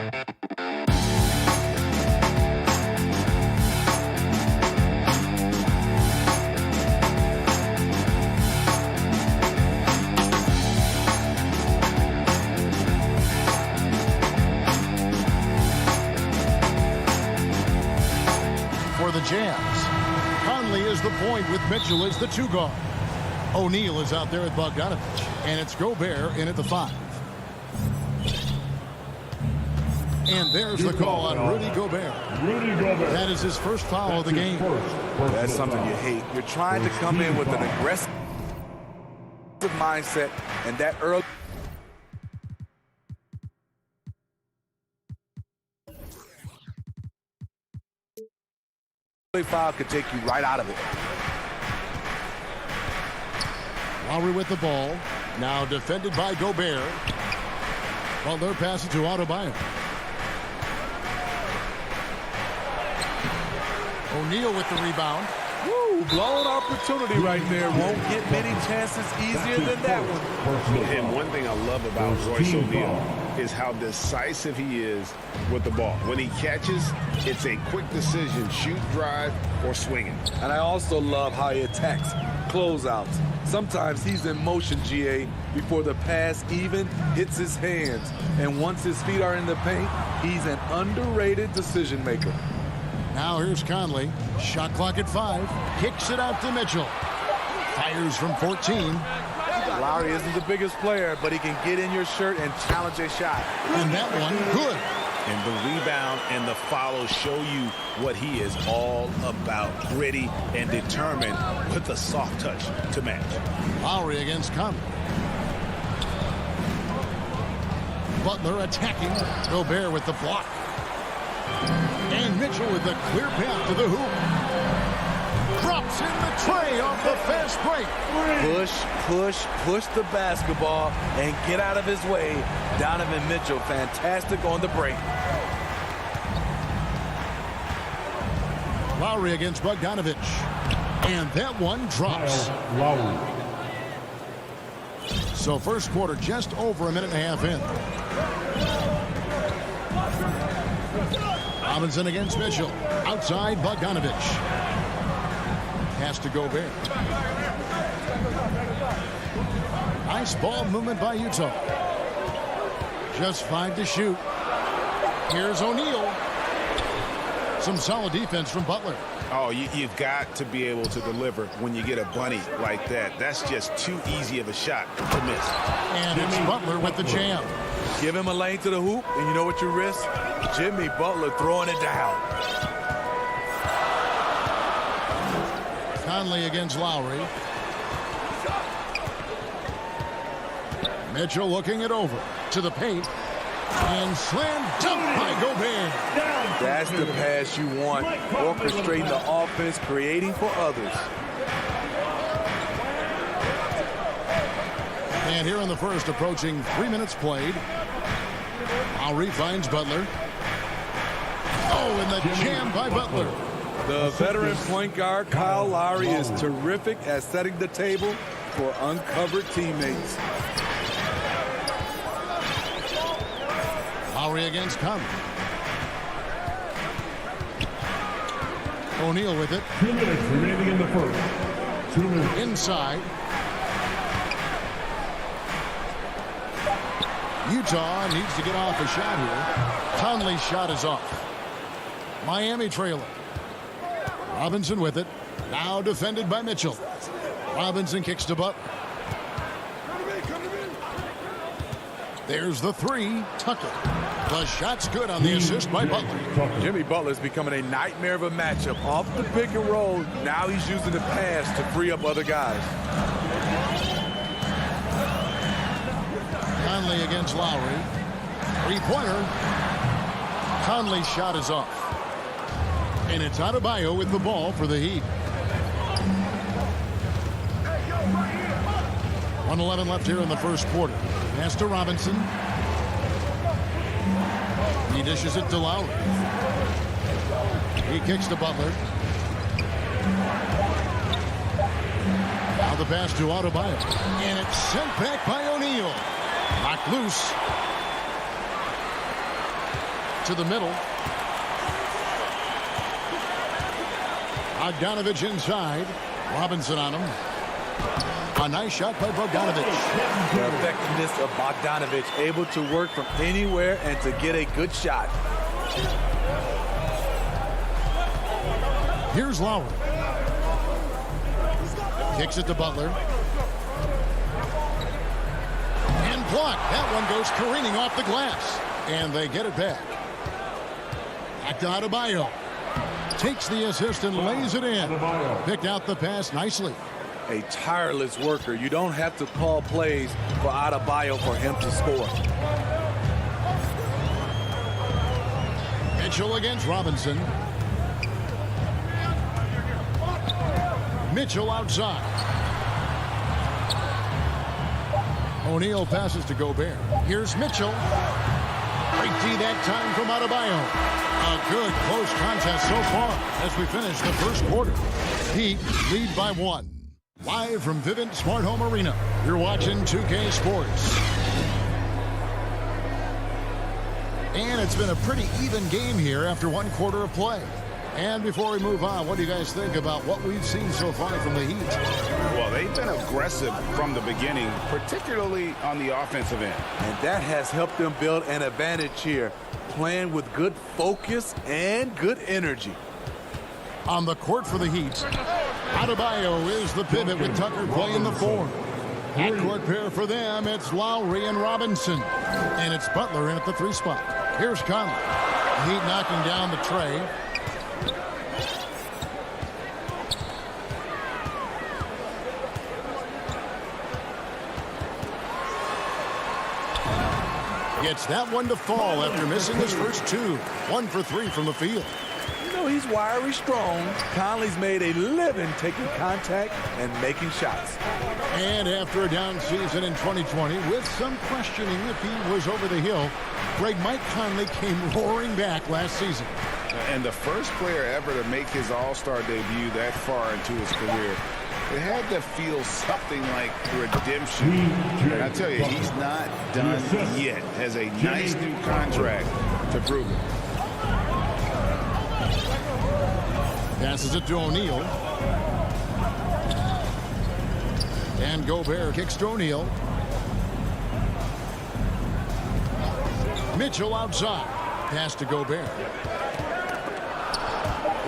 For the Jazz, Conley is the point with Mitchell as the 2 guard. O'Neal is out there at Bogdanovich, and it's Gobert in at the 5. And there's the call on Rudy Gobert. That is his first foul of the game. That's something you hate. You're trying to come in with an aggressive mindset, and that early foul could take you right out of it. Lowry with the ball. Now defended by Gobert. Butler passes to Adebayo. O'Neal with the rebound. Woo, blown opportunity right there. Won't get many chances easier than that one. And one thing I love about Royce O'Neal is how decisive he is with the ball. When he catches, it's a quick decision, shoot, drive, or swing it. And I also love how he attacks closeouts. Sometimes he's in motion, GA, before the pass even hits his hands. And once his feet are in the paint, he's an underrated decision maker. Now here's Conley. Shot clock at 5. Kicks it out to Mitchell. Fires from 14. Lowry isn't the biggest player, but he can get in your shirt and challenge a shot. And that one, good. And the rebound and the follow show you what he is all about. Gritty and determined with a soft touch to match. Lowry against Conley. Butler attacking. Gobert with the block. And Mitchell with a clear path to the hoop. Drops in the tray off the fast break. Push the basketball and get out of his way. Donovan Mitchell, fantastic on the break. Lowry against Bogdanovich. And that one drops. So first quarter just over a minute and a half in. Robinson against Mitchell. Outside Bogdanovich. Pass to Gobert. Nice ball movement by Utah. Just 5 to shoot. Here's O'Neal. Some solid defense from Butler. Oh, you've got to be able to deliver when you get a bunny like that. That's just too easy of a shot to miss. And it's Butler with the jam. Give him a lane to the hoop, and you know what you risk? Jimmy Butler throwing it down. Conley against Lowry. Mitchell looking it over to the paint. And slam dunk by Gobert. That's the pass you want. Orchestrating the offense, creating for others. And here in the first, approaching 3 minutes played. Lowry finds Butler. Oh, and the jam by Butler. The veteran point guard, Kyle Lowry, is terrific at setting the table for uncovered teammates. Lowry against Conley. O'Neal with it. 2 minutes remaining in the first. 2 minutes. Inside. Utah needs to get off a shot here. Conley's shot is off. Miami trailing. Robinson with it. Now defended by Mitchell. Robinson kicks to Butler. There's the 3. Tucker. The shot's good on the assist by Butler. Jimmy Butler's becoming a nightmare of a matchup. Off the pick and roll, now he's using the pass to free up other guys. Conley against Lowry. 3-pointer. Conley's shot is off. And it's Adebayo with the ball for the Heat. 1:11 left here in the first quarter. Pass to Robinson. He dishes it to Lowry. He kicks to Butler. Now the pass to Adebayo. And it's sent back by O'Neal. Knocked loose. To the middle. Bogdanovich inside. Robinson on him. A nice shot by Bogdanovich. The effectiveness of Bogdanovich, able to work from anywhere and to get a good shot. Here's Lowry. Kicks it to Butler. And blocked. That one goes careening off the glass. And they get it back. Back to Adebayo. Takes the assist and lays it in. Picked out the pass nicely. A tireless worker. You don't have to call plays for Adebayo for him to score. Mitchell against Robinson. Mitchell outside. O'Neal passes to Gobert. Here's Mitchell. Great D that time from Adebayo. A good close contest so far as we finish the first quarter. Heat lead by 1. Live from Vivint Smart Home Arena, you're watching 2K Sports. And it's been a pretty even game here after 1 quarter of play. And before we move on, what do you guys think about what we've seen so far from the Heat? Well, they've been aggressive from the beginning, particularly on the offensive end. And that has helped them build an advantage here, playing with good focus and good energy. On the court for the Heat, Adebayo is the pivot with Tucker playing the 4. Backcourt pair for them, it's Lowry and Robinson. And it's Butler in at the 3 spot. Here's Conley. Heat knocking down the tray. Gets that one to fall after missing his first 2. 1 for 3 from the field. You know, he's wiry strong. Conley's made a living taking contact and making shots. And after a down season in 2020, with some questioning if he was over the hill, Mike Conley came roaring back last season. And the first player ever to make his All-Star debut that far into his career, it had to feel something like redemption. And I tell you, he's not done yet. Has a nice new contract to prove it. Passes it to O'Neal. And Gobert kicks to O'Neal. Mitchell outside. Pass to Gobert.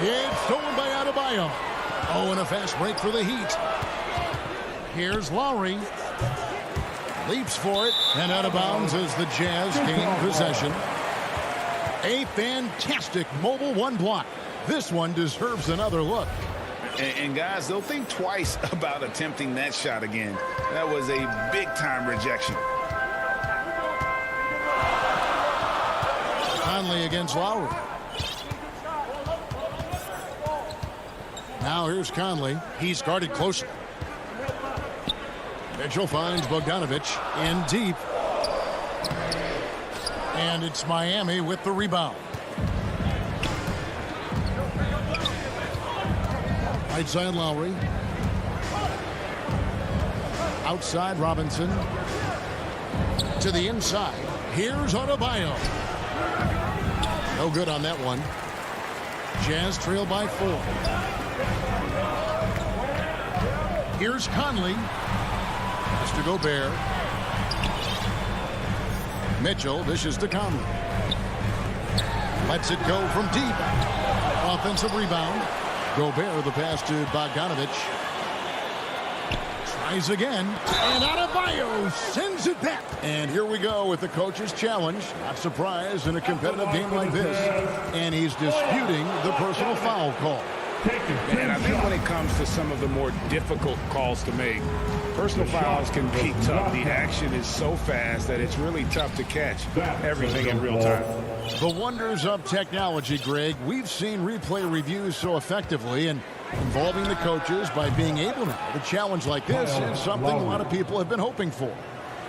It's stolen by Adebayo. Oh, and a fast break for the Heat. Here's Lowry. Leaps for it. And out of bounds as the Jazz gain possession. A fantastic mobile 1 block. This one deserves another look. And guys, they'll think twice about attempting that shot again. That was a big-time rejection. Conley against Lowry. Now here's Conley. He's guarded closely. Mitchell finds Bogdanovich in deep. And it's Miami with the rebound. Right side Lowry. Outside Robinson. To the inside. Here's Adebayo. No good on that one. Jazz trail by 4. Here's Conley. Pass to Gobert. Mitchell dishes to Conley. Lets it go from deep. Offensive rebound. Gobert the pass to Bogdanovich. Tries again. And Adebayo sends it back. And here we go with the coach's challenge. Not surprised in a competitive game like this. And he's disputing the personal foul call. And I think when it comes to some of the more difficult calls to make, personal fouls can be tough. The action is so fast that it's really tough to catch everything in real time. The wonders of technology, Greg. We've seen replay reviews so effectively, and involving the coaches by being able to challenge like this is something a lot of people have been hoping for.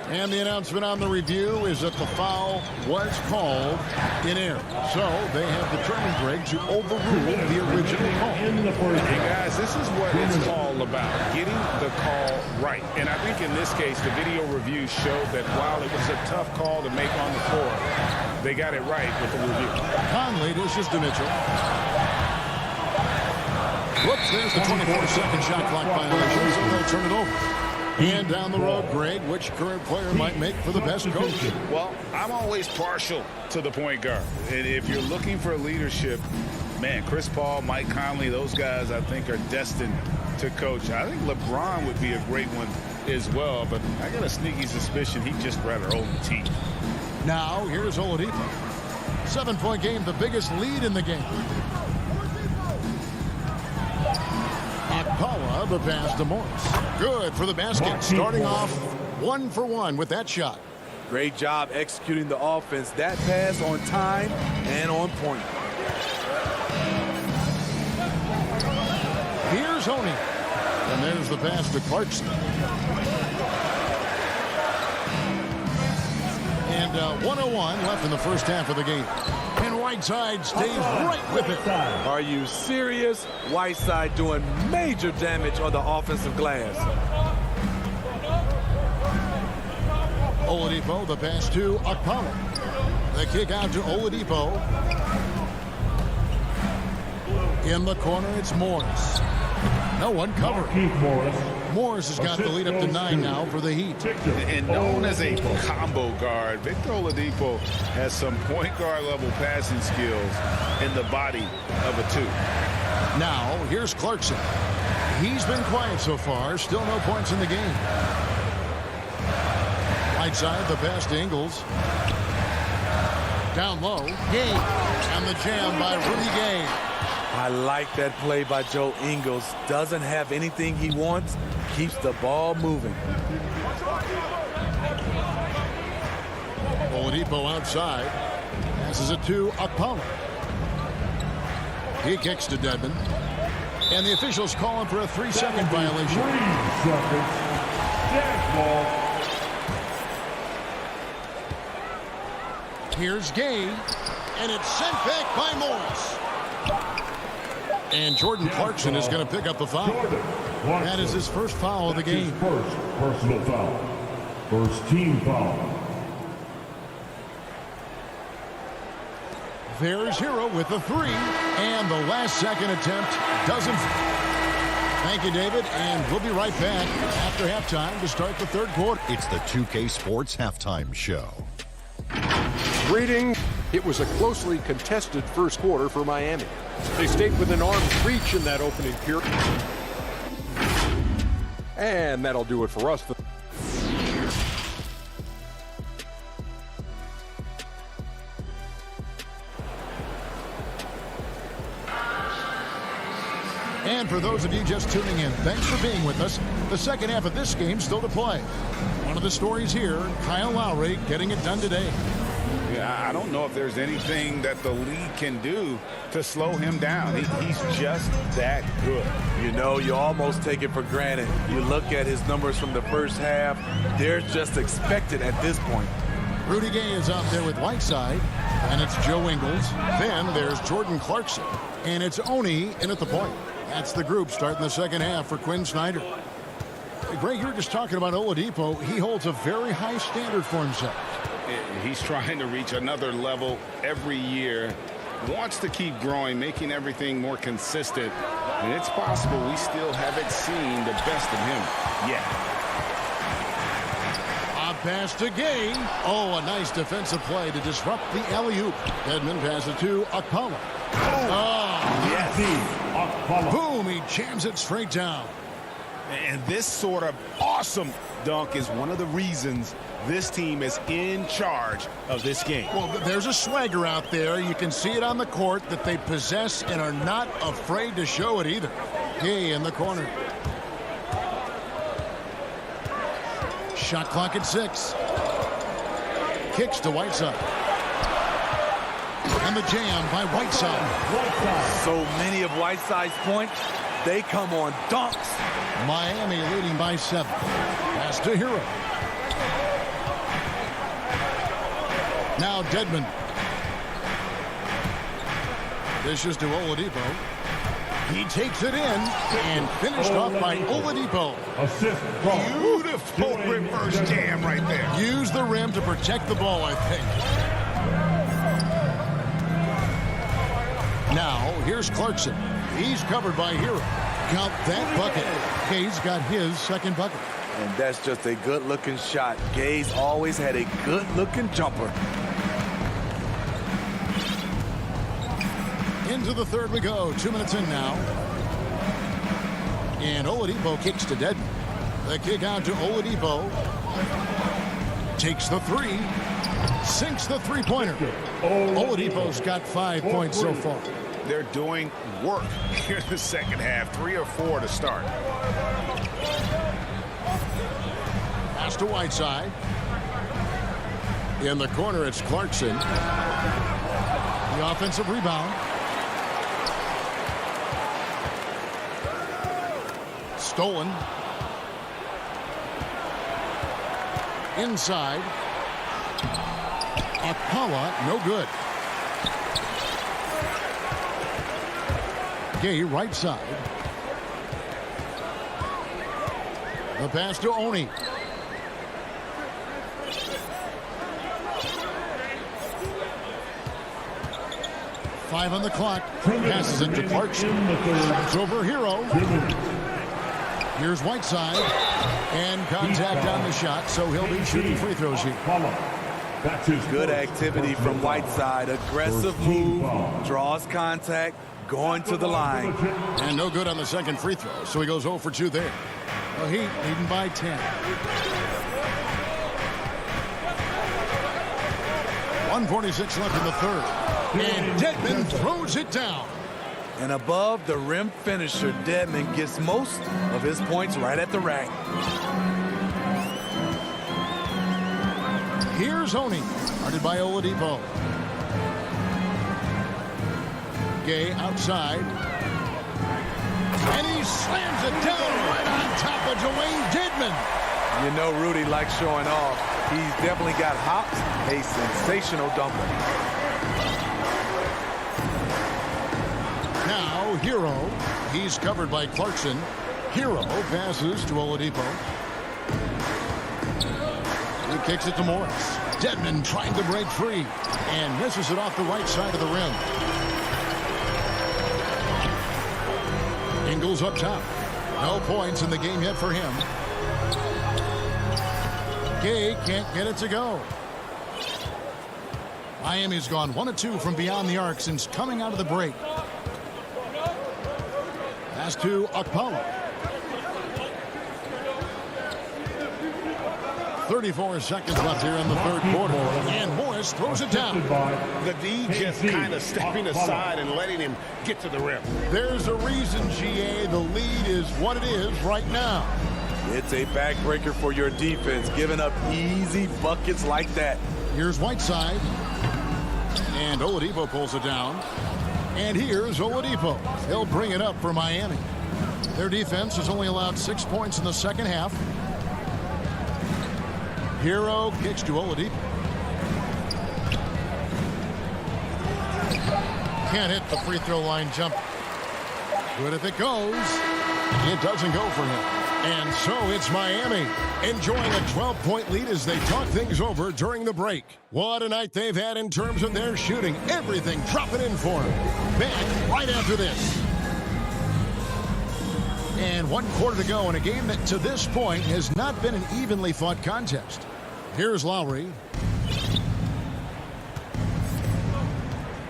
And the announcement on the review is that the foul was called in error. So they have determined, Greg, to overrule the original call. Hey, guys, this is what it's called about getting the call right. And I think in this case, the video review showed that while it was a tough call to make on the floor, they got it right with the review. Conley dishes to Mitchell. Whoops, there's the 24-second shot clock violation, so they'll turn it over. And down the road, Greg, which current player might make for the best coach? Well, I'm always partial to the point guard. And if you're looking for leadership, man, Chris Paul, Mike Conley, those guys I think are destined to coach. I think LeBron would be a great one as well, but I got a sneaky suspicion he'd just rather hold the team. Now, here's Oladipo. 7-point game, the biggest lead in the game. Akpala, the pass to Morris. Good for the basket, starting off 1 for 1 with that shot. Great job executing the offense. That pass on time and on point. Here's Honey. And there's the pass to Clarkson. And 1:01 left in the first half of the game. And Whiteside stays right with it. Are you serious? Whiteside doing major damage on the offensive glass. Oladipo, the pass to Akpala. The kick out to Oladipo. In the corner, it's Morris. No one covering. Morris has got the lead up to 9 now for the Heat. And known as a combo guard, Victor Oladipo has some point guard level passing skills in the body of a 2. Now, here's Clarkson. He's been quiet so far. Still no points in the game. Right side, the pass to Ingles. Down low. Gay. And the jam by Rudy Gay. I like that play by Joe Ingles. Doesn't have anything he wants. Keeps the ball moving. Oladipo outside. Passes it to Akpala. He kicks to Dedmon. And the officials calling for a 3-second violation. 3 seconds. Dead ball. Here's Gay. And it's sent back by Morris. And Jordan Clarkson is going to pick up the foul. That is his first foul of the game. First personal foul. First team foul. There's Hero with the 3. And the last second attempt doesn't. Thank you, David. And we'll be right back after halftime to start the third quarter. It's the 2K Sports Halftime Show. Greetings. It was a closely contested first quarter for Miami. They stayed within arm's reach in that opening period. And that'll do it for us. And for those of you just tuning in, thanks for being with us. The second half of this game still to play. One of the stories here, Kyle Lowry getting it done today. Yeah, I don't know if there's anything that the league can do to slow him down. He's just that good. You know, you almost take it for granted. You look at his numbers from the first half, they're just expected at this point. Rudy Gay is out there with Whiteside, and it's Joe Ingles. Then there's Jordan Clarkson, and it's Oni in at the point. That's the group starting the second half for Quinn Snyder. Greg, you were just talking about Oladipo. He holds a very high standard for himself. He's trying to reach another level every year. Wants to keep growing, making everything more consistent. And it's possible we still haven't seen the best of him yet. A pass to Gay. Oh, a nice defensive play to disrupt the alley-oop. Dedmon passes to Akpala. Oh, yes. Boom, he jams it straight down. And this sort of awesome dunk is one of the reasons this team is in charge of this game. Well, there's a swagger out there. You can see it on the court that they possess and are not afraid to show it either. Gay in the corner. Shot clock at 6. Kicks to Whiteside. And the jam by Whiteside. So many of Whiteside's points, they come on dunks. Miami leading by 7. Pass to Hero. Now Dedmon. Dishes to Oladipo. He takes it in and finished off by Oladipo. Assist from Beautiful reverse jam right there. Use the rim to protect the ball, I think. Now, here's Clarkson. He's covered by Hero. Count that bucket. Gay's got his second bucket. And that's just a good-looking shot. Gaze always had a good-looking jumper. Into the third we go. 2 minutes in now. And Oladipo kicks to Dedmon. The kick out to Oladipo. Takes the three. Sinks the three-pointer. Oladipo's got 5 points so far. They're doing work here in the second half. 3 or 4 to start. Pass to Whiteside. In the corner, it's Clarkson. The offensive rebound. Stolen. Inside. Akpala, no good. Gay, right side. The pass to Oni. Five on the clock. Passes it to Clarkson. It's over Hero. Here's Whiteside. And contact on the shot, so he'll be shooting free throws here. Good activity from Whiteside. Aggressive move. Draws contact. Going to the line. And no good on the second free throw, so he goes 0 for 2 there. The Heat leading by 10. 1:46 left in the third. And Dedmon throws it down. And above the rim finisher, Dedmon gets most of his points right at the rack. Here's Oni, guarded by Oladipo. Gay outside. And he slams it down right on top of Dwayne Dedmon. You know Rudy likes showing off. He's definitely got hops, a sensational dumper. Now Hero, he's covered by Clarkson. Hero passes to Oladipo. He kicks it to Morris. Dedmon trying to break free and misses it off the right side of the rim. Ingles up top. No points in the game yet for him. Gay can't get it to go. Miami's gone 1 of 2 from beyond the arc since coming out of the break. Pass to Akpala. 34 seconds left here in the third quarter. And Morris throws it down. The D just kind of stepping aside and letting him get to the rim. There's a reason, GA. The lead is what it is right now. It's a backbreaker for your defense, giving up easy buckets like that. Here's Whiteside. And Oladipo pulls it down. And here's Oladipo. He'll bring it up for Miami. Their defense has only allowed 6 points in the second half. Hero kicks to Oladipo. Can't hit the free throw line jump. Good if it goes. It doesn't go for him. And so it's Miami enjoying a 12-point lead as they talk things over during the break. What a night they've had in terms of their shooting. Everything dropping in for them. Back right after this. And 1 quarter to go in a game that to this point has not been an evenly fought contest. Here's Lowry.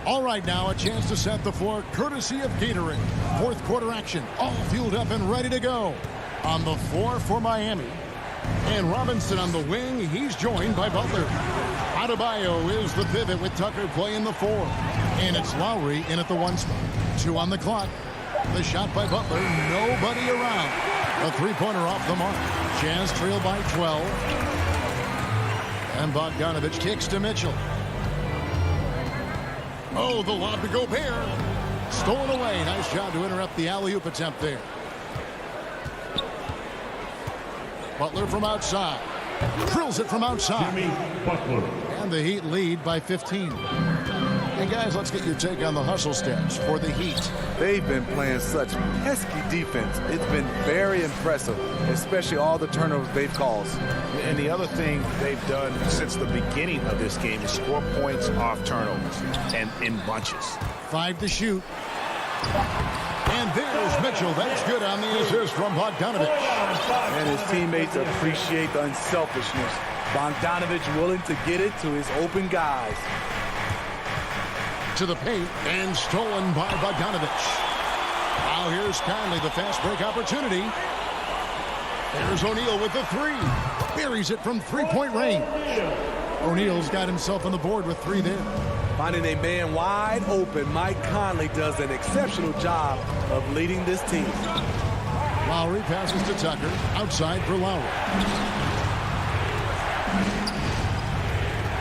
All right, now a chance to set the floor courtesy of Gatorade. Fourth quarter action, all fueled up and ready to go. On the floor for Miami. And Robinson on the wing, he's joined by Butler. Adebayo is the pivot with Tucker playing the 4. And it's Lowry in at the 1 spot. 2 on the clock. The shot by Butler, nobody around. A three-pointer off the mark. Jazz trail by 12. And Bogdanovich kicks to Mitchell. Oh, the lob to Gobert. Stolen away. Nice job to interrupt the alley-oop attempt there. Butler from outside. Drills it from outside. Jimmy Butler. And the Heat lead by 15. Hey, guys, let's get your take on the hustle stats for the Heat. They've been playing such pesky defense. It's been very impressive, especially all the turnovers they've caused. And the other thing they've done since the beginning of this game is score points off turnovers and in bunches. 5 to shoot. And there's Mitchell. That's good on the assist from Bogdanovich. And his teammates appreciate the unselfishness. Bogdanovich willing to get it to his open guys. To the paint and stolen by Bogdanovich. Now here's Conley, the fast break opportunity. There's O'Neal with the three. Buries it from three-point range. O'Neal's got himself on the board with 3 there. Finding a man wide open, Mike Conley does an exceptional job of leading this team. Lowry passes to Tucker. Outside for Lowry.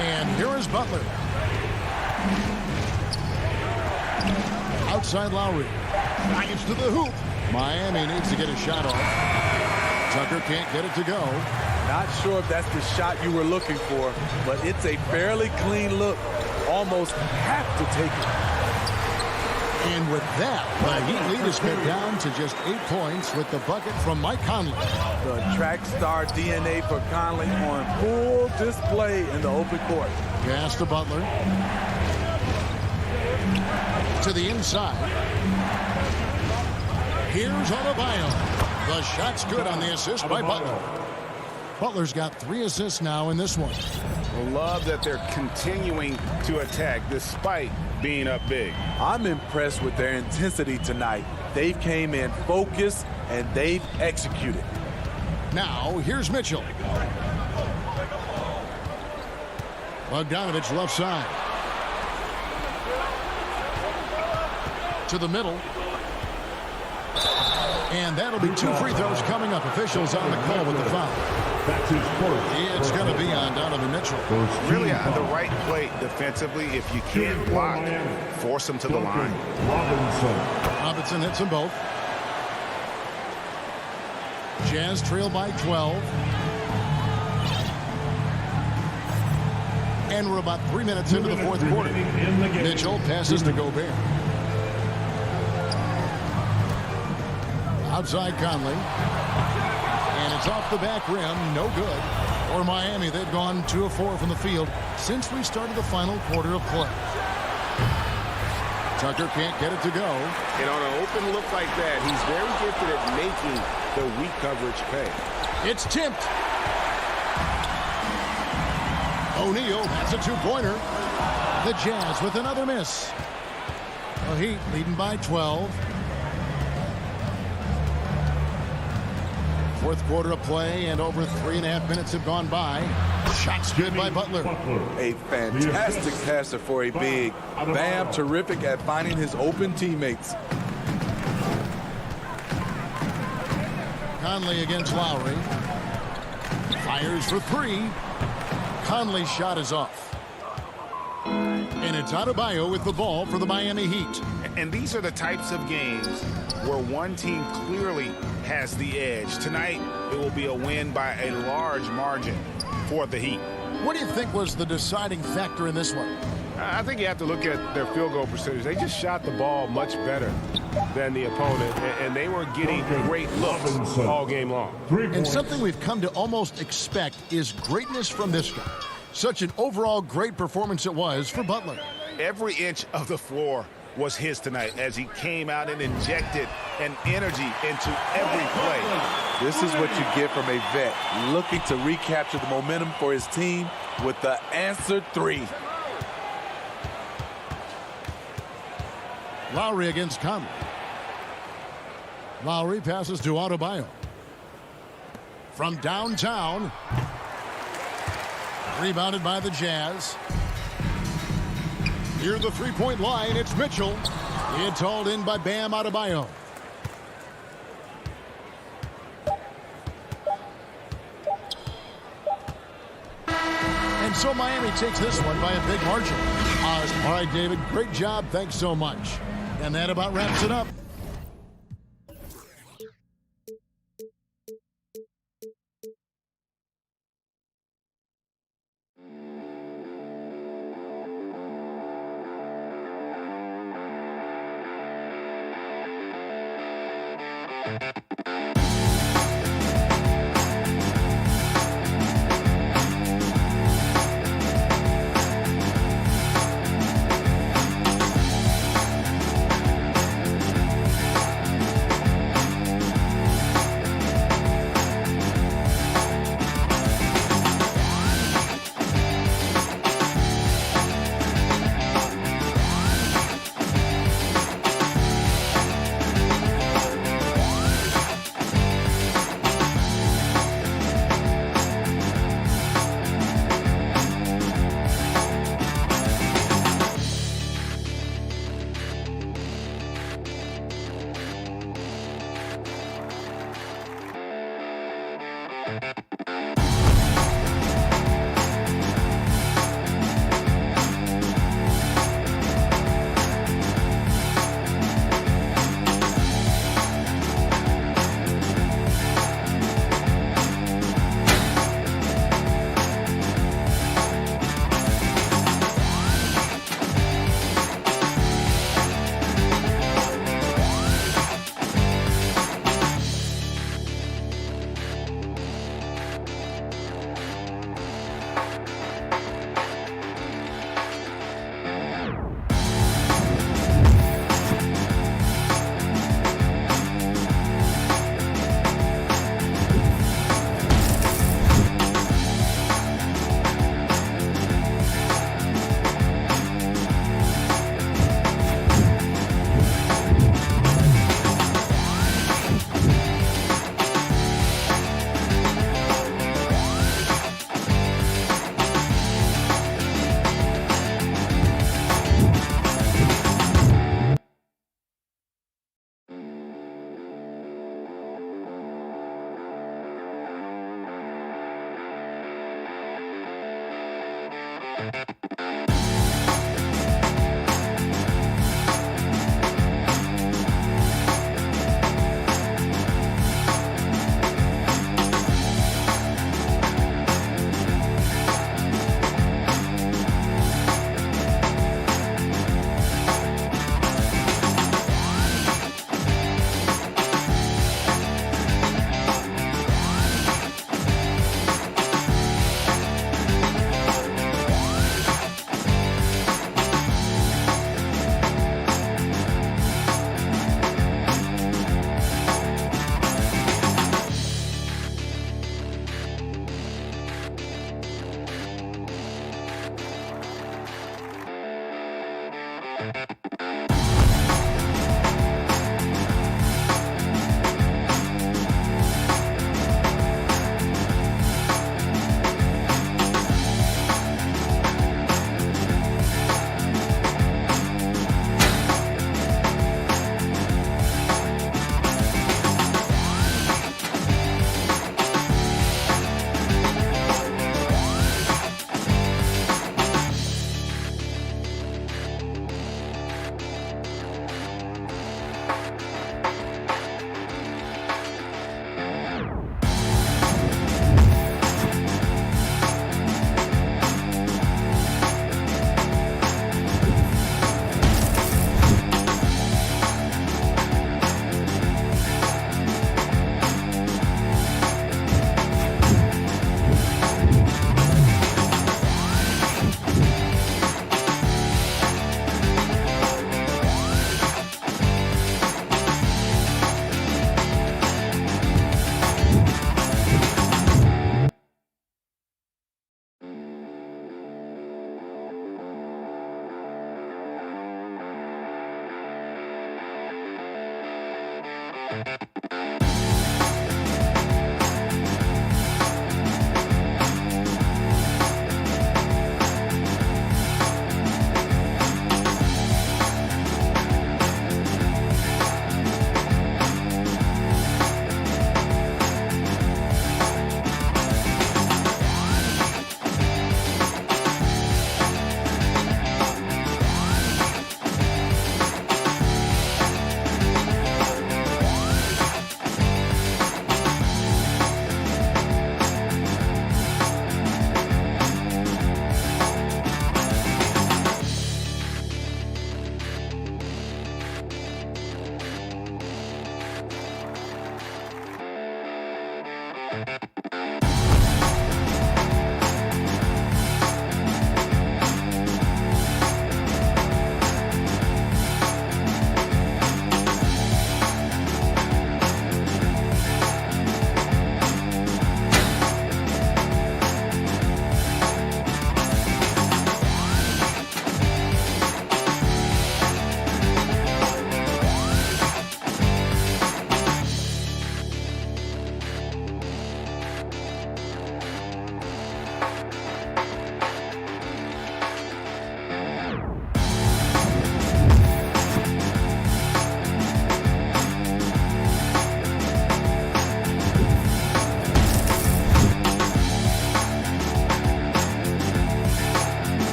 And here is Butler. Outside Lowry. Bryant's to the hoop. Miami needs to get a shot off. Tucker can't get it to go. Not sure if that's the shot you were looking for, but it's a fairly clean look. Almost have to take it. And with that, the Heat lead is cut down to just 8 points with the bucket from Mike Conley. The track star DNA for Conley on full display in the open court. Pass to Butler. To the inside. Here's Adebayo. The shot's good on the assist by Butler. Butler's got 3 assists now in this one. Love that they're continuing to attack despite being up big. I'm impressed with their intensity tonight. They came in focused and they've executed. Now, here's Mitchell. Bogdanovich left side. To the middle. And that'll be 2 free throws coming up. Officials on the call with the foul. That's his first. It's going to be on Donovan Mitchell. Really on the right play defensively. If you can't block, force them to the line. Robinson hits them both. Jazz trail by 12. And we're about 3 minutes into the fourth quarter. Mitchell passes to Gobert. Outside Conley. And it's off the back rim. No good. For Miami, they've gone 2 of 4 from the field since we started the final quarter of play. Tucker can't get it to go. And on an open look like that, he's very gifted at making the weak coverage pay. It's tipped. O'Neal has a 2-pointer. The Jazz with another miss. The Heat leading by 12. Fourth quarter of play, and over 3.5 minutes have gone by. Shots good by Butler. A fantastic passer for a big. Bam, terrific at finding his open teammates. Conley against Lowry. Fires for 3. Conley's shot is off. And it's Adebayo with the ball for the Miami Heat. And these are the types of games where one team clearly has the edge. Tonight, it will be a win by a large margin for the Heat. What do you think was the deciding factor in this one? I think you have to look at their field goal percentage. They just shot the ball much better than the opponent, and they were getting great looks all game long. And something we've come to almost expect is greatness from this guy. Such an overall great performance it was for Butler. Every inch of the floor was his tonight as he came out and injected an energy into every play. This is what you get from a vet looking to recapture the momentum for his team with the answer 3. Lowry against Conley. Lowry passes to Adebayo. From downtown. Rebounded by the Jazz. Near the three-point line, it's Mitchell. It's hauled in by Bam Adebayo. And so Miami takes this one by a big margin. All right, David, great job. Thanks so much. And that about wraps it up.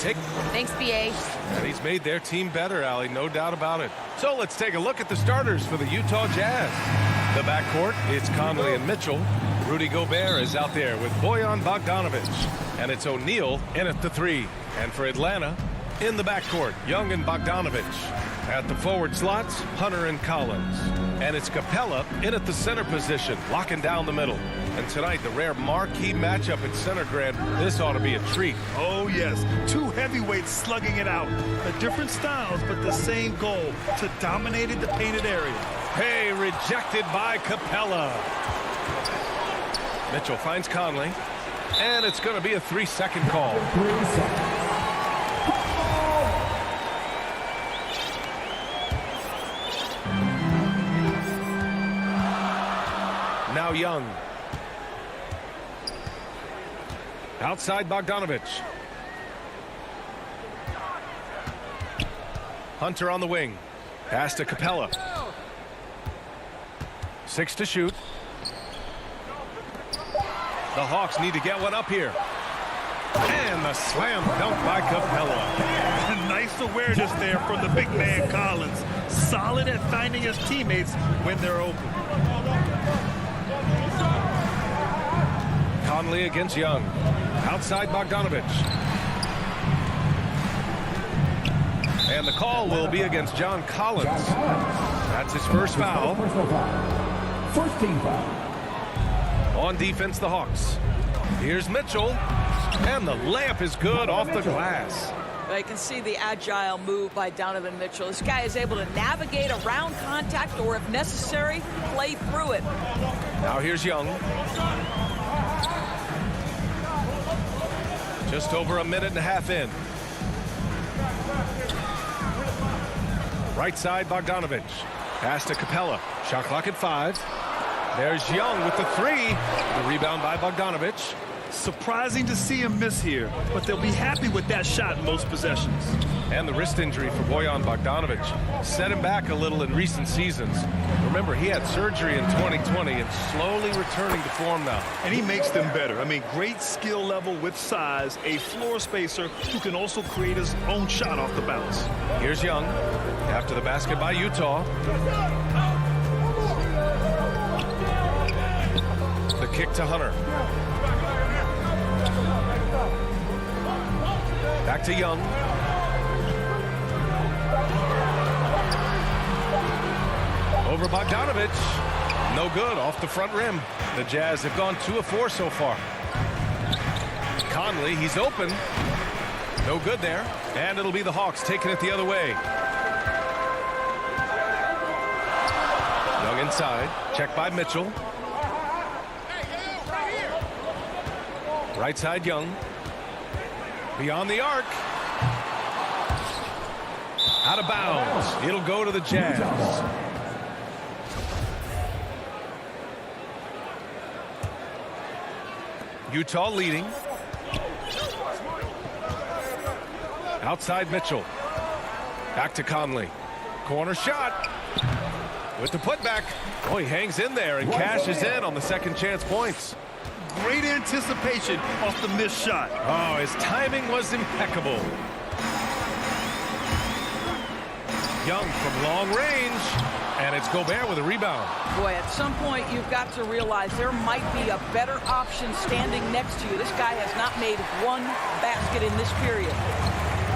take. Thanks, BA. And he's made their team better, Allie, no doubt about it. So let's take a look at the starters for the Utah Jazz. The backcourt, it's Conley and Mitchell. Rudy Gobert is out there with Bojan Bogdanovic. And it's O'Neal in at the 3. And for Atlanta, in the backcourt, Young and Bogdanovic. At the forward slots, Hunter and Collins. And it's Capella in at the center position, locking down the middle. And tonight, the rare marquee matchup at center, Grant. This ought to be a treat. Oh, yes. Two heavyweights slugging it out. Different styles, but the same goal, to dominate the painted area. Hey, rejected by Capella. Mitchell finds Conley. And it's going to be a 3-second call. 3 seconds. Now Young. Outside Bogdanovic. Hunter on the wing. Pass to Capella. 6 to shoot. The Hawks need to get one up here. And the slam dunk by Capella. Nice awareness there from the big man Collins. Solid at finding his teammates when they're open. Conley against Young. Outside Bogdanovic. And the call will be against John Collins. That's his first foul. First team foul. On defense, the Hawks. Here's Mitchell. And the layup is good off the glass. I can see the agile move by Donovan Mitchell. This guy is able to navigate around contact or, if necessary, play through it. Now here's Young. Just over a minute and a half in. Right side, Bogdanovic. Pass to Capella. Shot clock at 5. There's Young with the 3. The rebound by Bogdanovic. Surprising to see him miss here, but they'll be happy with that shot in most possessions. And the wrist injury for Bojan Bogdanovic set him back a little in recent seasons. Remember, he had surgery in 2020 and slowly returning to form now. And he makes them better. I mean, great skill level with size, a floor spacer who can also create his own shot off the bounce. Here's Young after the basket by Utah. The kick to Hunter. Back to Young. Over Bogdanovic. No good off the front rim. The Jazz have gone 2 of 4 so far. Conley, he's open. No good there. And it'll be the Hawks taking it the other way. Young inside. Check by Mitchell. Right side Young. Beyond the arc. Out of bounds. It'll go to the Jazz. Utah leading. Outside Mitchell. Back to Conley. Corner shot. With the putback. Oh, he hangs in there and cashes in on the second chance points. Great anticipation off the missed shot. Oh, his timing was impeccable. Young from long range, and it's Gobert with a rebound. Boy, at some point you've got to realize there might be a better option standing next to you. This guy has not made one basket in this period.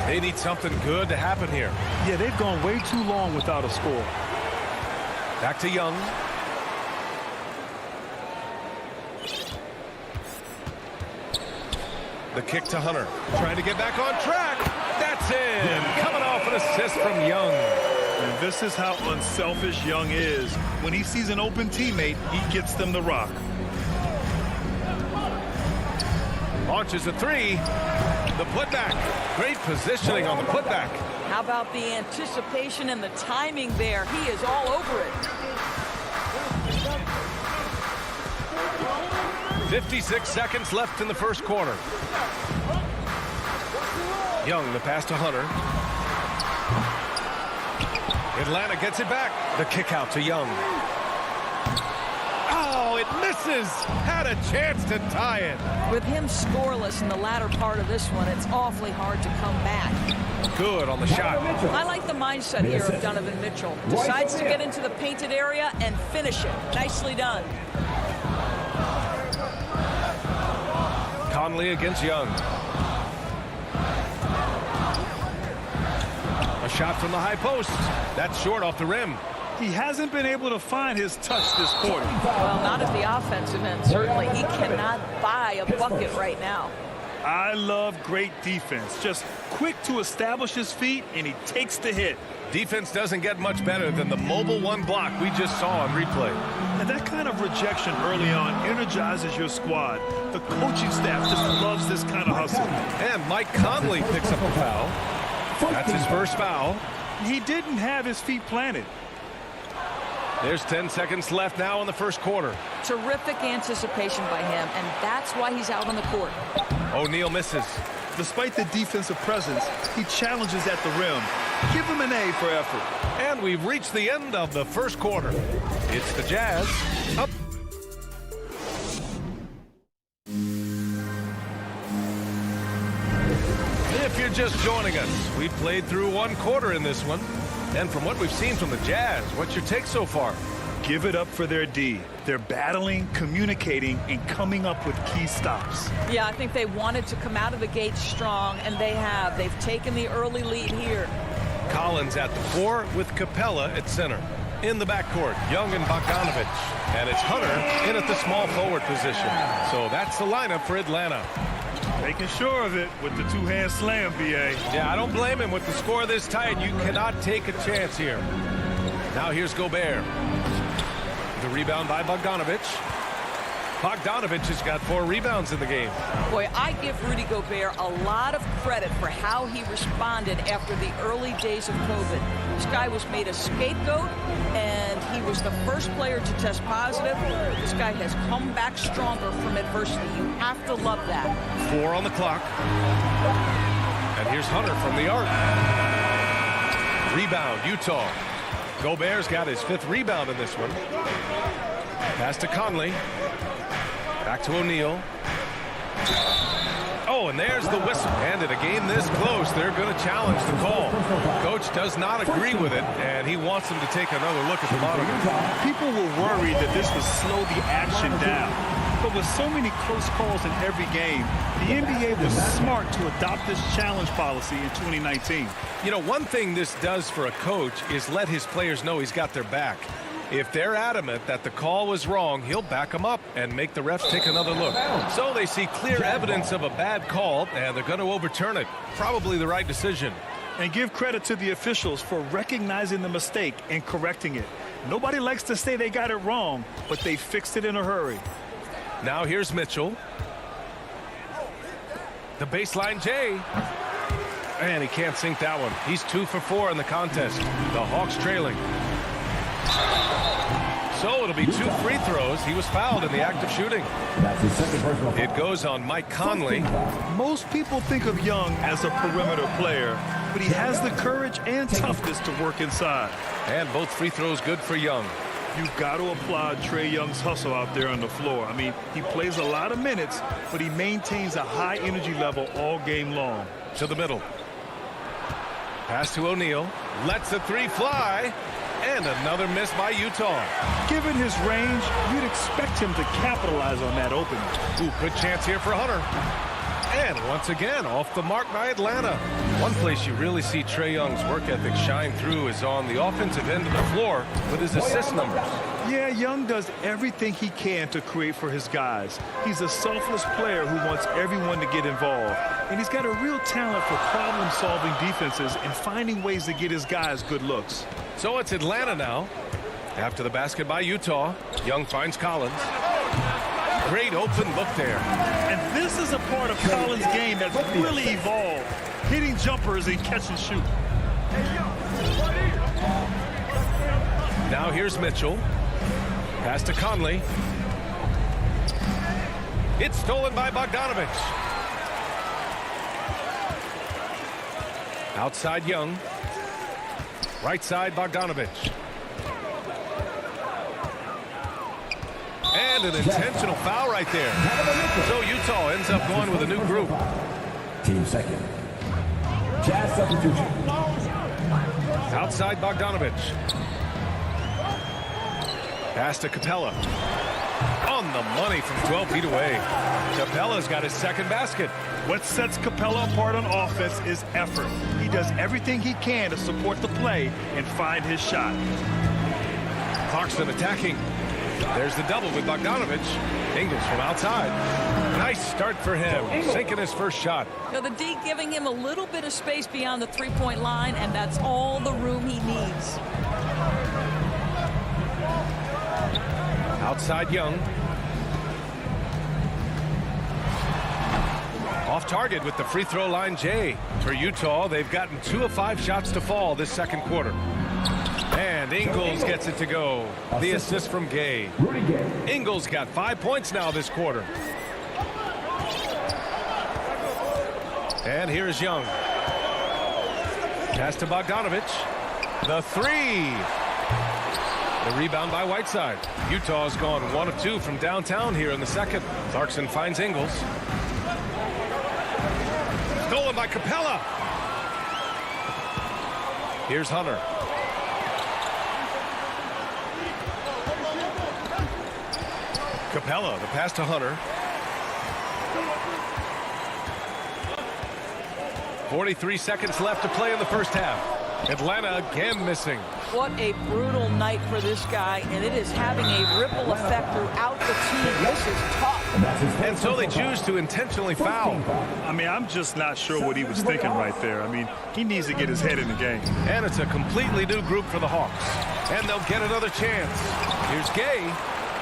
They need something good to happen here. Yeah, they've gone way too long without a score. Back to Young. The kick to Hunter. Trying to get back on track. That's in. Coming off an assist from Young. And this is how unselfish Young is. When he sees an open teammate, he gets them the rock. Launches a 3. The putback. Great positioning on the putback. How about the anticipation and the timing there? He is all over it. 56 seconds left in the first quarter. Young, the pass to Hunter. Atlanta gets it back. The kick out to Young. Oh, it misses. Had a chance to tie it. With him scoreless in the latter part of this one, it's awfully hard to come back. Good on the shot. I like the mindset here of Donovan Mitchell. Decides to get into the painted area and finish it. Nicely done. Conley against Young. A shot from the high post. That's short off the rim. He hasn't been able to find his touch this quarter. Well, not at the offensive end, certainly. He cannot buy a bucket right now. I love great defense. Just quick to establish his feet, and he takes the hit. Defense doesn't get much better than the mobile one block we just saw on replay. And that kind of rejection early on energizes your squad. The coaching staff just loves this kind of hustle. And Mike Conley picks up a foul. That's his first foul. He didn't have his feet planted. There's 10 seconds left now in the first quarter. Terrific anticipation by him, and that's why he's out on the court. O'Neal misses. Despite the defensive presence, he challenges at the rim. Give him an A for effort. And we've reached the end of the first quarter. It's the Jazz up. If you're just joining us, we've played through one quarter in this one. And from what we've seen from the Jazz, what's your take so far? Give it up for their D. They're battling, communicating, and coming up with key stops. Yeah, I think they wanted to come out of the gate strong, and they have. They've taken the early lead here. Collins at the 4 with Capella at center. In the backcourt, Young and Bogdanovich. And it's Hunter in at the small forward position. So that's the lineup for Atlanta. Making sure of it with the two-hand slam, B.A. Yeah, I don't blame him. With the score this tight, you cannot take a chance here. Now here's Gobert. The rebound by Bogdanovich. Bogdanovich has got 4 rebounds in the game. Boy, I give Rudy Gobert a lot of credit for how he responded after the early days of COVID. This guy was made a scapegoat, and he was the first player to test positive. This guy has come back stronger from adversity. You have to love that. 4 on the clock. And here's Hunter from the arc. Rebound, Utah. Gobert's got his 5th rebound in this one. Pass to Conley. Back to O'Neal. Oh, and there's the whistle. And in a game this close, they're going to challenge the call. Coach does not agree with it, and he wants them to take another look at the monitor. People were worried that this would slow the action down. But with so many close calls in every game, the NBA was smart to adopt this challenge policy in 2019. You know, one thing this does for a coach is let his players know he's got their back. If they're adamant that the call was wrong, he'll back them up and make the refs take another look. So they see clear evidence of a bad call, and they're going to overturn it. Probably the right decision. And give credit to the officials for recognizing the mistake and correcting it. Nobody likes to say they got it wrong, but they fixed it in a hurry. Now here's Mitchell. The baseline J. And he can't sink that one. He's 2 for 4 in the contest. The Hawks trailing. So it'll be 2 free throws. He was fouled in the act of shooting. It goes on Mike Conley. Most people think of Young as a perimeter player, but he has the courage and toughness to work inside. And both free throws good for Young. You've got to applaud Trae Young's hustle out there on the floor. I mean, he plays a lot of minutes, but he maintains a high energy level all game long. To the middle. Pass to O'Neal. Lets the 3 fly. And another miss by Utah. Given his range, you'd expect him to capitalize on that opening. Ooh, good chance here for Hunter. And once again, off the mark by Atlanta. One place you really see Trae Young's work ethic shine through is on the offensive end of the floor with his assist numbers. Yeah, Young does everything he can to create for his guys. He's a selfless player who wants everyone to get involved. And he's got a real talent for problem-solving defenses and finding ways to get his guys good looks. So it's Atlanta now. After the basket by Utah, Young finds Collins. Great open look there. And this is a part of Collins' game that's really evolved. Hitting jumpers and catch and shoot. Now here's Mitchell. Pass to Conley. It's stolen by Bogdanovich. Outside Young. Right side Bogdanovich. And an intentional foul right there. So Utah ends up going with a new group. Team second. Jazz substitution. Outside Bogdanovich. Pass to Capella. On the money from 12 feet away. Capella's got his second basket. What sets Capella apart on offense is effort. He does everything he can to support the play and find his shot. Clarkson attacking. There's the double with Bogdanovich. Ingles from outside. Nice start for him. Sinking his first shot. Now the D giving him a little bit of space beyond the three-point line, and that's all the room he needs. Outside Young. Off target with the free throw line, Jay. For Utah, they've gotten 2 of 5 shots to fall this second quarter. And Ingles gets it to go. The assist from Gay. Ingles got 5 points now this quarter. And here's Young. Pass to Bogdanovich. The three. The rebound by Whiteside. Utah's gone 1 of 2 from downtown here in the second. Clarkson finds Ingles. Stolen by Capella. Here's Hunter. Capella, the pass to Hunter. 43 seconds left to play in the first half. Atlanta again missing. What a brutal night for this guy, and it is having a ripple effect throughout the team. This is tough. And so they choose to intentionally foul. I mean, I'm just not sure what he was thinking right there. I mean, he needs to get his head in the game. And it's a completely new group for the Hawks. And they'll get another chance. Here's Gay.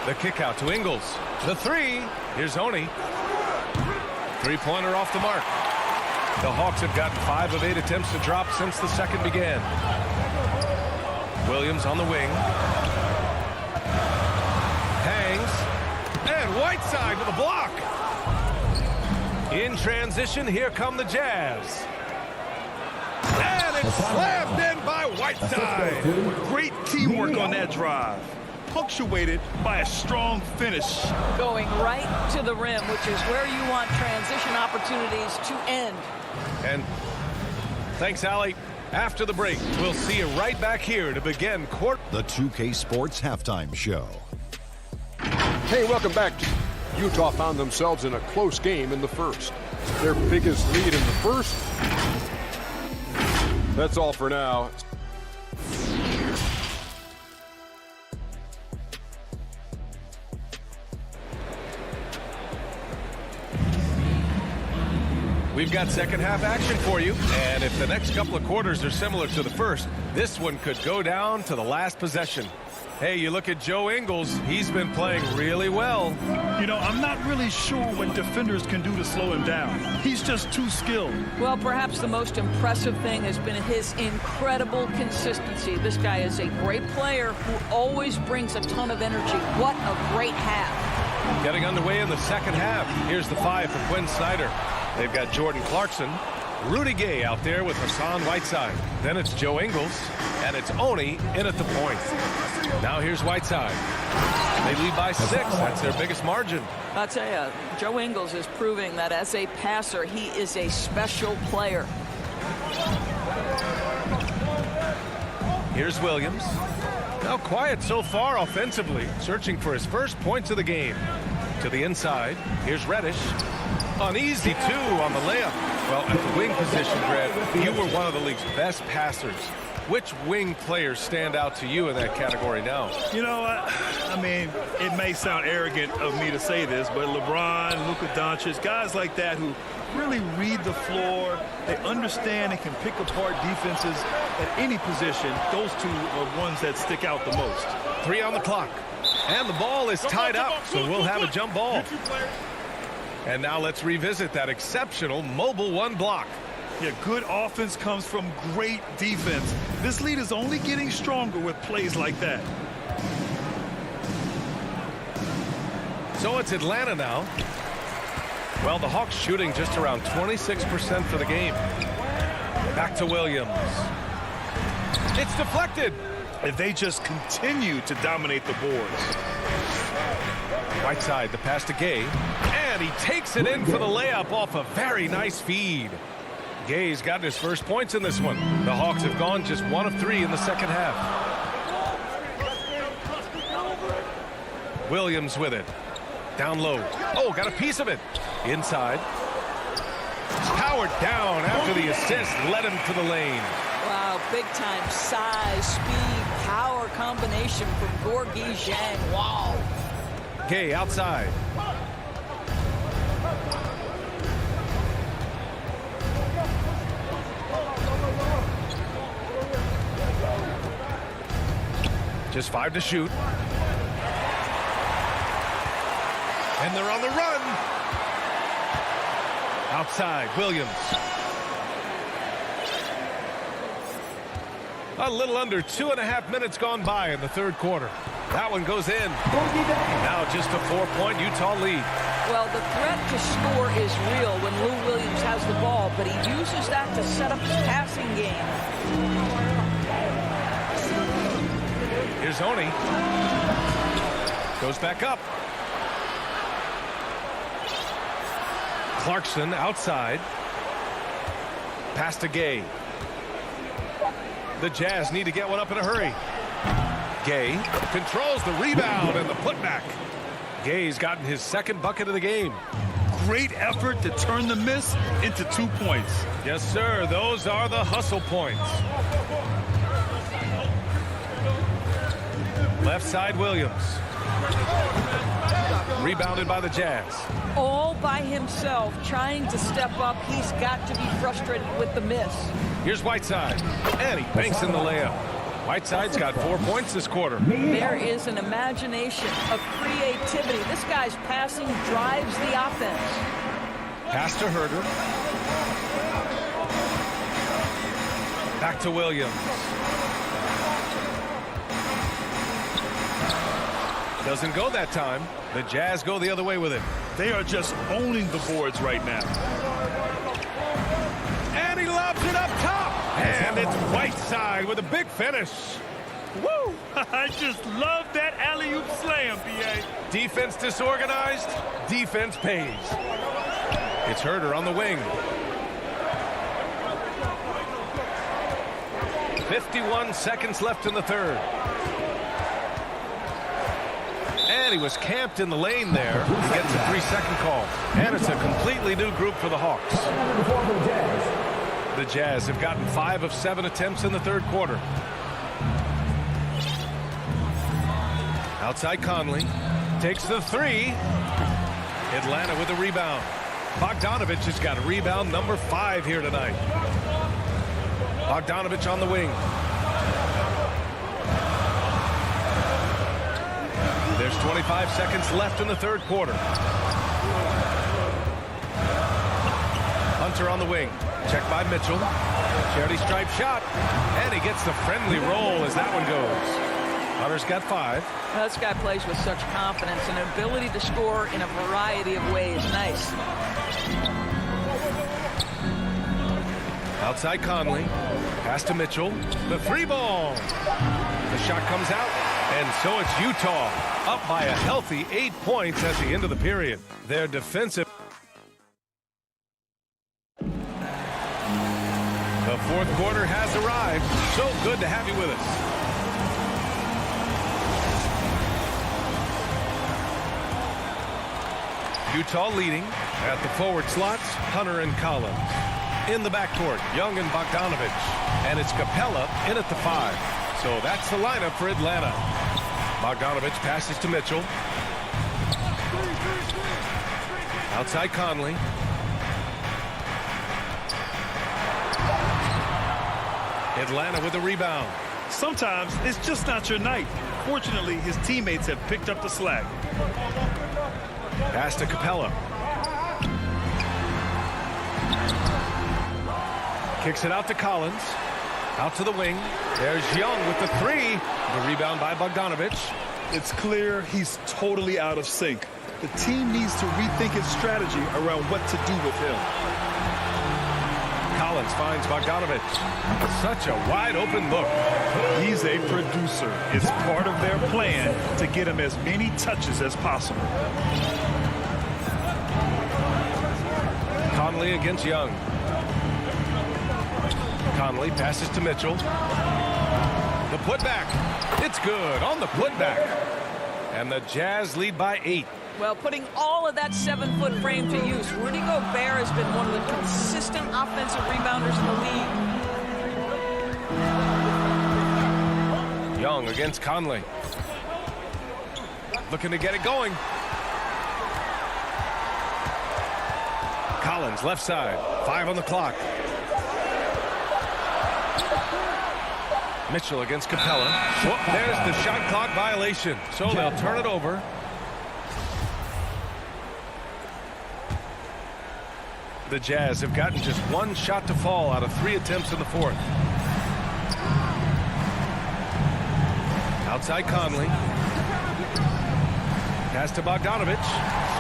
The kick out to Ingles. The three. Here's Oni. Three-pointer off the mark. The Hawks have gotten 5 of 8 attempts to drop since the second began. Williams on the wing. Hangs. And Whiteside with a block. In transition, here come the Jazz. And it's slammed in by Whiteside. Great teamwork on that drive. Punctuated by a strong finish. Going right to the rim, which is where you want transition opportunities to end. And thanks, Allie. After the break, we'll see you right back here to begin the 2K Sports Halftime Show. Hey, welcome back. Utah found themselves in a close game in the first. Their biggest lead in the first. That's all for now. We've got second half action for you, and if the next couple of quarters are similar to the first, this one could go down to the last possession. Hey, you look at Joe Ingles, he's been playing really well. You know, I'm not really sure what defenders can do to slow him down. He's just too skilled. Well, perhaps the most impressive thing has been his incredible consistency. This guy is a great player who always brings a ton of energy. What a great half. Getting underway in the second half. Here's the 5 for Quinn Snyder. They've got Jordan Clarkson, Rudy Gay out there with Hassan Whiteside. Then it's Joe Ingles, and it's Oni in at the point. Now here's Whiteside. They lead by 6. That's their biggest margin. I'll tell you, Joe Ingles is proving that as a passer, he is a special player. Here's Williams. Now quiet so far offensively, searching for his first points of the game. To the inside, here's Reddish. An easy 2 on the layup. Well, at the wing position, Brad, you were one of the league's best passers. Which wing players stand out to you in that category now? You know, I mean, it may sound arrogant of me to say this, but LeBron, Luka Doncic, guys like that who really read the floor, they understand and can pick apart defenses at any position. Those two are ones that stick out the most. 3 on the clock. And the ball is tied up, so we'll have a jump ball. And now let's revisit that exceptional mobile 1 block. Yeah, good offense comes from great defense. This lead is only getting stronger with plays like that. So it's Atlanta now. Well, the Hawks shooting just around 26% for the game. Back to Williams. It's deflected. and they just continue to dominate the boards. Right side, the pass to Gay, and he takes it in for the layup off a very nice feed. Gay's gotten his first points in this one. The Hawks have gone just 1 of 3 in the second half. Williams with it. Down low. Oh, got a piece of it. Inside. Powered down after the assist. Led him to the lane. Wow, big time size, speed, power combination from Gorgui Dieng. Wow. Gay outside. Just 5 to shoot. And they're on the run. Outside, Williams. A little under 2.5 minutes gone by in the third quarter. That one goes in. Now just a 4-point Utah lead. Well, the threat to score is real when Lou Williams has the ball, but he uses that to set up his passing game. Here's Oni. Goes back up. Clarkson outside. Pass to Gay. The Jazz need to get one up in a hurry. Gay controls the rebound and the putback. Gay's gotten his second bucket of the game. Great effort to turn the miss into 2 points. Yes, sir. Those are the hustle points. Left side, Williams. Rebounded by the Jazz. All by himself, trying to step up. He's got to be frustrated with the miss. Here's Whiteside. And he banks in the layup. Whiteside's got 4 points this quarter. There is an imagination, a creativity. This guy's passing drives the offense. Pass to Herder. Back to Williams. Doesn't go that time. The Jazz go the other way with it. They are just owning the boards right now. And he lobs it up top. And it's Whiteside with a big finish. Woo! I just love that alley-oop slam, B.A. Defense disorganized. Defense pays. It's Herder on the wing. 51 seconds left in the third. And he was camped in the lane there. He gets a 3-second call. And it's a completely new group for the Hawks. The Jazz have gotten 5 of 7 attempts in the third quarter. Outside Conley. Takes the 3. Atlanta with a rebound. Bogdanovich has got a rebound number 5 here tonight. Bogdanovich on the wing. There's 25 seconds left in the third quarter. Hunter on the wing. Check by Mitchell. Charity stripe shot. And he gets the friendly roll as that one goes. Hunter's got 5. Well, this guy plays with such confidence and an ability to score in a variety of ways. Nice. Outside Conley. Pass to Mitchell. The 3 ball. The shot comes out. And so it's Utah up by a healthy 8 points at the end of the period. Their defensive. The fourth quarter has arrived. So good to have you with us. Utah leading at the forward slots, Hunter and Collins. In the backcourt, Young and Bogdanovich. And it's Capella in at the 5. So that's the lineup for Atlanta. Bogdanovich passes to Mitchell. Outside Conley. Atlanta with the rebound. Sometimes it's just not your night. Fortunately, his teammates have picked up the slack. Pass to Capella. Kicks it out to Collins. Out to the wing. There's Young with the 3. The rebound by Bogdanovich. It's clear he's totally out of sync. The team needs to rethink its strategy around what to do with him. Collins finds Bogdanovich. Such a wide open look. He's a producer. It's part of their plan to get him as many touches as possible. Conley against Young. Conley passes to Mitchell. The putback. It's good on the putback. And the Jazz lead by 8. Well, putting all of that 7-foot frame to use, Rudy Gobert has been one of the consistent offensive rebounders in the league. Young against Conley. Looking to get it going. Collins left side. 5 on the clock. Mitchell against Capella. Oh, there's the shot clock violation. So they'll turn it over. The Jazz have gotten just 1 shot to fall out of 3 attempts in the 4th. Outside Conley. Pass to Bogdanovich.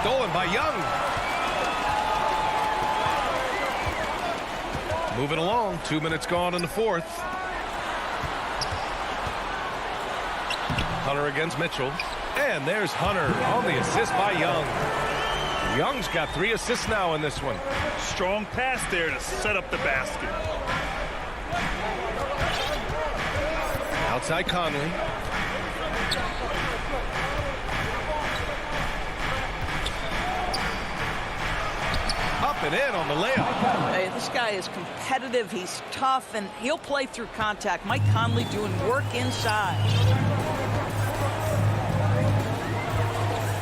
Stolen by Young. Moving along. 2 minutes gone in the 4th. Hunter against Mitchell. And there's Hunter on the assist by Young. Young's got 3 assists now in this one. Strong pass there to set up the basket. Outside Conley. Up and in on the layup. Hey, this guy is competitive. He's tough, and he'll play through contact. Mike Conley doing work inside.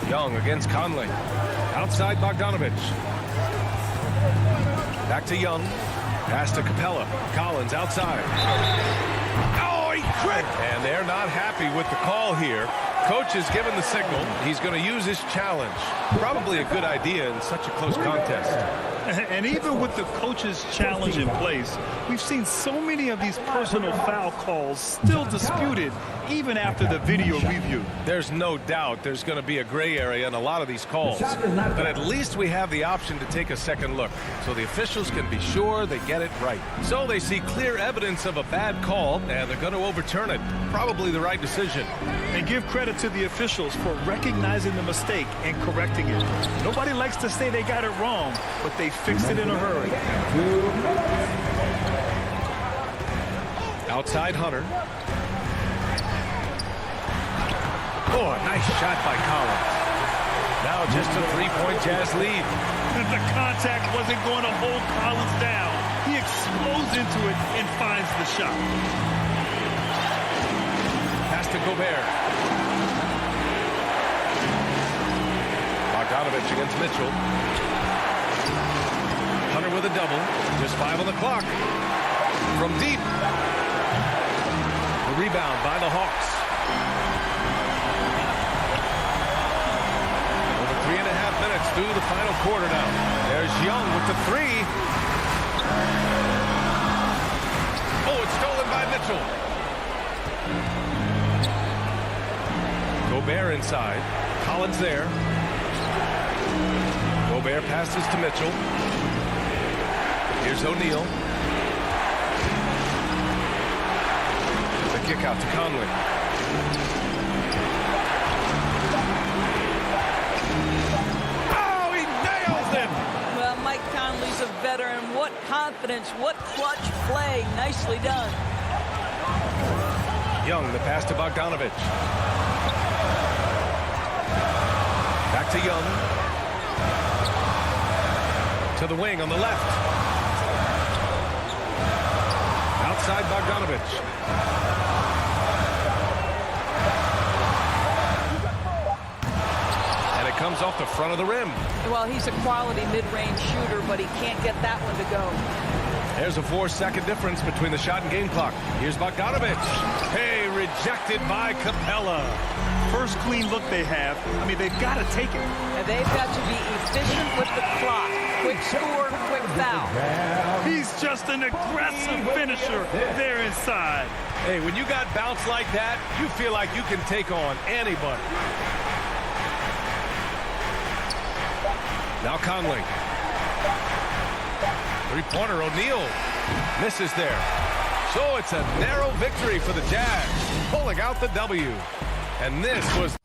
Young against Conley. Outside Bogdanovich. Back to Young. Pass to Capella. Collins outside. Oh, he crit! And they're not happy with the call here. Coach has given the signal. He's going to use his challenge. Probably a good idea in such a close contest. And even with the coach's challenge in place, we've seen so many of these personal foul calls still disputed even after the video review. There's no doubt there's going to be a gray area in a lot of these calls. But at least we have the option to take a second look so the officials can be sure they get it right. So they see clear evidence of a bad call, and they're going to overturn it. Probably the right decision. And give credit to the officials for recognizing the mistake and correcting it. Nobody likes to say they got it wrong, but they fixed it in a hurry. Outside Hunter. Oh, a nice shot by Collins. Now just a 3-point Jazz lead. The contact wasn't going to hold Collins down. He explodes into it and finds the shot. Pass to Gobert. Bogdanovich against Mitchell. Hunter with a double. Just 5 on the clock. From deep. The rebound by the Hawks. Over 3.5 minutes through the final quarter now. There's Young with the 3. Oh, it's stolen by Mitchell. Gobert inside. Collins there. Gobert passes to Mitchell. Here's O'Neal. The kick out to Conley. Oh, he nails it! Well, Mike Conley's a veteran. What confidence, what clutch play. Nicely done. Young, the pass to Bogdanovich. Back to Young. To the wing on the left. Outside Bogdanovich. And it comes off the front of the rim. Well, he's a quality mid-range shooter, but he can't get that one to go. There's a 4-second difference between the shot and game clock. Here's Bogdanovich. Hey, rejected by Capella. First clean look they have. I mean, they've got to take it. And they've got to be efficient with the clock. Quick score, quick foul. He's just an aggressive finisher there inside. Hey, when you got bounce like that, you feel like you can take on anybody. Now Conley. Three-pointer, O'Neal. Misses there. So it's a narrow victory for the Jazz, pulling out the W. And this was...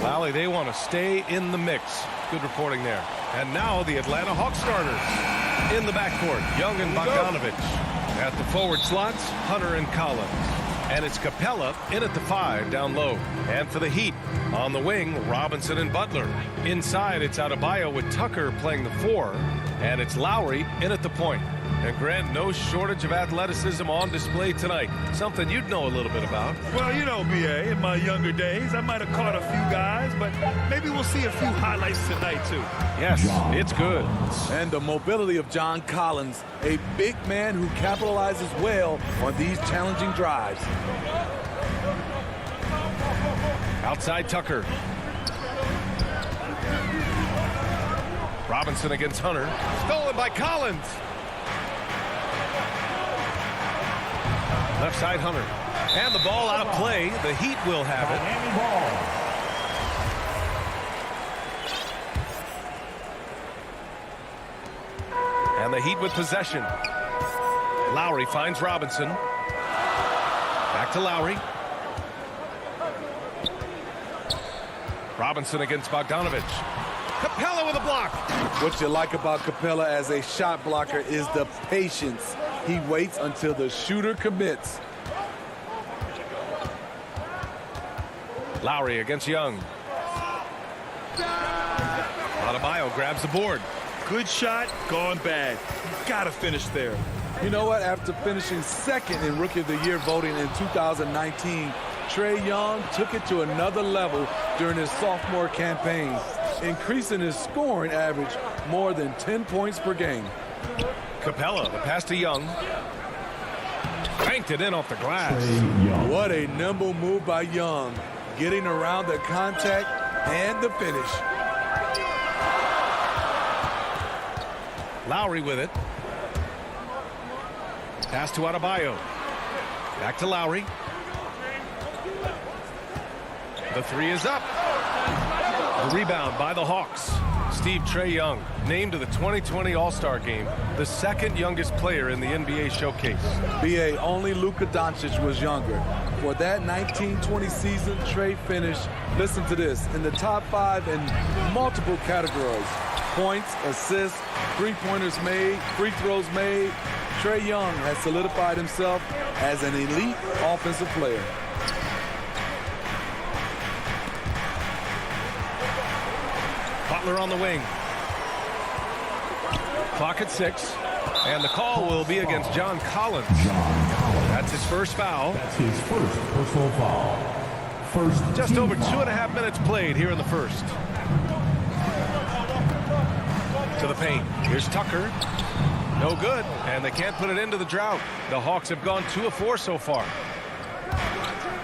Lally, they want to stay in the mix. Good reporting there. And now the Atlanta Hawks starters. In the backcourt, Young and Bogdanovich. At the forward slots, Hunter and Collins. And it's Capella in at the 5 down low. And for the Heat, on the wing, Robinson and Butler. Inside, it's Adebayo with Tucker playing the 4. And it's Lowry in at the point. And Grant, no shortage of athleticism on display tonight. Something you'd know a little bit about. Well, you know, BA, in my younger days, I might have caught a few guys, but maybe we'll see a few highlights tonight, too. Yes, it's good. And the mobility of John Collins, a big man who capitalizes well on these challenging drives. Outside Tucker. Robinson against Hunter. Stolen by Collins. Left side Hunter. And the ball out of play. The Heat will have it. And the Heat with possession. Lowry finds Robinson. Back to Lowry. Robinson against Bogdanovich. Capella with a block. What you like about Capella as a shot blocker is the patience. He waits until the shooter commits. Lowry against Young. Adebayo grabs the board. Good shot, gone bad. You gotta finish there. You know what? After finishing second in Rookie of the Year voting in 2019, Trae Young took it to another level during his sophomore campaign, increasing his scoring average more than 10 points per game. Capella, the pass to Young. Banked it in off the glass. What a nimble move by Young, getting around the contact and the finish. Lowry with it. Pass to Adebayo. Back to Lowry. The three is up. The rebound by the Hawks. Trae Young, named to the 2020 All-Star game, the second youngest player in the NBA showcase. BA, only Luka Doncic was younger. For that 1920 season, Trae finished, listen to this, in the top 5 in multiple categories. Points, assists, three-pointers made, free throws made. Trae Young has solidified himself as an elite offensive player. Butler on the wing. Clock at 6. And the call will be against John Collins. That's his first foul. That's his first personal foul. Just over 2.5 minutes played here in the first. To the paint. Here's Tucker. No good. And they can't put it into the drought. The Hawks have gone 2 of 4 so far.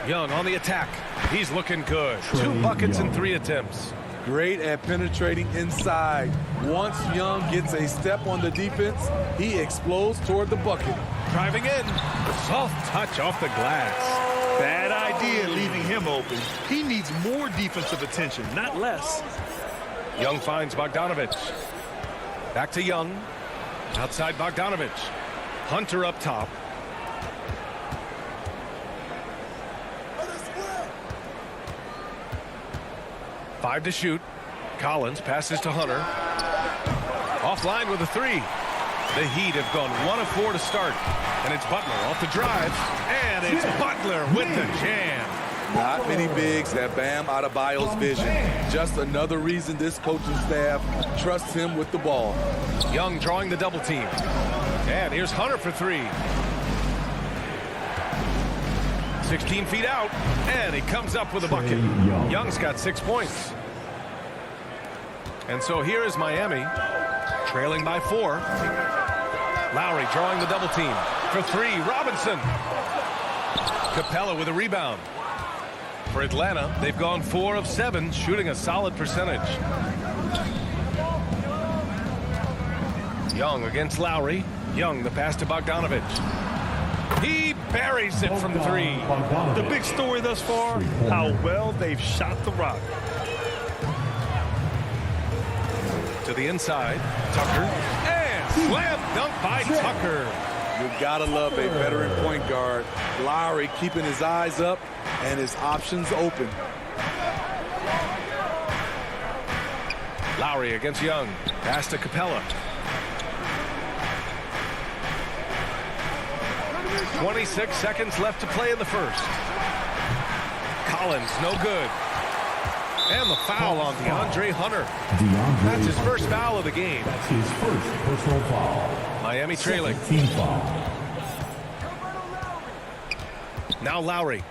Young on the attack. He's looking good. 2 buckets in 3 attempts. Great at penetrating inside. Once Young gets a step on the defense, he explodes toward the bucket. Driving in. Soft touch off the glass. Bad idea leaving him open. He needs more defensive attention, not less. Young finds Bogdanovich. Back to Young. Outside Bogdanovich. Hunter up top. Five to shoot. Collins passes to Hunter. Offline with a 3. The Heat have gone 1 of 4 to start. And it's Butler off the drive. And it's Butler with the jam. Not many bigs have Bam Adebayo's vision. Just another reason this coaching staff trusts him with the ball. Young drawing the double team. And here's Hunter for 3. 16 feet out, and he comes up with a bucket. Young's got 6 points. And so here is Miami, trailing by 4. Lowry drawing the double team. For 3, Robinson. Capella with a rebound. For Atlanta, they've gone 4 of 7, shooting a solid percentage. Young against Lowry. Young, the pass to Bogdanovich. He buries it from 3. The big story thus far, how well they've shot the rock. To the inside, Tucker. And slam dunk by Tucker. You gotta love a veteran point guard. Lowry keeping his eyes up and his options open. Lowry against Young. Pass to Capella. 26 seconds left to play in the first. Collins, no good. And the foul on DeAndre Hunter. That's his first foul of the game. That's his first personal foul. Miami trailing. Team foul. Now Lowry.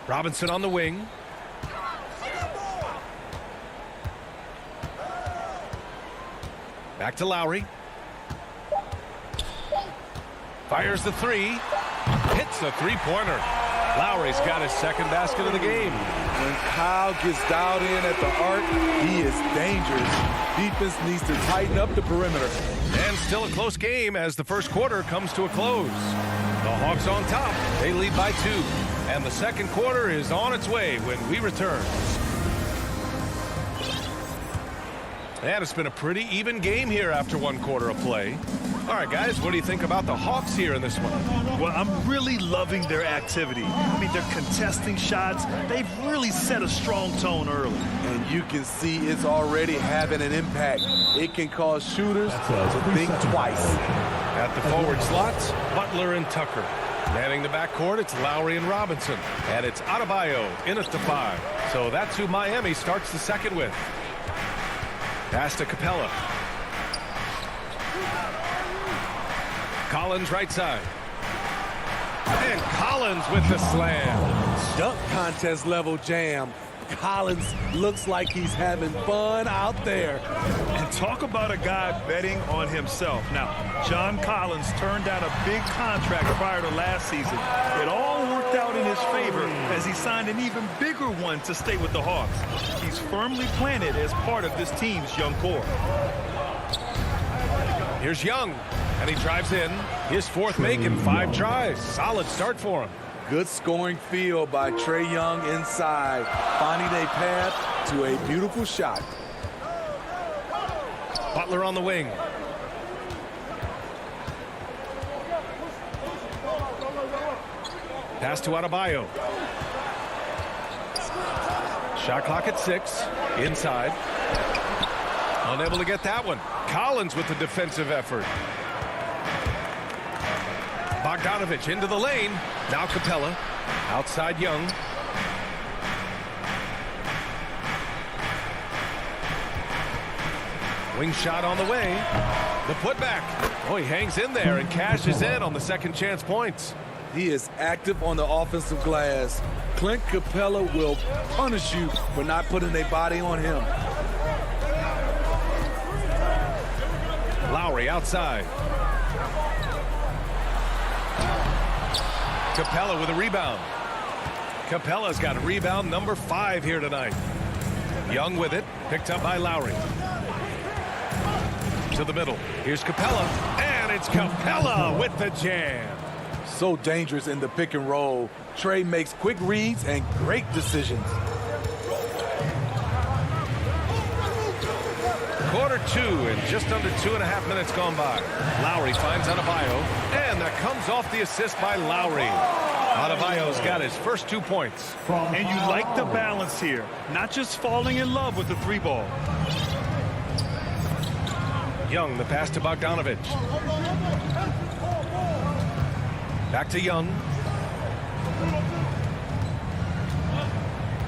Robinson on the wing. Back to Lowry. Fires the 3. Hits a 3-pointer. Lowry's got his second basket of the game. When Kyle gets dialed in at the arc, he is dangerous. Defense needs to tighten up the perimeter. And still a close game as the first quarter comes to a close. The Hawks on top. They lead by 2. And the second quarter is on its way when we return. And it's been a pretty even game here after 1 quarter of play. All right, guys, what do you think about the Hawks here in this one? Well, I'm really loving their activity. I mean, they're contesting shots. They've really set a strong tone early. And you can see it's already having an impact. It can cause shooters to think twice. At the forward slots, Butler and Tucker. Manning the backcourt, it's Lowry and Robinson. And it's Adebayo in at the 5. So that's who Miami starts the second with. Pass to Capella. Collins right side. And Collins with the slam. Dunk contest level jam. Collins looks like he's having fun out there. And talk about a guy betting on himself. Now, John Collins turned down a big contract prior to last season. It all worked out in his favor as he signed an even bigger one to stay with the Hawks. He's firmly planted as part of this team's young core. Here's Young, and he drives in. His 4th make in 5 tries. Solid start for him. Good scoring field by Trae Young inside, finding a path to a beautiful shot. Butler on the wing. Pass to Adebayo. Shot clock at 6. Inside. Unable to get that one. Collins with the defensive effort. Bogdanovich into the lane. Now Capella. Outside Young. Wing shot on the way. The putback. Oh, he hangs in there and cashes in on the second chance points. He is active on the offensive glass. Clint Capella will punish you for not putting a body on him. Lowry outside. Capella with a rebound. Capella's got rebound number 5 here tonight. Young with it, picked up by Lowry. To the middle. Here's Capella, and it's Capella with the jam. So dangerous in the pick and roll. Trae makes quick reads and great decisions. Quarter 2 and just under 2.5 minutes gone by. Lowry finds Adebayo, and that comes off the assist by Lowry. Adebayo's got his first 2 points. And you like the balance here. Not just falling in love with the 3-ball. Young, the pass to Bogdanovich. Back to Young.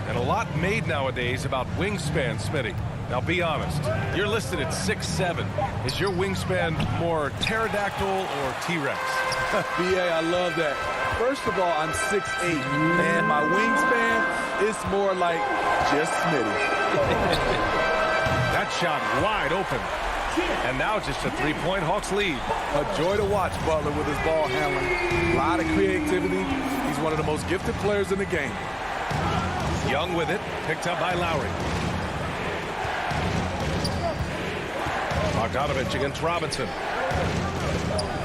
And a lot made nowadays about wingspan, Smitty. Now, be honest. You're listed at 6'7". Is your wingspan more pterodactyl or T-Rex? BA, I love that. First of all, I'm 6'8", and my wingspan is more like just Smitty. That shot wide open. And now just a 3-point Hawks lead. A joy to watch Butler with his ball handling. A lot of creativity. He's one of the most gifted players in the game. Young with it, picked up by Lowry. Bogdanovich against Robinson.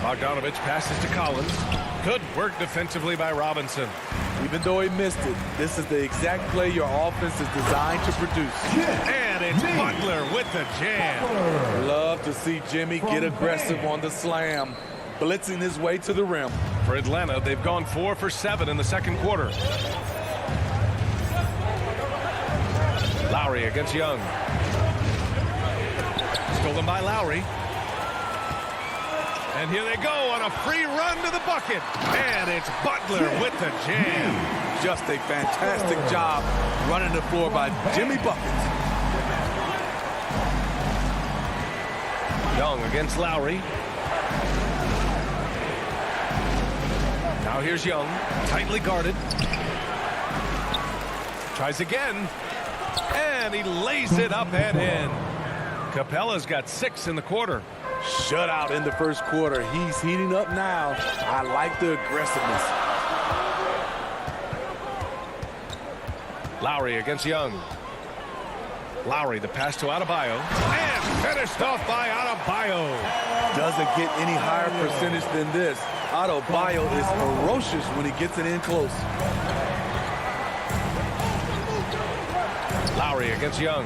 Bogdanovich passes to Collins. Good work defensively by Robinson. Even though he missed it, this is the exact play your offense is designed to produce. And it's Butler with the jam. Love to see Jimmy get aggressive on the slam, blitzing his way to the rim. For Atlanta, they've gone 4 for 7 in the second quarter. Lowry against Young. Stolen by Lowry. And here they go on a free run to the bucket. And it's Butler with the jam. Just a fantastic job running the floor by Jimmy Buckets. Young against Lowry. Now here's Young, tightly guarded. Tries again. And he lays it up and in. Capella's got 6 in the quarter. Shutout in the first quarter. He's heating up now. I like the aggressiveness. Lowry against Young. Lowry, the pass to Adebayo. And finished off by Adebayo. Doesn't get any higher percentage than this. Adebayo is ferocious when he gets it in close. Lowry against Young.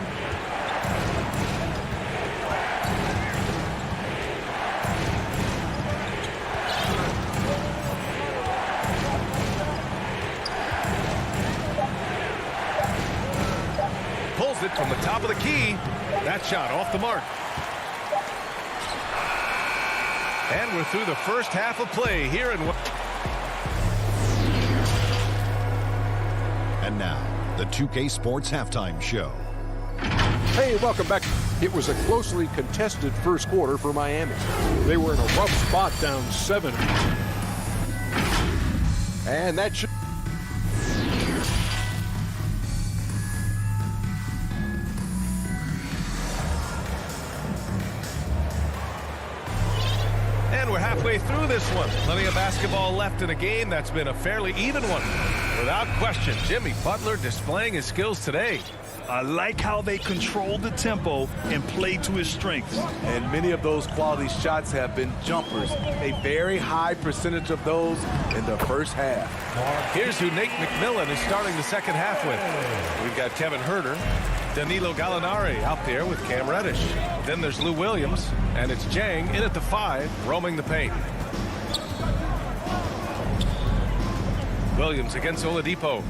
it from the top of the key. That shot off the mark. And we're through the first half of play here in... And now, the 2K Sports Halftime Show. Hey, welcome back. It was a closely contested first quarter for Miami. They were in a rough spot down 7. And that should... And we're halfway through this one. Plenty of basketball left in a game that's been a fairly even one. Without question, Jimmy Butler displaying his skills today. I like how they control the tempo and play to his strengths. And many of those quality shots have been jumpers. A very high percentage of those in the first half. Here's who Nate McMillan is starting the second half with. We've got Kevin Huerter, Danilo Gallinari out there with Cam Reddish. Then there's Lou Williams, and it's Jang in at the 5, roaming the paint. Williams against Oladipo.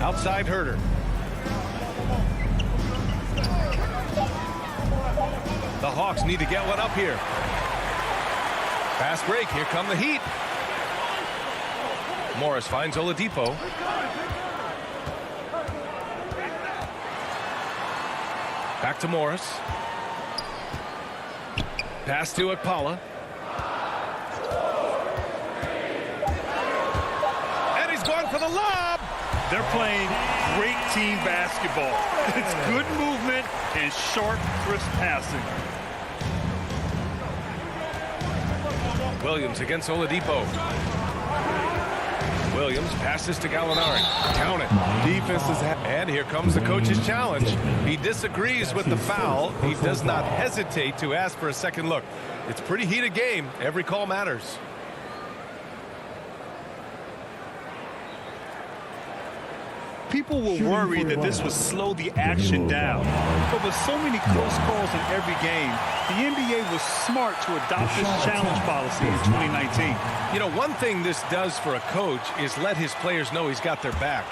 Outside Huerter. The Hawks need to get one up here. Fast break. Here come the Heat. Morris finds Oladipo. Back to Morris. Pass to Akpala. And he's going for the lob. They're playing great team basketball. It's good movement and sharp, crisp passing. Williams against Oladipo. Williams passes to Gallinari. Count it. Defenses have... And here comes the coach's challenge. He disagrees with the foul. He does not hesitate to ask for a second look. It's a pretty heated game. Every call matters. People were worried that this would slow the action down. But with so many close calls in every game, the NBA was smart to adopt this challenge policy in 2019. You know, one thing this does for a coach is let his players know he's got their back.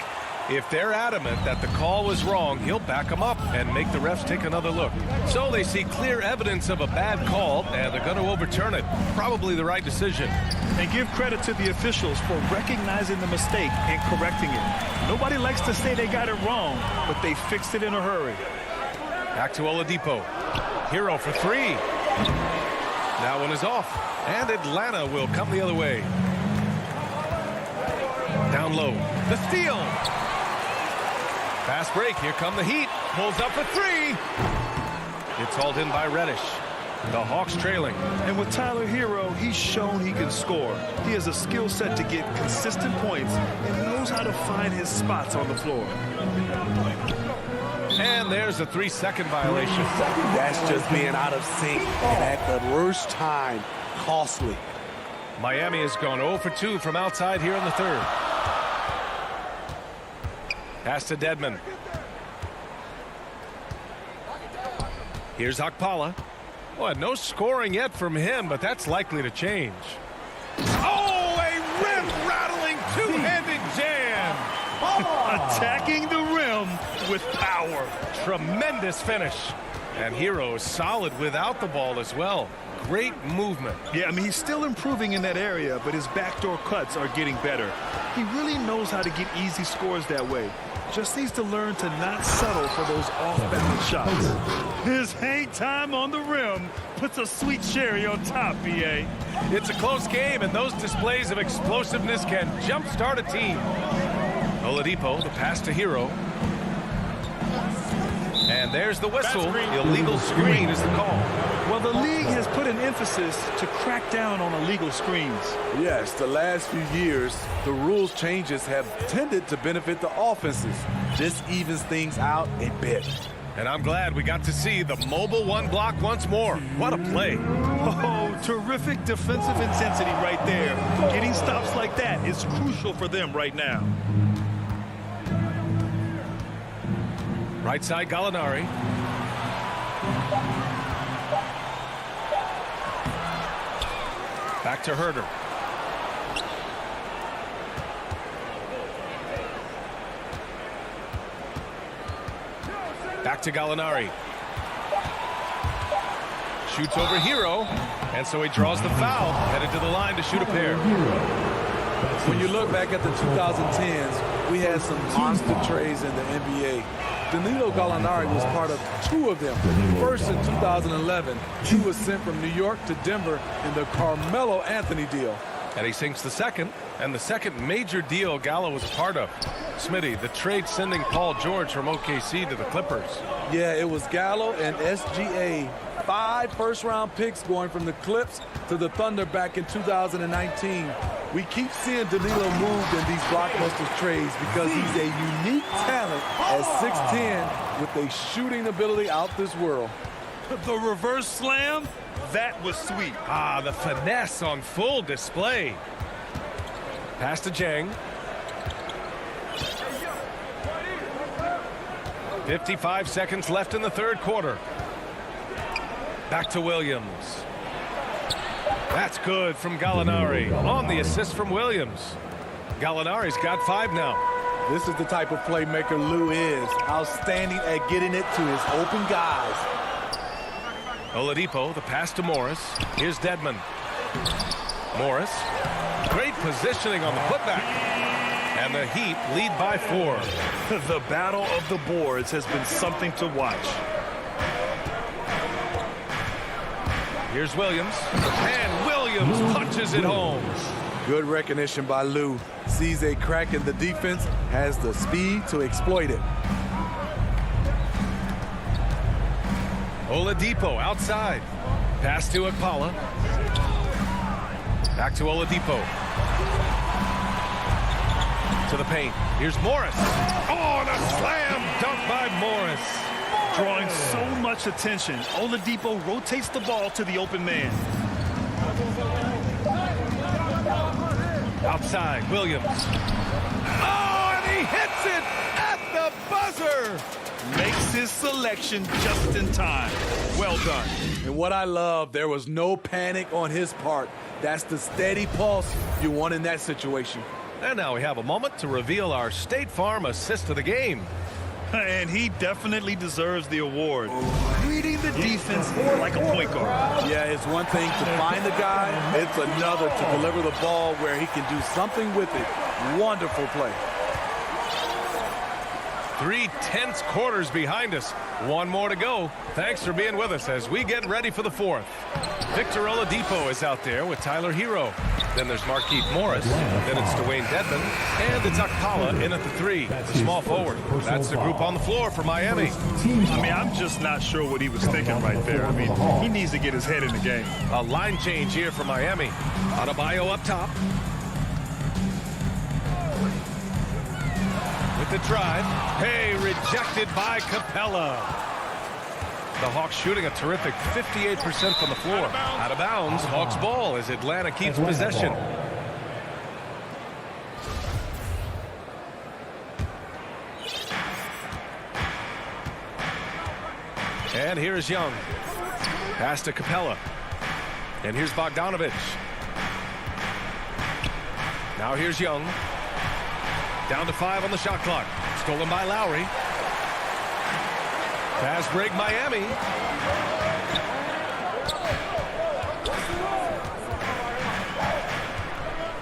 If they're adamant that the call was wrong, he'll back them up and make the refs take another look. So they see clear evidence of a bad call, and they're going to overturn it. Probably the right decision. And give credit to the officials for recognizing the mistake and correcting it. Nobody likes to say they got it wrong, but they fixed it in a hurry. Back to Oladipo. Hero for 3. That one is off. And Atlanta will come the other way. Down low. The steal. Fast break. Here come the Heat. Pulls up for 3. It's hauled in by Reddish. The Hawks trailing. And with Tyler Hero, he's shown he can score. He has a skill set to get consistent points and knows how to find his spots on the floor. And there's a 3-second violation. That's just being out of sync and at the worst time. Costly. Miami has gone 0 for 2 from outside here in the third. Pass to Dedmon. Here's Akpala. Boy, no scoring yet from him, but that's likely to change. Oh, a rim-rattling two-handed jam. Attacking the rim with power. Tremendous finish. And Hero is solid without the ball as well. Great movement. Yeah, I mean, he's still improving in that area, but his backdoor cuts are getting better. He really knows how to get easy scores that way. Just needs to learn to not settle for those off-balance shots. His hang time on the rim puts a sweet cherry on top, BA. It's a close game, and those displays of explosiveness can jumpstart a team. Oladipo, the pass to Hero. And there's the whistle. Illegal screen is the call. Well, the league has put an emphasis to crack down on illegal screens. Yes, the last few years, the rules changes have tended to benefit the offenses. This evens things out a bit. And I'm glad we got to see the mobile one block once more. What a play. Oh, terrific defensive intensity right there. Getting stops like that is crucial for them right now. Right side, Gallinari. Back to Huerter. Back to Gallinari. Shoots over Hero, and so he draws the foul, headed to the line to shoot a pair. When you look back at the 2010s, we had some monster trades in the NBA. Danilo Gallinari was part of 2 of them. First in 2011, he was sent from New York to Denver in the Carmelo Anthony deal. And he sinks the second, and the second major deal Gallo was a part of. Smitty, the trade sending Paul George from OKC to the Clippers. Yeah, it was Gallo and SGA. 5 first-round picks going from the Clips to the Thunder back in 2019. We keep seeing Danilo moved in these blockbuster trades because he's a unique talent at 6'10" with a shooting ability out this world. The reverse slam, that was sweet. Ah, the finesse on full display. Pass to Jang. 55 seconds left in the third quarter. Back to Williams. That's good from Gallinari. On the assist from Williams. Gallinari's got 5 now. This is the type of playmaker Lou is. Outstanding at getting it to his open guys. Oladipo, the pass to Morris. Here's Dedmon. Morris. Great positioning on the putback. And the Heat lead by 4. The battle of the boards has been something to watch. Here's Williams. And Williams punches it home. Good recognition by Lou. Sees a crack in the defense, has the speed to exploit it. Oladipo outside. Pass to Akpala. Back to Oladipo. To the paint. Here's Morris. Oh, and a slam dunk by Morris. Drawing so much attention, Oladipo rotates the ball to the open man. Outside, Williams. Oh, and he hits it at the buzzer. Makes his selection just in time. Well done. And what I love, there was no panic on his part. That's the steady pulse you want in that situation. And now we have a moment to reveal our State Farm assist of the game. And he definitely deserves the award. Reading the defense like a point guard. Yeah, it's one thing to find the guy. It's another to deliver the ball where he can do something with it. Wonderful play. 3 tense quarters behind us. 1 more to go. Thanks for being with us as we get ready for the 4th. Victor Oladipo is out there with Tyler Hero. Then there's Markieff Morris. Then it's Dwayne Dedmon. And it's Akpala in at the 3, the small forward. That's the group on the floor for Miami. I mean, I'm just not sure what he was thinking right there. I mean, he needs to get his head in the game. A line change here for Miami. Adebayo up top. With the drive. Hey, rejected by Capella. The Hawks shooting a terrific 58% from the floor. Out of bounds, Hawks ball as Atlanta keeps possession. And here's Young. Pass to Capella. And here's Bogdanovich. Now here's Young. Down to 5 on the shot clock. Stolen by Lowry. Fast break Miami.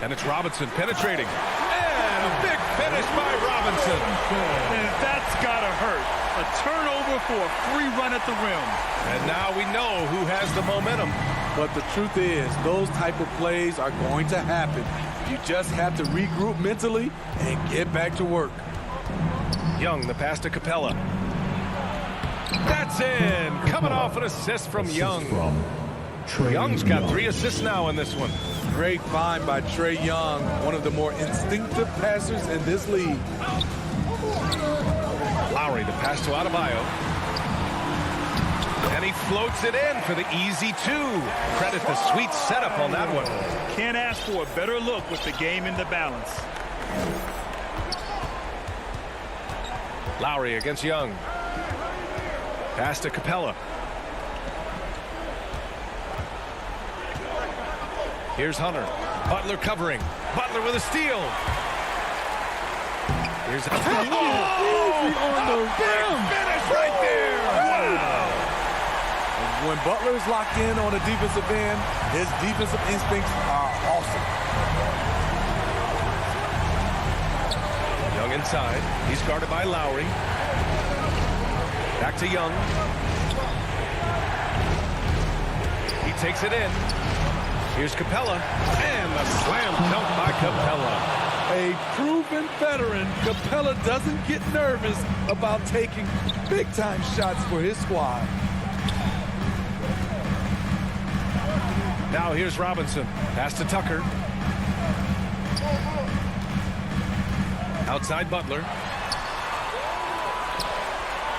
And it's Robinson penetrating. And a big finish by Robinson. And that's gotta hurt. A turnover for a free run at the rim. And now we know who has the momentum. But the truth is, those type of plays are going to happen. You just have to regroup mentally and get back to work. Young, the pass to Capella. That's in. Coming off an assist from Young. Young's got 3 assists now in this one. Great find by Trae Young, one of the more instinctive passers in this league. Lowry, the pass to Adebayo. And he floats it in for the easy 2. Credit the sweet setup on that one. Can't ask for a better look with the game in the balance. Lowry against Young. Pass to Capella. Here's Hunter. Butler covering. Butler with a steal. Here's Easy on the rim. finish right there. Wow. When Butler's locked in on a defensive end, his defensive instincts are awesome. Young inside. He's guarded by Lowry. Back to Young. He takes it in. Here's Capella. And the slam dunk by Capella. A proven veteran, Capella doesn't get nervous about taking big-time shots for his squad. Now here's Robinson. Pass to Tucker. Outside Butler.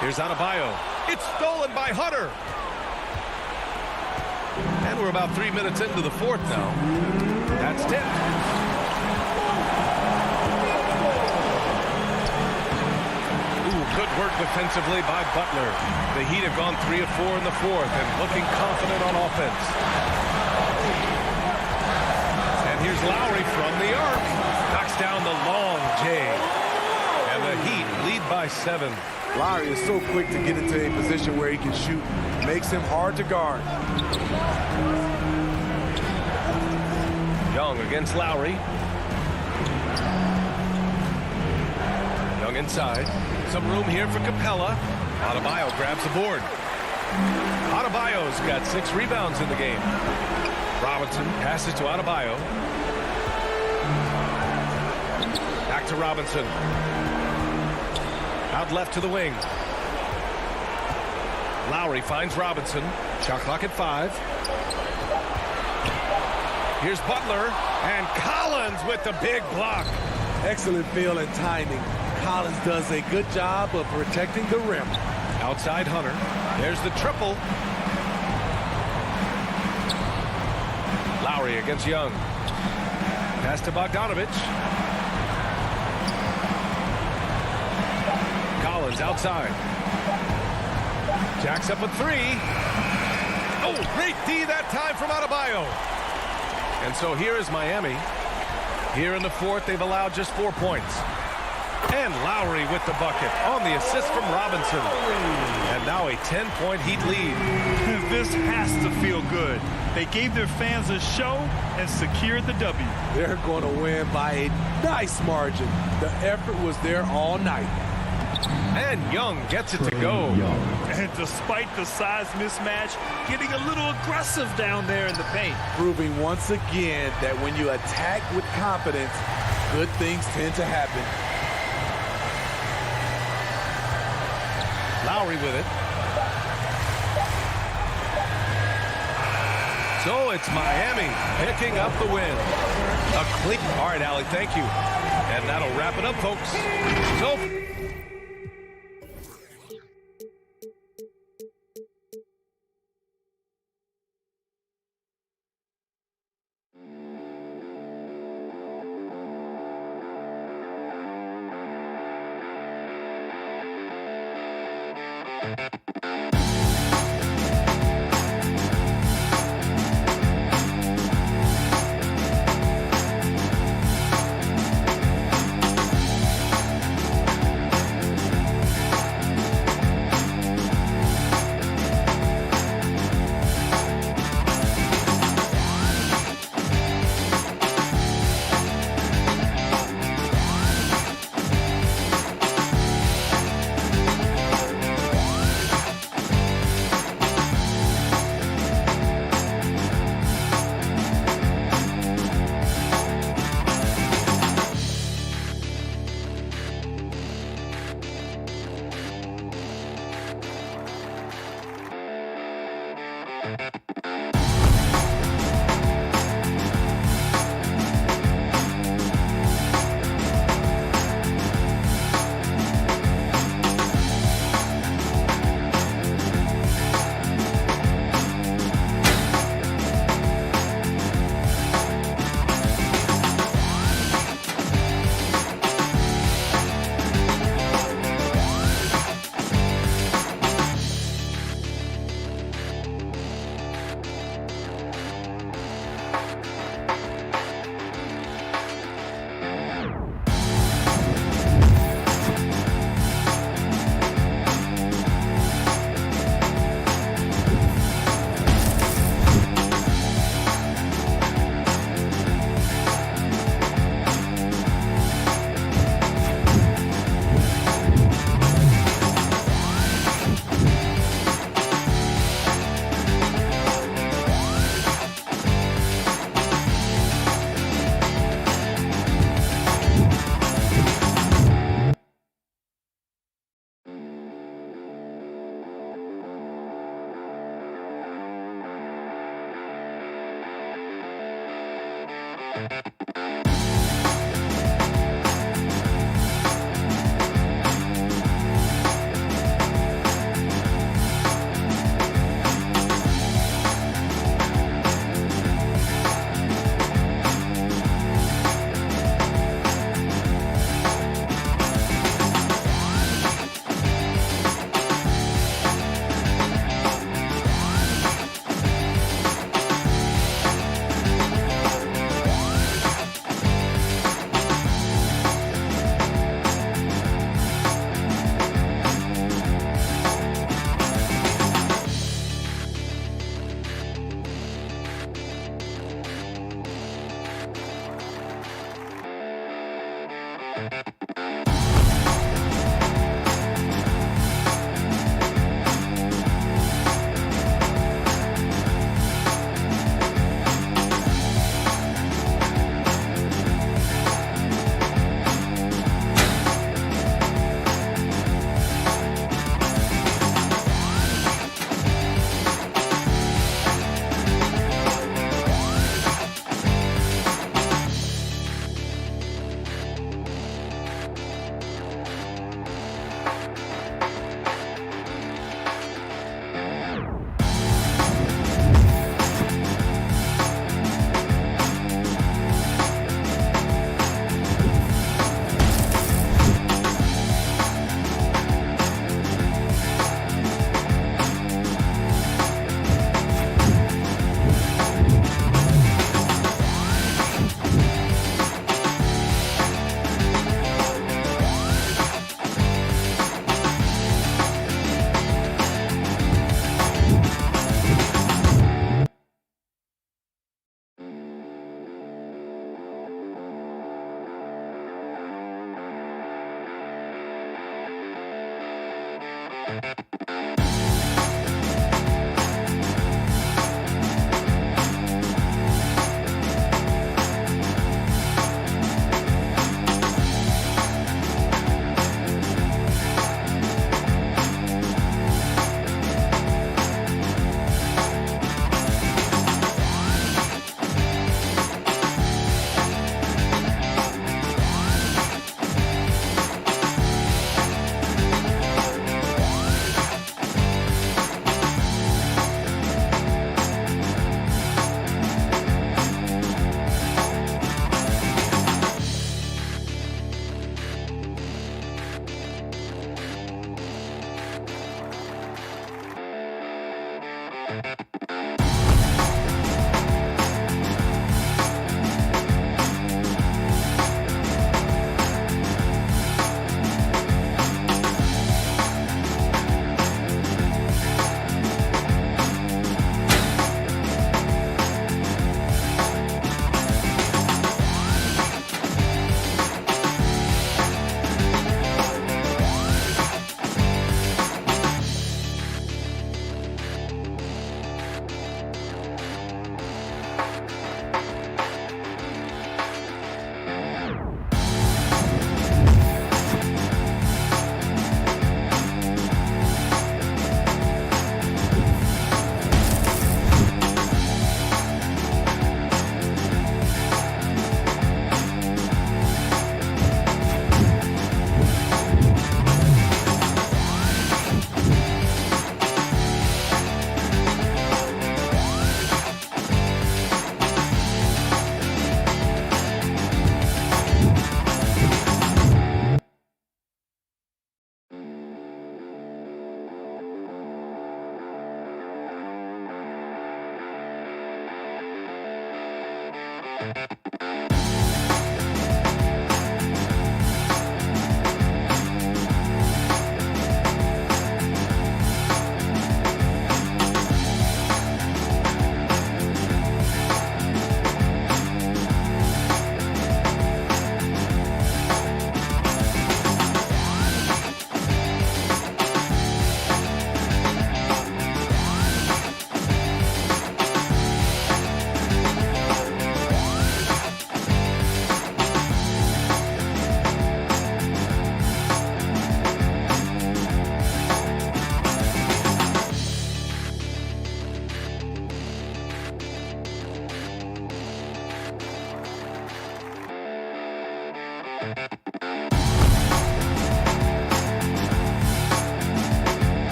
Here's Adebayo. It's stolen by Hunter. And we're about 3 minutes into the fourth now. That's tipped. Good work defensively by Butler. The Heat have gone 3 of 4 in the fourth and looking confident on offense. And here's Lowry from the arc. Knocks down the long J. And the Heat lead by 7. Lowry is so quick to get into a position where he can shoot. Makes him hard to guard. Young against Lowry. Young inside. Some room here for Capella. Adebayo grabs the board. Adebayo's got 6 rebounds in the game. Robinson passes to Adebayo. Back to Robinson. Out left to the wing. Lowry finds Robinson. Shot clock at 5. Here's Butler. And Collins with the big block. Excellent feel and timing. Collins does a good job of protecting the rim. Outside Hunter. There's the triple. Lowry against Young. Pass to Bogdanovich. Collins outside. Jacks up a 3. Oh, great D that time from Adebayo. And so here is Miami. Here in the fourth, they've allowed just 4 points. And Lowry with the bucket on the assist from Robinson. And now a 10-point Heat lead. This has to feel good. They gave their fans a show and secured the W. They're going to win by a nice margin. The effort was there all night. And Young gets it to go. And despite the size mismatch, getting a little aggressive down there in the paint. Proving once again that when you attack with confidence, good things tend to happen. Lowry with it. So it's Miami picking up the win. All right, Allie, thank you. And that'll wrap it up, folks. So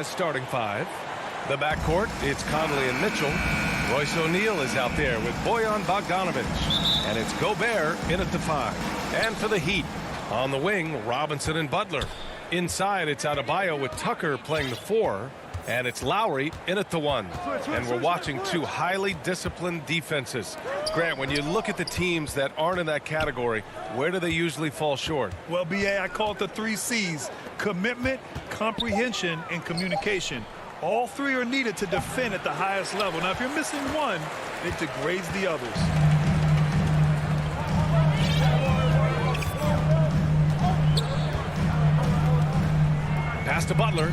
Jazz starting five. The backcourt, it's Conley and Mitchell. Royce O'Neal is out there with Bojan Bogdanovic. And it's Gobert in at the 5. And for the Heat, on the wing, Robinson and Butler. Inside, it's Adebayo with Tucker playing the 4. And it's Lowry in at the 1. And we're watching two highly disciplined defenses. Grant, when you look at the teams that aren't in that category, where do they usually fall short? Well, B.A., I call it the 3 C's: commitment, comprehension, and communication. All 3 are needed to defend at the highest level. Now, if you're missing one, it degrades the others. Pass to Butler.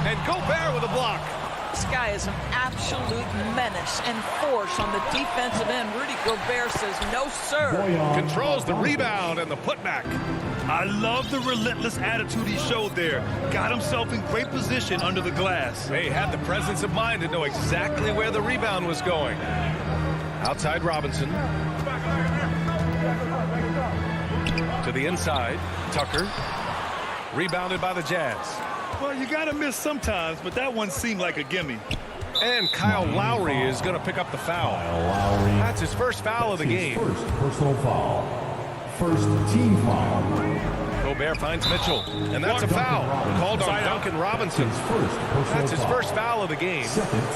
And Gobert with a block. This guy is an absolute menace and force on the defensive end. Rudy Gobert says no, sir. Controls the rebound and the putback. I love the relentless attitude he showed there. Got himself in great position under the glass. He had the presence of mind to know exactly where the rebound was going. Outside Robinson. To the inside, Tucker. Rebounded by the Jazz. Well, you got to miss sometimes, but that one seemed like a gimme. And Kyle Lowry is going to pick up the foul. That's his first foul of the game. First personal foul. First team foul. Gobert finds Mitchell, and that's a foul called on Duncan Robinson. That's his first foul of the game.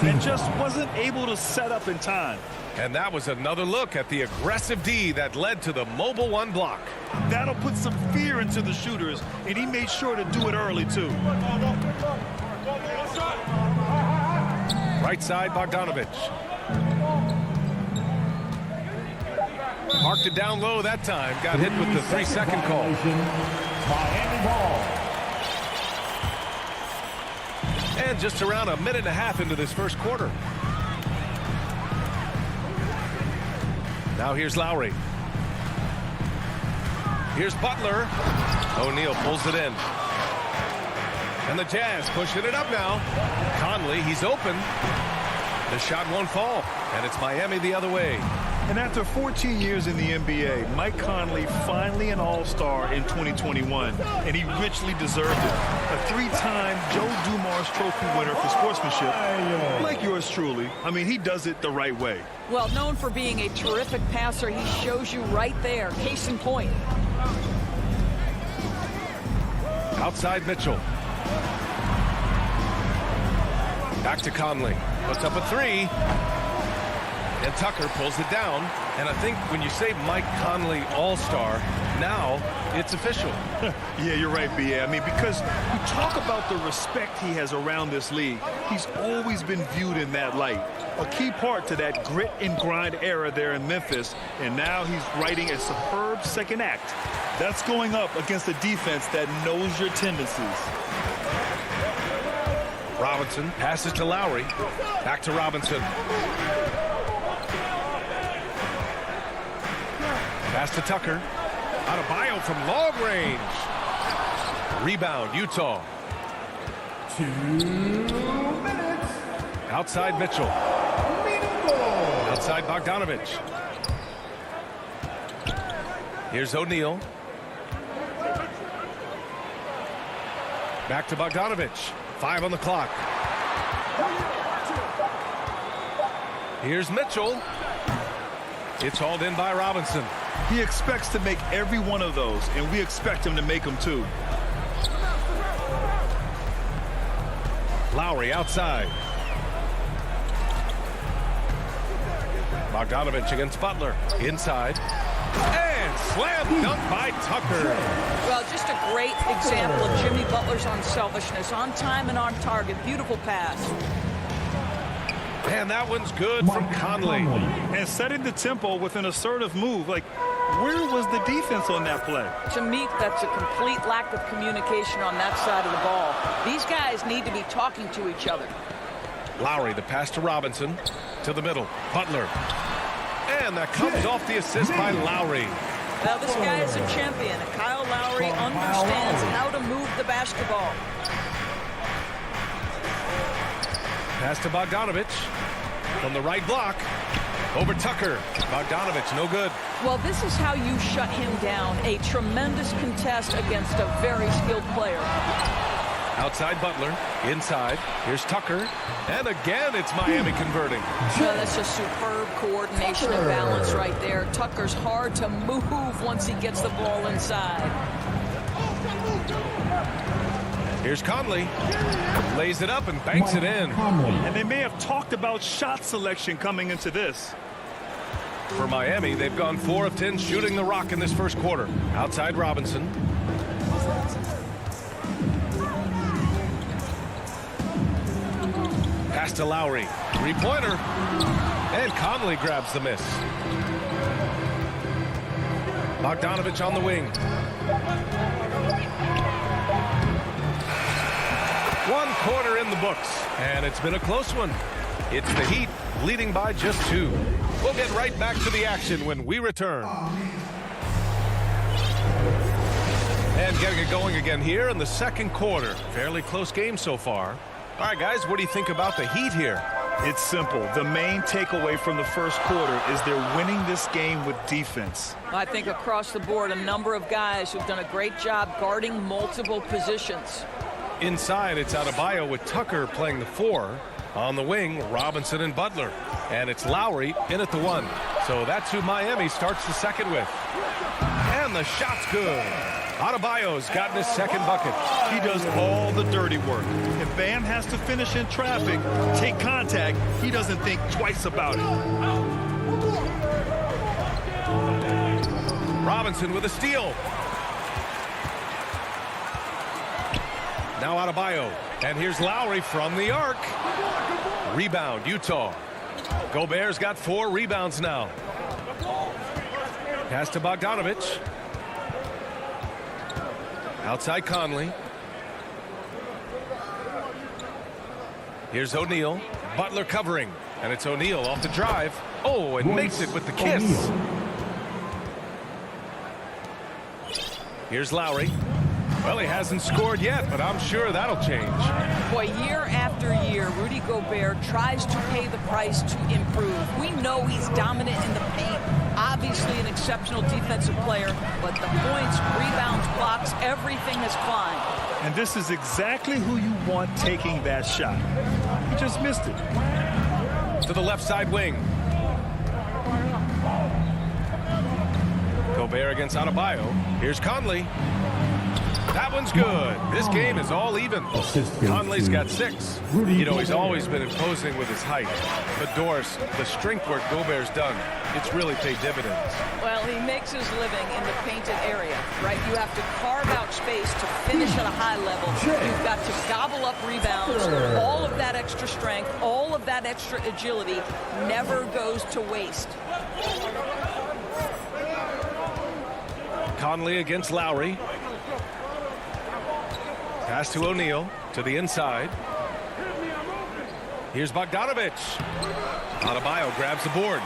And just wasn't able to set up in time. And that was another look at the aggressive D that led to the mobile 1 block. That'll put some fear into the shooters, and he made sure to do it early, too. Right side, Bogdanovic. Marked it down low that time. Got hit with the 3-second call. Miami ball. And just around a minute and a half into this first quarter. Now here's Lowry. Here's Butler. O'Neal pulls it in. And the Jazz pushing it up now. Conley, he's open. The shot won't fall. And it's Miami the other way. And after 14 years in the NBA, Mike Conley finally an All-Star in 2021, and he richly deserved it. A 3-time Joe Dumars Trophy winner for sportsmanship, like yours truly. I mean, he does it the right way. Well, known for being a terrific passer, he shows you right there. Case in point. Outside Mitchell. Back to Conley. Puts up a 3. And Tucker pulls it down. And I think when you say Mike Conley All-Star, now it's official. Yeah, you're right, B.A. I mean, because you talk about the respect he has around this league. He's always been viewed in that light. A key part to that grit and grind era there in Memphis. And now he's writing a superb second act. That's going up against a defense that knows your tendencies. Robinson passes to Lowry. Back to Robinson. Pass to Tucker. Adebayo from long range. Rebound, Utah. 2 minutes. Outside Mitchell. Outside Bogdanovic. Here's O'Neal. Back to Bogdanovic. 5 on the clock. Here's Mitchell. It's hauled in by Robinson. He expects to make every one of those, and we expect him to make them too. Lowry outside. Bogdanovic against Butler. Inside. And slam dunk by Tucker. Well, just a great example of Jimmy Butler's unselfishness. On time and on target. Beautiful pass. And that one's good from Conley. And setting the tempo with an assertive move. Like, where was the defense on that play? To me, that's a complete lack of communication on that side of the ball. These guys need to be talking to each other. Lowry, the pass to Robinson. To the middle. Butler. And that comes off the assist by Lowry. Well, this guy is a champion. Kyle Lowry understands how to move the basketball. Pass to Bogdanovic from the right block. Over Tucker. Bogdanovich, no good. Well, this is how you shut him down. A tremendous contest against a very skilled player. Outside Butler. Inside. Here's Tucker. And again, it's Miami converting. Well, that's just superb coordination and balance right there. Tucker's hard to move once he gets the ball inside. Here's Conley. Lays it up and banks it in. And they may have talked about shot selection coming into this. For Miami, they've gone 4 of 10 shooting the rock in this first quarter. Outside Robinson. Pass to Lowry. Three-pointer. And Conley grabs the miss. Bogdanovich on the wing. 1 quarter in the books. And it's been a close one. It's the Heat leading by just 2. We'll get right back to the action when we return. And getting it going again here in the second quarter. Fairly close game so far. All right, guys, what do you think about the Heat here? It's simple. The main takeaway from the first quarter is they're winning this game with defense. I think across the board, a number of guys who've done a great job guarding multiple positions. Inside, it's Adebayo with Tucker playing the 4. On the wing, Robinson and Butler. And it's Lowry in at the 1. So that's who Miami starts the second with. And the shot's good. Adebayo's gotten his second bucket. He does all the dirty work. If Bam has to finish in traffic, take contact, he doesn't think twice about it. Robinson with a steal. Now Adebayo. And here's Lowry from the arc. Rebound, Utah. Gobert's got 4 rebounds now. Pass to Bogdanovich. Outside Conley. Here's O'Neal. Butler covering. And it's O'Neal off the drive. Oh, and makes it with the kiss. Here's Lowry. Well, he hasn't scored yet, but I'm sure that'll change. Boy, year after year, Rudy Gobert tries to pay the price to improve. We know he's dominant in the paint, obviously an exceptional defensive player, but the points, rebounds, blocks, everything has climbed. And this is exactly who you want taking that shot. He just missed it. To the left side wing. Gobert against Adebayo. Here's Conley. That one's good. This game is all even. Conley's got 6. You know, he's always been imposing with his height. But Doris, the strength work Gobert's done, it's really paid dividends. Well, he makes his living in the painted area, right? You have to carve out space to finish at a high level. You've got to gobble up rebounds. All of that extra strength, all of that extra agility never goes to waste. Conley against Lowry. Pass to O'Neal to the inside. Here's Bogdanovich. Adebayo grabs the board.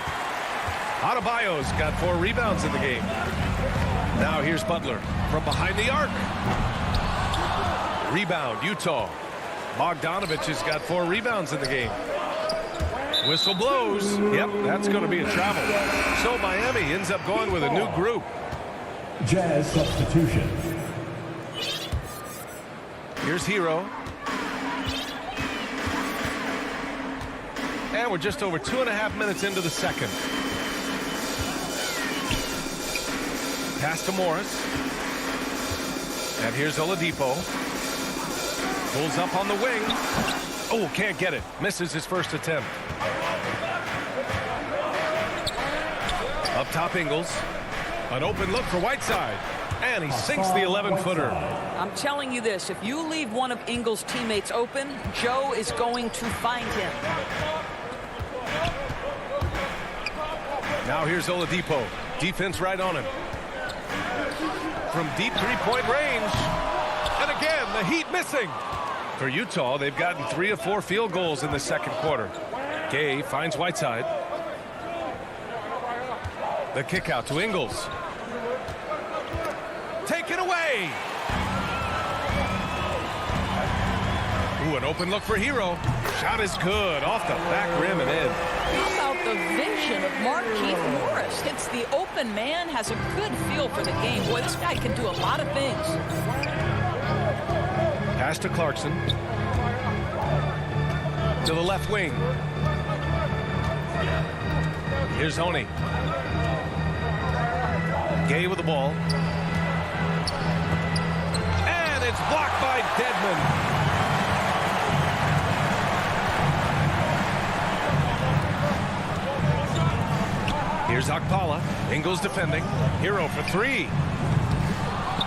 Adebayo's got 4 rebounds in the game. Now here's Butler from behind the arc. Rebound, Utah. Bogdanovich has got 4 rebounds in the game. Whistle blows. Yep, that's going to be a travel. So Miami ends up going with a new group. Jazz substitution. Here's Hero. And we're just over 2.5 minutes into the second. Pass to Morris. And here's Oladipo. Pulls up on the wing. Oh, can't get it. Misses his first attempt. Up top, Ingles. An open look for Whiteside. And he sinks the 11-footer. I'm telling you this, if you leave one of Ingles' teammates open, Joe is going to find him. Now here's Oladipo. Defense right on him. From deep three-point range. And again, the Heat missing. For Utah, they've gotten 3 of 4 field goals in the second quarter. Gay finds Whiteside. The kick out to Ingles. Taken away. Ooh, an open look for Hero. Shot is good. Off the back rim and in. How about the vision of Marquise Morris. Hits the open man, has a good feel for the game. Boy, this guy can do a lot of things. Pass to Clarkson. To the left wing. Here's Honey. Gay with the ball. And it's blocked by Dedmon. Here's Okpala. Ingles defending. Hero for three.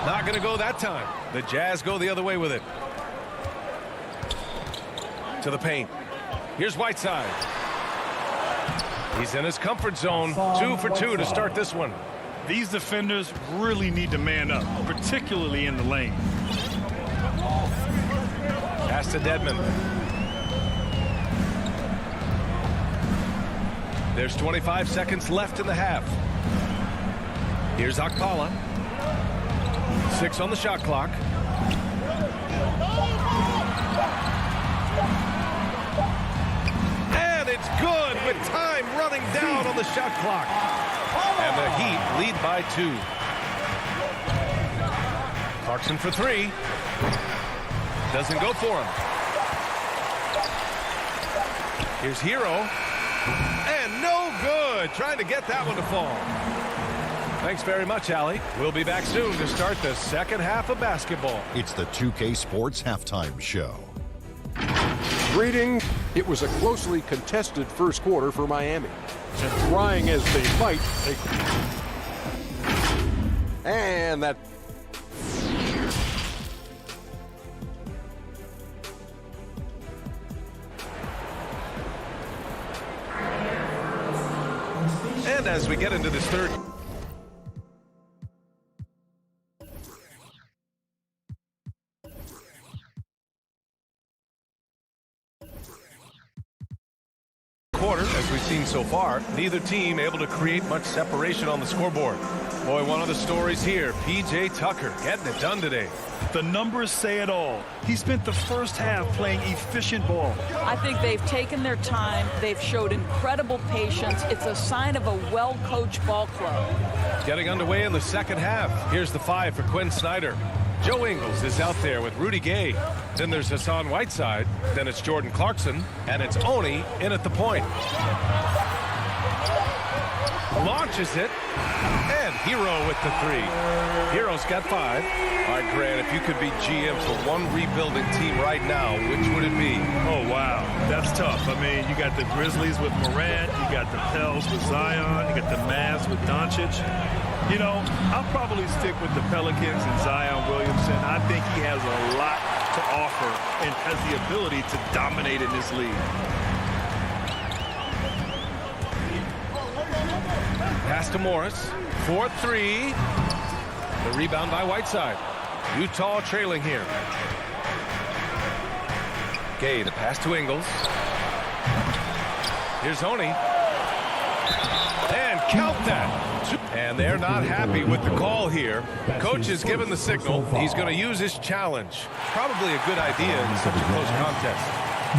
Not going to go that time. The Jazz go the other way with it. To the paint. Here's Whiteside. He's in his comfort zone. 2 for 2 to start this one. These defenders really need to man up, particularly in the lane. Pass to Dedmon. There's 25 seconds left in the half. Here's Okpala. 6 on the shot clock. And it's good with time running down on the shot clock. And the Heat lead by 2. Clarkson for 3. Doesn't go for him. Here's Hero. And no good. Trying to get that one to fall. Thanks very much, Allie. We'll be back soon to start the second half of basketball. It's the 2K Sports Halftime Show. Greetings. It was a closely contested first quarter for Miami. And trying as they might, and that. And as we get into this third quarter, as we've seen so far, neither team able to create much separation on the scoreboard. Boy, one of the stories here, P.J. Tucker getting it done today. The numbers say it all. He spent the first half playing efficient ball. I think they've taken their time. They've showed incredible patience. It's a sign of a well-coached ball club. Getting underway in the second half. Here's the 5 for Quinn Snyder. Joe Ingles is out there with Rudy Gay. Then there's Hassan Whiteside. Then it's Jordan Clarkson. And it's Oni in at the point. Launches it. And Hero with the 3. Hero's got 5. All right, Grant, if you could be GM for one rebuilding team right now, which would it be? Oh, wow. That's tough. I mean, you got the Grizzlies with Morant. You got the Pels with Zion. You got the Mavs with Doncic. You know, I'll probably stick with the Pelicans and Zion Williamson. I think he has a lot to offer and has the ability to dominate in this league. Pass to Morris. 4-3. The rebound by Whiteside. Utah trailing here. Gay, the pass to Ingles. Here's Oni. And count that. And they're not happy with the call here. Coach has given the signal. He's going to use his challenge. Probably a good idea in such a close contest.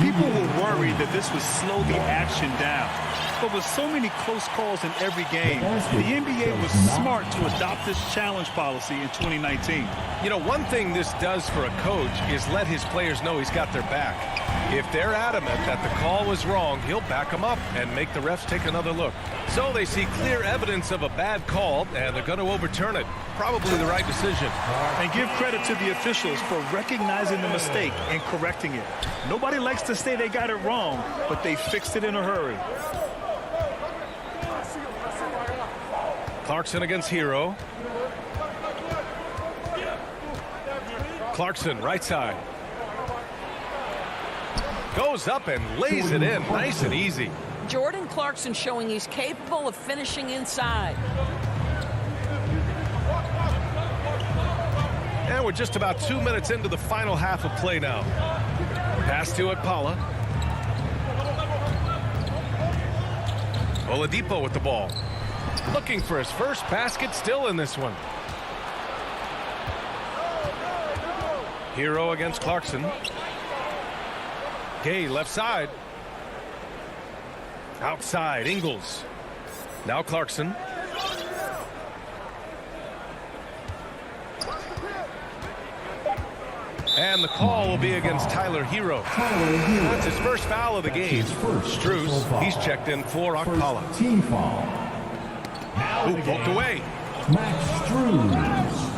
People were worried that this would slow the action down. But with so many close calls in every game, the NBA was smart to adopt this challenge policy in 2019. You know, one thing this does for a coach is let his players know he's got their back. If they're adamant that the call was wrong, he'll back them up and make the refs take another look. So they see clear evidence of a bad call, and they're going to overturn it. Probably the right decision. And give credit to the officials for recognizing the mistake and correcting it. Nobody likes to say they got it wrong, but they fixed it in a hurry. Clarkson against Hero. Clarkson, right side. Goes up and lays it in, nice and easy. Jordan Clarkson showing he's capable of finishing inside. And we're just about 2 minutes into the final half of play now. Pass to Okpala. Oladipo with the ball. Looking for his first basket still in this one. Hero against Clarkson. Gay left side. Outside, Ingles. Now Clarkson. And the call will be against Tyler Hero. That's his first foul of the game. Strus, he's checked in for Okpala. Team foul. Who poked away. Max Strus.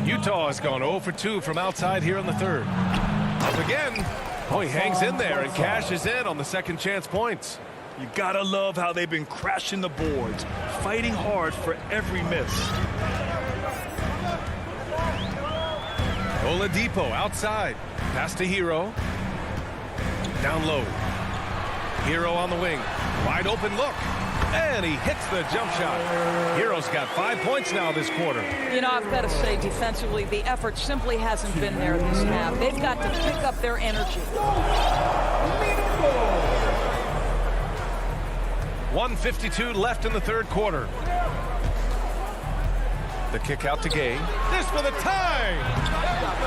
Utah has gone 0 for 2 from outside here in the third. Up again. Oh, he hangs in there and cashes in on the second chance points. You gotta love how they've been crashing the boards, fighting hard for every miss. Oladipo outside. Pass to Hero. Down low. Hero on the wing. Wide open look. And he hits the jump shot. Hero's got 5 points now this quarter. You know, I've got to say, defensively, the effort simply hasn't been there this half. They've got to pick up their energy. 1:52 left in the third quarter. The kick out to Gay. This for the tie.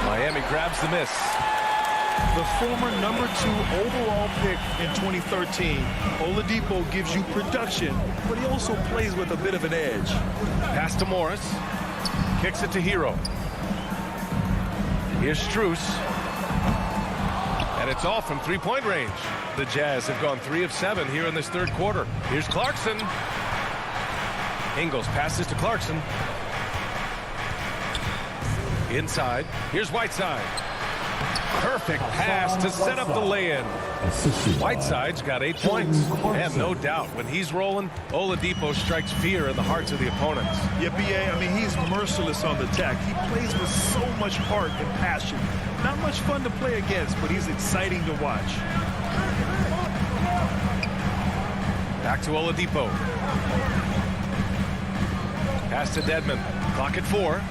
Miami grabs the miss. The former number 2 overall pick in 2013, Oladipo gives you production, but he also plays with a bit of an edge. Pass to Morris. Kicks it to Hero. Here's Strus. And it's off from three-point range. The Jazz have gone 3 of 7 here in this third quarter. Here's Clarkson. Ingles passes to Clarkson. Inside. Here's Whiteside. Perfect pass to set up the lay-in. Whiteside's got 8 points. And no doubt, when he's rolling, Oladipo strikes fear in the hearts of the opponents. Yeah, B.A., I mean, he's merciless on the attack. He plays with so much heart and passion. Not much fun to play against, but he's exciting to watch. Back to Oladipo. Pass to Dedmon. Clock at 4.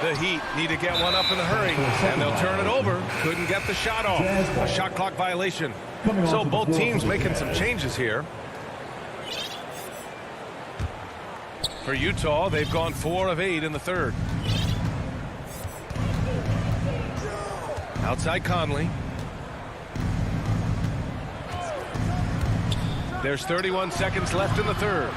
The Heat need to get one up in a hurry, and they'll turn it over. Couldn't get the shot off. A shot clock violation. So both teams making some changes here. For Utah, they've gone 4 of 8 in the third. Outside Conley. There's 31 seconds left in the third.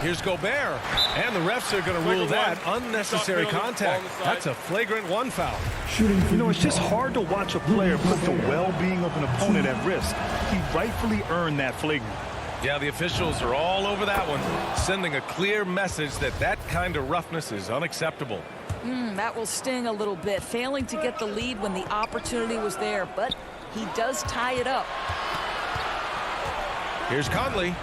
Here's Gobert, and the refs are going to rule that unnecessary contact. That's a flagrant 1 foul. You know, it's just hard to watch a player put the well-being of an opponent at risk. He rightfully earned that flagrant. Yeah, the officials are all over that one, sending a clear message that that kind of roughness is unacceptable. That will sting a little bit, failing to get the lead when the opportunity was there, but he does tie it up. Here's Conley.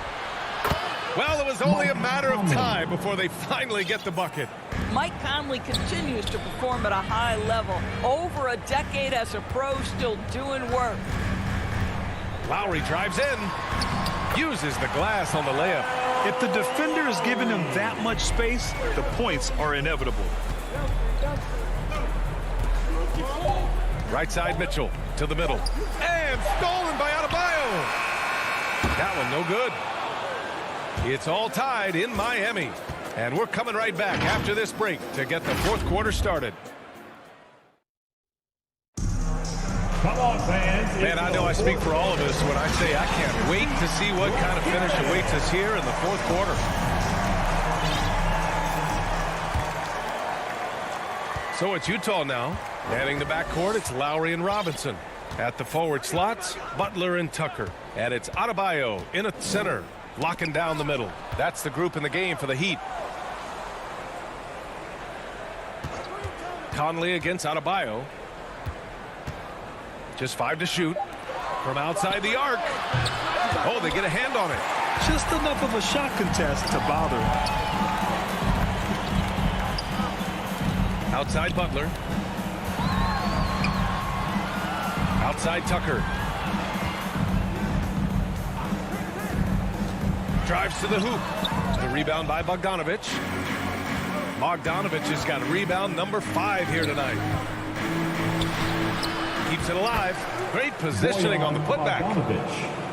Well, it was only a matter of time before they finally get the bucket. Mike Conley continues to perform at a high level. Over a decade as a pro, still doing work. Lowry drives in. Uses the glass on the layup. If the defender is giving him that much space, the points are inevitable. Right side Mitchell to the middle. And stolen by Adebayo. That one no good. It's all tied in Miami. And we're coming right back after this break to get the fourth quarter started. Come on, fans. Man, I know I speak for all of us when I say I can't wait to see what kind of finish awaits us here in the fourth quarter. So it's Utah now. Manning the backcourt, it's Lowry and Robinson. At the forward slots, Butler and Tucker. And it's Adebayo in at center, locking down the middle. That's the group in the game for the Heat. Conley against Adebayo. Just 5 to shoot. From outside the arc. Oh, they get a hand on it. Just enough of a shot contest to bother. Outside Butler. Outside Tucker. Drives to the hoop. The rebound by Bogdanovic. Bogdanovic has got rebound number 5 here tonight. Keeps it alive. Great positioning on the putback.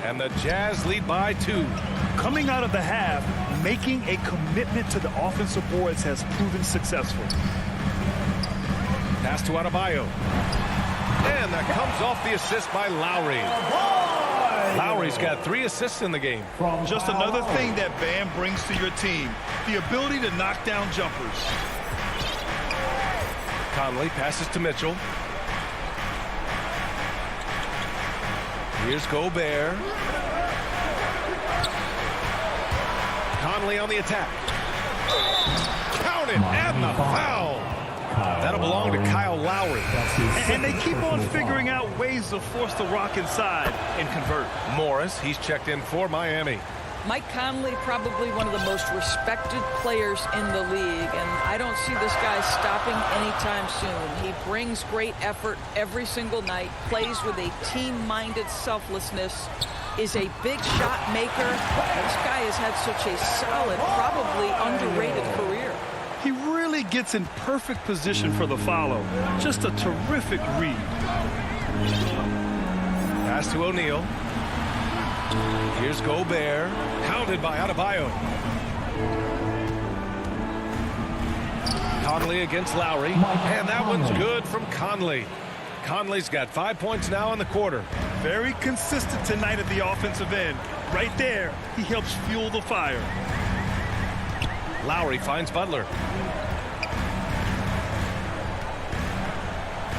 And the Jazz lead by 2. Coming out of the half, making a commitment to the offensive boards has proven successful. Pass to Adebayo. And that comes off the assist by Lowry. Lowry's got 3 assists in the game. Just another thing that Bam brings to your team, the ability to knock down jumpers. Conley passes to Mitchell. Here's Gobert. Conley on the attack. Count it, and the foul. That'll belong to Kyle Lowry. And they keep on figuring out ways to force the Rock inside and convert. Morris, he's checked in for Miami. Mike Conley, probably one of the most respected players in the league, and I don't see this guy stopping anytime soon. He brings great effort every single night, plays with a team-minded selflessness, is a big shot maker. This guy has had such a solid, probably underrated career. He really gets in perfect position for the follow. Just a terrific read. Pass to O'Neal. Here's Gobert, pounded by Adebayo. Conley against Lowry, and that one's good from Conley. Conley's got 5 points now in the quarter. Very consistent tonight at the offensive end. Right there, he helps fuel the fire. Lowry finds Butler.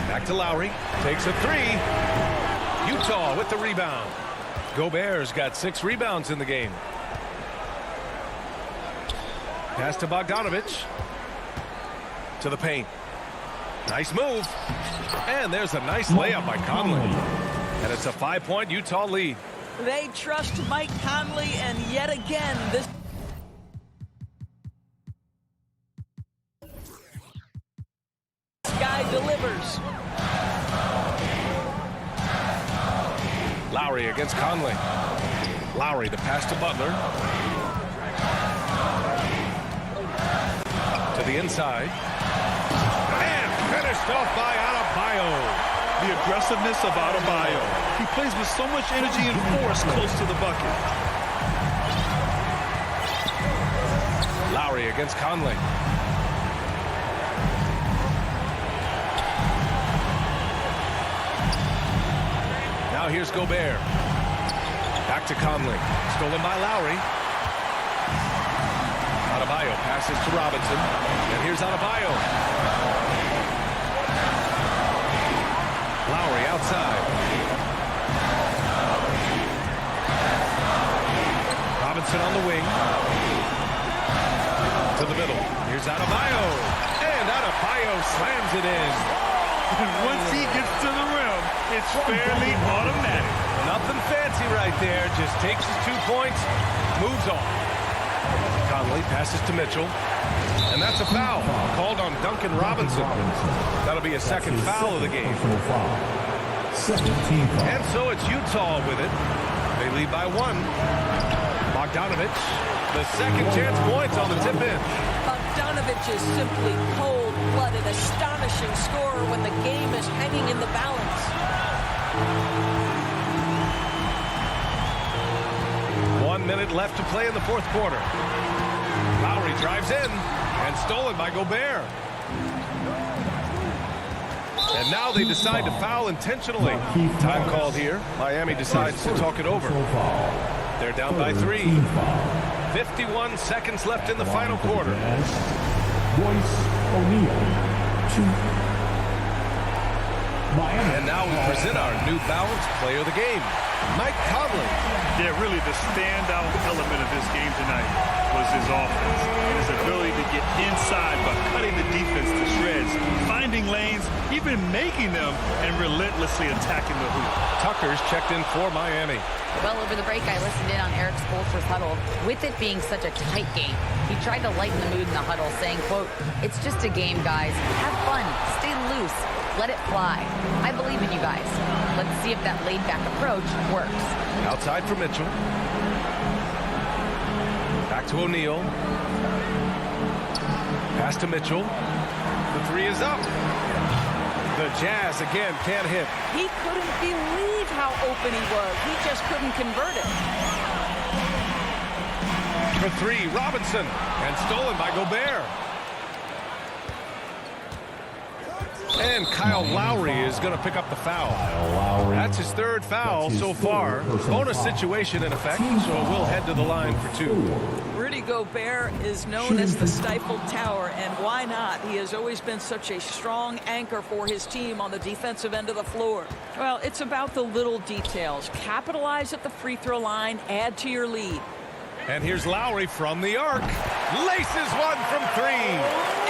Back to Lowry, takes a 3. Utah with the rebound. Gobert's got 6 rebounds in the game. Pass to Bogdanovich. To the paint. Nice move. And there's a nice layup by Conley. And it's a 5-point Utah lead. They trust Mike Conley, and yet again, this guy delivers. Lowry against Conley. Lowry, the pass to Butler. To the inside. And finished off by Adebayo. The aggressiveness of Adebayo. He plays with so much energy and force close to the bucket. Lowry against Conley. Now here's Gobert. Back to Conley. Stolen by Lowry. Adebayo passes to Robinson. And here's Adebayo. Lowry outside. Robinson on the wing. To the middle. Here's Adebayo. And Adebayo slams it in. And once he gets to the rim, it's fairly automatic. Nothing fancy right there. Just takes his 2 points, moves on. Conley passes to Mitchell. And that's a foul called on Duncan Robinson. That'll be a second foul of the game. And so it's Utah with it. They lead by 1. Bogdanovich, the second chance points on the tip in. Bogdanovich is simply cold-blooded, astonishing scorer when the game is hanging in the balance. 1 minute left to play in the fourth quarter. Lowry drives in and stolen by Gobert. And now they decide to foul intentionally. Time called here. Miami decides to talk it over. They're down by 3. 51 seconds left in the final quarter. And now we present our New Balance Player of the Game, Mike Conley. Yeah, really the standout element of this game tonight was his offense. His ability to get inside by cutting the defense to shreds, finding lanes, even making them, and relentlessly attacking the hoop. Tucker's checked in for Miami. Well, over the break, I listened in on Eric Spoelstra's huddle. With it being such a tight game, he tried to lighten the mood in the huddle, saying, quote, "It's just a game, guys. Have fun. Stay loose. Let it fly. I believe in you guys. Let's see if that laid-back approach works." Outside for Mitchell. Back to O'Neal. Pass to Mitchell. The 3 is up. The Jazz again can't hit. He couldn't believe how open he was. He just couldn't convert it. For 3, Robinson. And stolen by Gobert. And Kyle Lowry is going to pick up the foul. Lowry. That's his third foul so far. Bonus situation in effect, so we'll head to the line for 2. Rudy Gobert is known as the stifled tower, and why not? He has always been such a strong anchor for his team on the defensive end of the floor. Well, it's about the little details. Capitalize at the free throw line, add to your lead. And here's Lowry from the arc. Laces one from 3.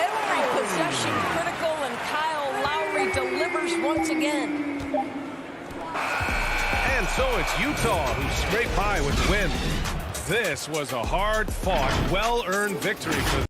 Every possession critical, and Kyle Lowry delivers once again. And so it's Utah who scrape by with the win. This was a hard-fought, well-earned victory for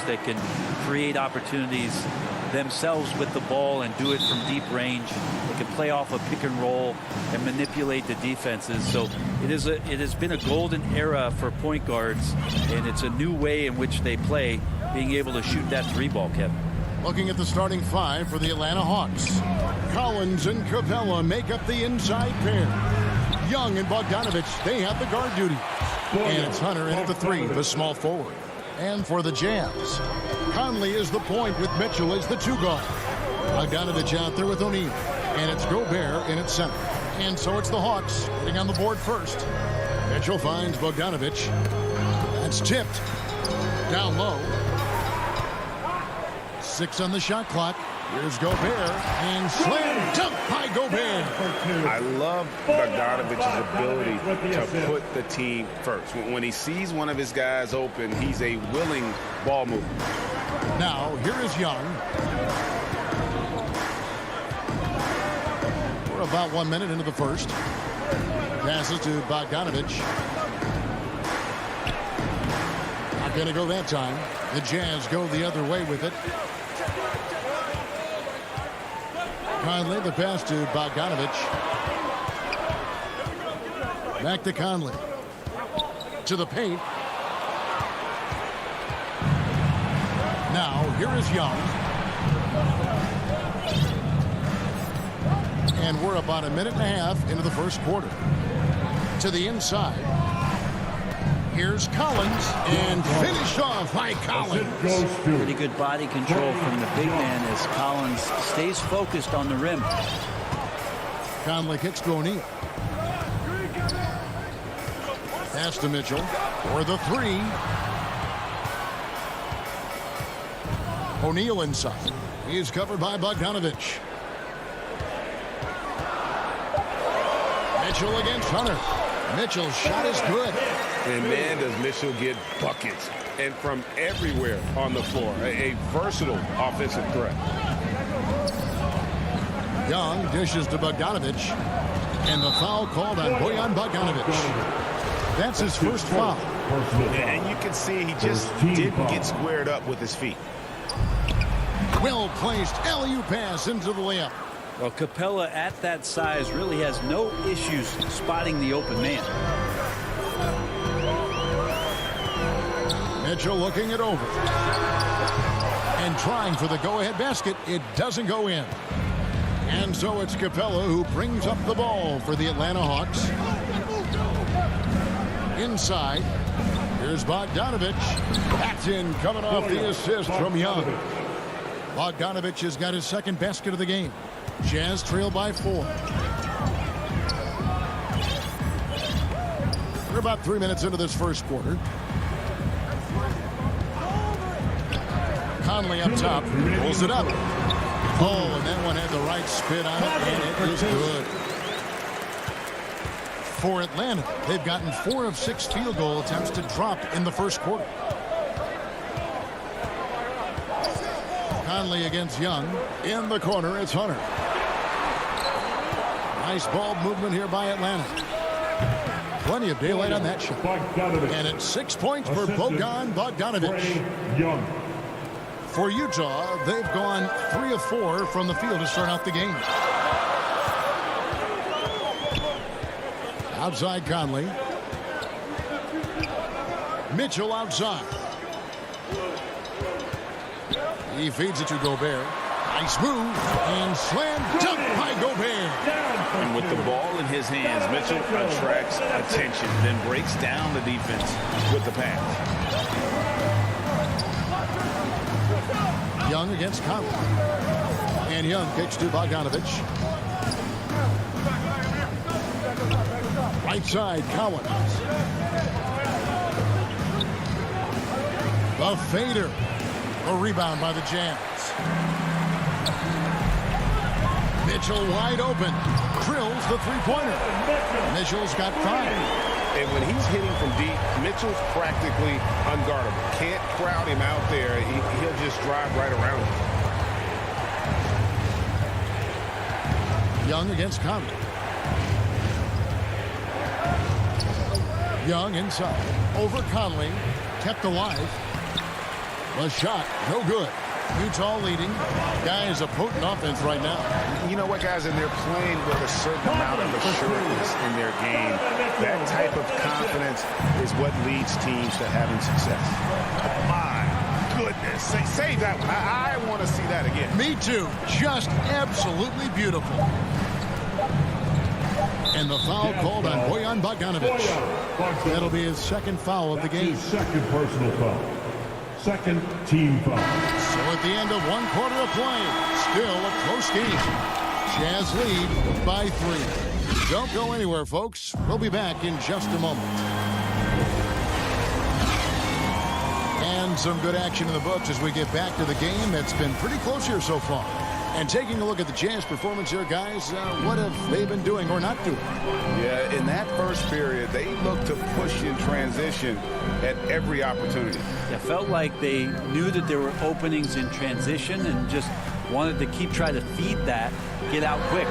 That can create opportunities themselves with the ball and do it from deep range. They can play off a pick and roll and manipulate the defenses. So it has been a golden era for point guards, and it's a new way in which they play, being able to shoot that three ball, Kevin. Looking at the starting five for the Atlanta Hawks. Collins and Capella make up the inside pair. Young and Bogdanovich, they have the guard duty. And it's Hunter in at the three, the small forward. And for the Jazz, Conley is the point with Mitchell as the two guard. Bogdanovich out there with O'Neal. And it's Gobert in at center. And so it's the Hawks getting on the board first. Mitchell finds Bogdanovich. That's tipped. Down low. 6 on the shot clock. Here's Gobert, and slam dunk by Gobert. I love Bogdanovich's ability to put the team first. When he sees one of his guys open, he's a willing ball mover. Now, here is Young. We're about 1 minute into the first. Passes to Bogdanovich. Not going to go that time. The Jazz go the other way with it. Conley, the pass to Bogdanovich. Back to Conley. To the paint. Now, here is Young. And we're about a minute and a half into the first quarter. To the inside. Here's Collins, and finished off by Collins. Pretty good body control from the big man as Collins stays focused on the rim. Conley kicks to O'Neal. Pass to Mitchell for the three. O'Neal inside. He's covered by Bogdanovich. Mitchell against Hunter. Mitchell's shot is good. And man, does Mitchell get buckets, and from everywhere on the floor. A versatile offensive threat. Young dishes to Bogdanovich, and the foul called on Bojan Bogdanovich. That's his first foul. And you can see he just didn't get squared up with his feet. Well placed alley-oop pass into the layup. Well, Capella at that size really has no issues spotting the open man. Mitchell looking it over. And trying for the go-ahead basket. It doesn't go in. And so it's Capella who brings up the ball for the Atlanta Hawks. Inside. Here's Bogdanovich. That's in, coming off the assist from Young. Bogdanovich has got his second basket of the game. Jazz trail by 4. We're about 3 minutes into this first quarter. Conley up top, pulls it up. Oh, and that one had the right spin on it, and it is good. For Atlanta, they've gotten 4 of 6 field goal attempts to drop in the first quarter. Conley against Young. In the corner, it's Hunter. Nice ball movement here by Atlanta. Plenty of daylight on that shot. And it's 6 points for Bojan Bogdanovich. For Utah, they've gone 3 of 4 from the field to start out the game. Outside Conley. Mitchell outside. He feeds it to Gobert. Nice move and slam dunk by Gobert. And with the ball in his hands, Mitchell attracts attention, then breaks down the defense with the pass. Young against Conley. And Young kicks to Bogdanovich. Right side, Collins. The fader. A rebound by the Jazz. Mitchell wide open. Drills the three-pointer. Mitchell's got 5. And when he's hitting from deep, Mitchell's practically unguardable. Can't crowd him out there. He'll just drive right around him. Young against Conley. Young inside. Over Conley. Kept alive. The shot, no good. Utah leading. Guys, a potent offense right now. You know what, guys? And they're playing with a certain amount of assurance in their game. That type of confidence is what leads teams to having success. My goodness. Save that one. I want to see that again. Me too. Just absolutely beautiful. And the foul called on Bojan Bogdanovich. That'll be his second foul of the game. His second personal foul. Second team foul. So at the end of 1 quarter of play, still a close game. Jazz lead by 3. Don't go anywhere, folks. We'll be back in just a moment. And some good action in the books as we get back to the game that's been pretty close here so far. And taking a look at the Jazz performance here, guys, what have they been doing or not doing? Yeah, in that first period, they looked to push in transition at every opportunity. It felt like they knew that there were openings in transition and just wanted to keep trying to feed that, get out quick.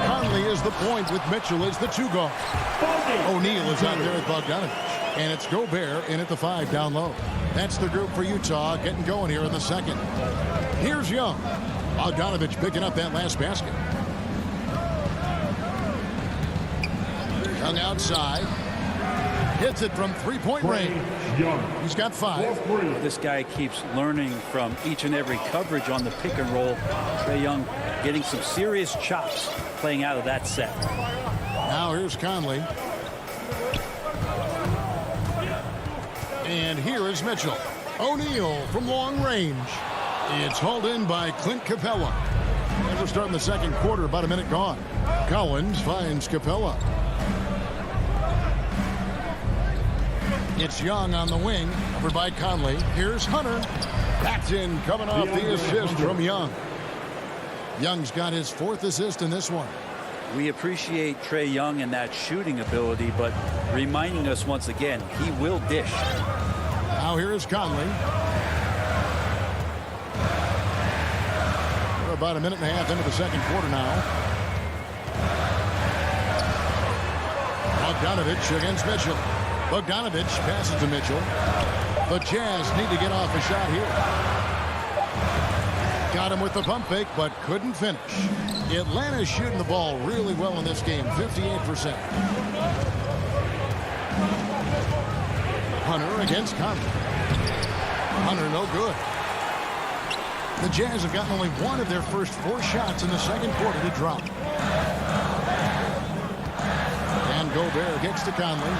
Conley is the point with Mitchell as the 2 guard. O'Neal is out there with Bogdanovich. And it's Gobert in at the 5 down low. That's the group for Utah getting going here in the second. Here's Young. Bogdanovich picking up that last basket. Young outside. Hits it from three-point range. He's got 5. This guy keeps learning from each and every coverage on the pick and roll. Trae Young getting some serious chops playing out of that set. Now here's Conley. And here is Mitchell. O'Neal from long range. It's hauled in by Clint Capella. And we're starting the second quarter, about a minute gone. Collins finds Capella. It's Young on the wing, covered by Conley. Here's Hunter. That's in, coming off the assist from Young. Young's got his 4th assist in this one. We appreciate Trae Young and that shooting ability, but reminding us once again, he will dish. Now here's Conley. We're about a minute and a half into the second quarter now. Bogdanovich against Mitchell. Bogdanovich passes to Mitchell. The Jazz need to get off a shot here. Got him with the pump fake, but couldn't finish. Atlanta's shooting the ball really well in this game, 58%. Hunter against Conley. Hunter no good. The Jazz have gotten only 1 of their first 4 shots in the second quarter to drop. And Gobert gets to Conley.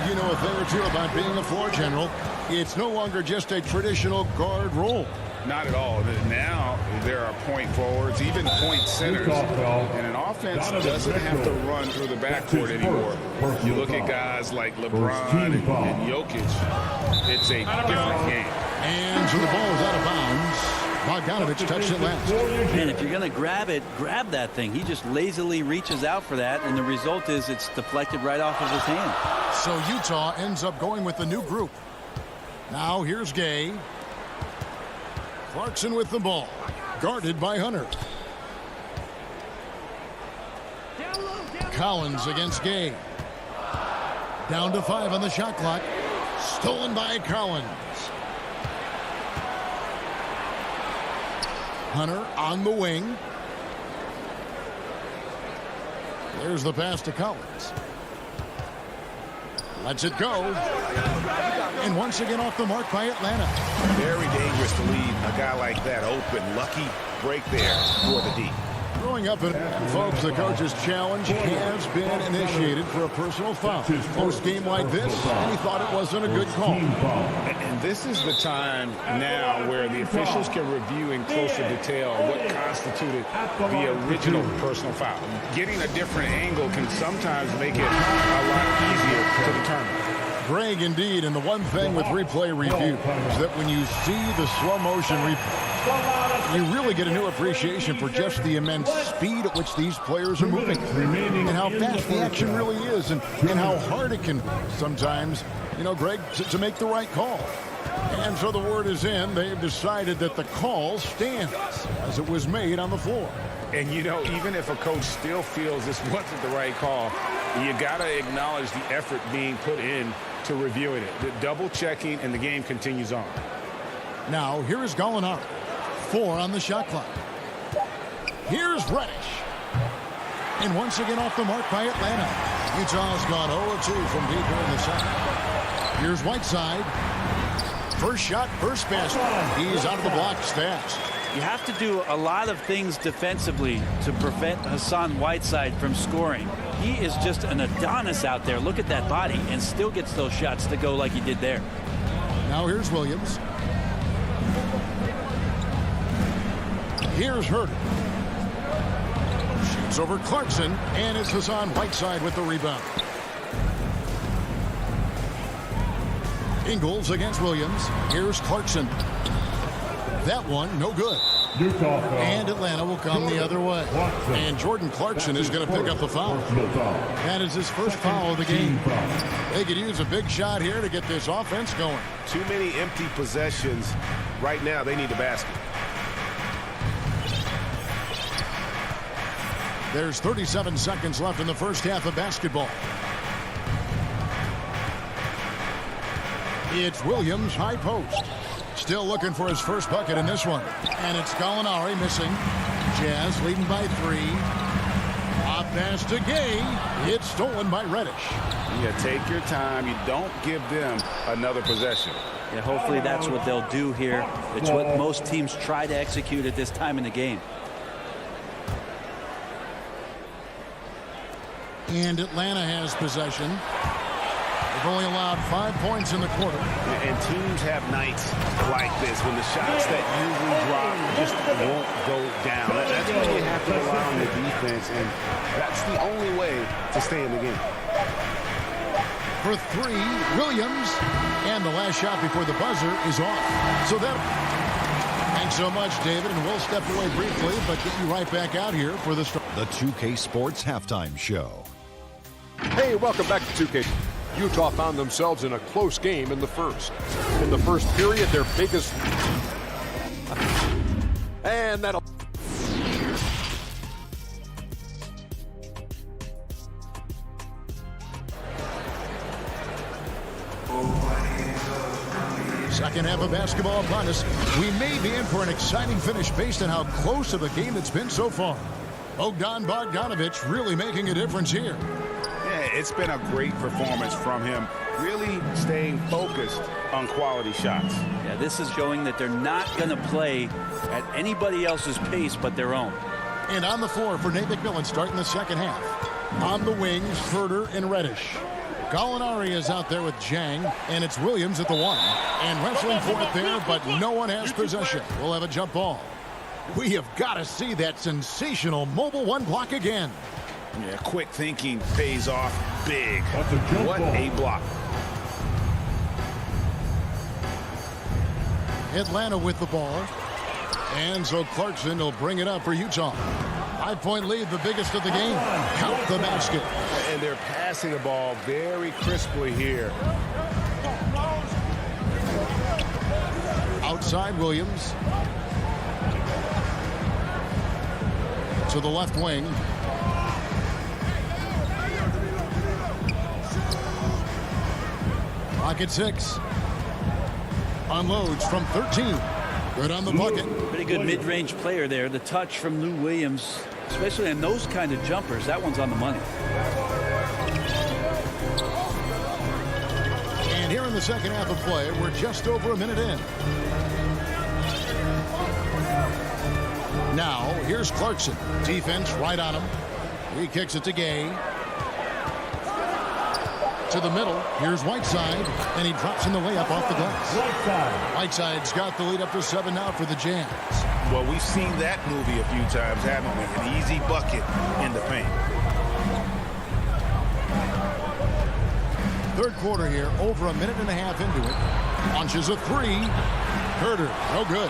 You know a thing or two about being a floor general. It's no longer just a traditional guard role. Not at all. Now there are point forwards, even point centers. And an offense doesn't have to run through the backcourt anymore. You look at guys like LeBron and Jokic. It's a different game. And so the ball is out of bounds. Bogdanovich touched it last. And if you're going to grab it, grab that thing. He just lazily reaches out for that, and the result is it's deflected right off of his hand. So Utah ends up going with the new group. Now here's Gay. Clarkson with the ball. Guarded by Hunter. Collins against Gay. Down to 5 on the shot clock. Stolen by Collins. Hunter on the wing. There's the pass to Collins. Lets it go. And once again off the mark by Atlanta. Very dangerous to leave a guy like that open. Lucky break there for the D. Growing up, folks, the coach's challenge has been initiated for a personal foul. Post-game like this, and he thought it wasn't a good call. And this is the time now where the officials can review in closer detail what constituted the original personal foul. Getting a different angle can sometimes make it a lot easier to determine. Greg, indeed, and the one thing with replay review is that when you see the slow motion replay, you really get a new appreciation for just the immense speed at which these players are moving and how fast the action really is and how hard it can be sometimes, you know, Greg, to make the right call. And so the word is in. They've decided that the call stands as it was made on the floor. And, you know, even if a coach still feels this wasn't the right call, you got to acknowledge the effort being put in to reviewing it. The double checking, and the game continues on. Now, here is Gallinari. 4 on the shot clock. Here's Reddish. And once again off the mark by Atlanta. Utah's gone 0-2 from deep here in the second. Here's Whiteside. First shot, first basket. He's out of the blocks fast. You have to do a lot of things defensively to prevent Hassan Whiteside from scoring. He is just an Adonis out there. Look at that body, and still gets those shots to go like he did there. Now here's Williams. Here's Herter. Shoots over Clarkson, and it's Hassan Whiteside with the rebound. Ingles against Williams. Here's Clarkson. That one, no good. And Atlanta will come the other way. And Jordan Clarkson is going to pick up the foul. That is his first foul of the game. They could use a big shot here to get this offense going. Too many empty possessions. Right now, they need a basket. There's 37 seconds left in the first half of basketball. It's Williams, high post. Still looking for his first bucket in this one. And it's Gallinari missing. Jazz leading by 3. Off pass to Gay. It's stolen by Reddish. Yeah, take your time. You don't give them another possession. Yeah, hopefully that's what they'll do here. It's what most teams try to execute at this time in the game. And Atlanta has possession. They've only allowed 5 points in the quarter. And teams have nights like this when the shots that usually drop just won't go down. That's when you have to rely on the defense, and that's the only way to stay in the game. For 3, Williams. And the last shot before the buzzer is off. So that... Thanks so much, David, and we'll step away briefly, but get you right back out here for the start. The 2K Sports Halftime Show. Hey, welcome back to 2K. Utah found themselves in a close game in the first. In the first period, their biggest... And that'll... Second half of basketball upon us. We may be in for an exciting finish based on how close of a game it's been so far. Bogdanovic really making a difference here. Yeah, it's been a great performance from him, really staying focused on quality shots. Yeah, this is showing that they're not going to play at anybody else's pace but their own. And on the floor for Nate McMillan starting the second half. On the wings, Herter and Reddish. Gallinari is out there with Jang, and it's Williams at the 1. And wrestling for it there, but no one has possession. We'll have a jump ball. We have got to see that sensational mobile 1 block again. Yeah, quick thinking pays off big. What a block. Atlanta with the ball. And so Clarkson will bring it up for Utah. 5-point lead, the biggest of the game. Count the basket. And they're passing the ball very crisply here. Outside Williams. To the left wing. Rocket 6. Unloads from 13. Good on the bucket. Pretty good mid-range player there. The touch from Lou Williams, especially on those kind of jumpers, that one's on the money. the second half of play. We're just over a minute in. Now, here's Clarkson. Defense right on him. He kicks it to Gay. To the middle. Here's Whiteside. And he drops in the layup off the glass. Whiteside's got the lead up to 7 now for the Jazz. Well, we've seen that movie a few times, haven't we? An easy bucket in the paint. Third quarter here, over a minute and a half into it. Launches a 3. Herter, no good.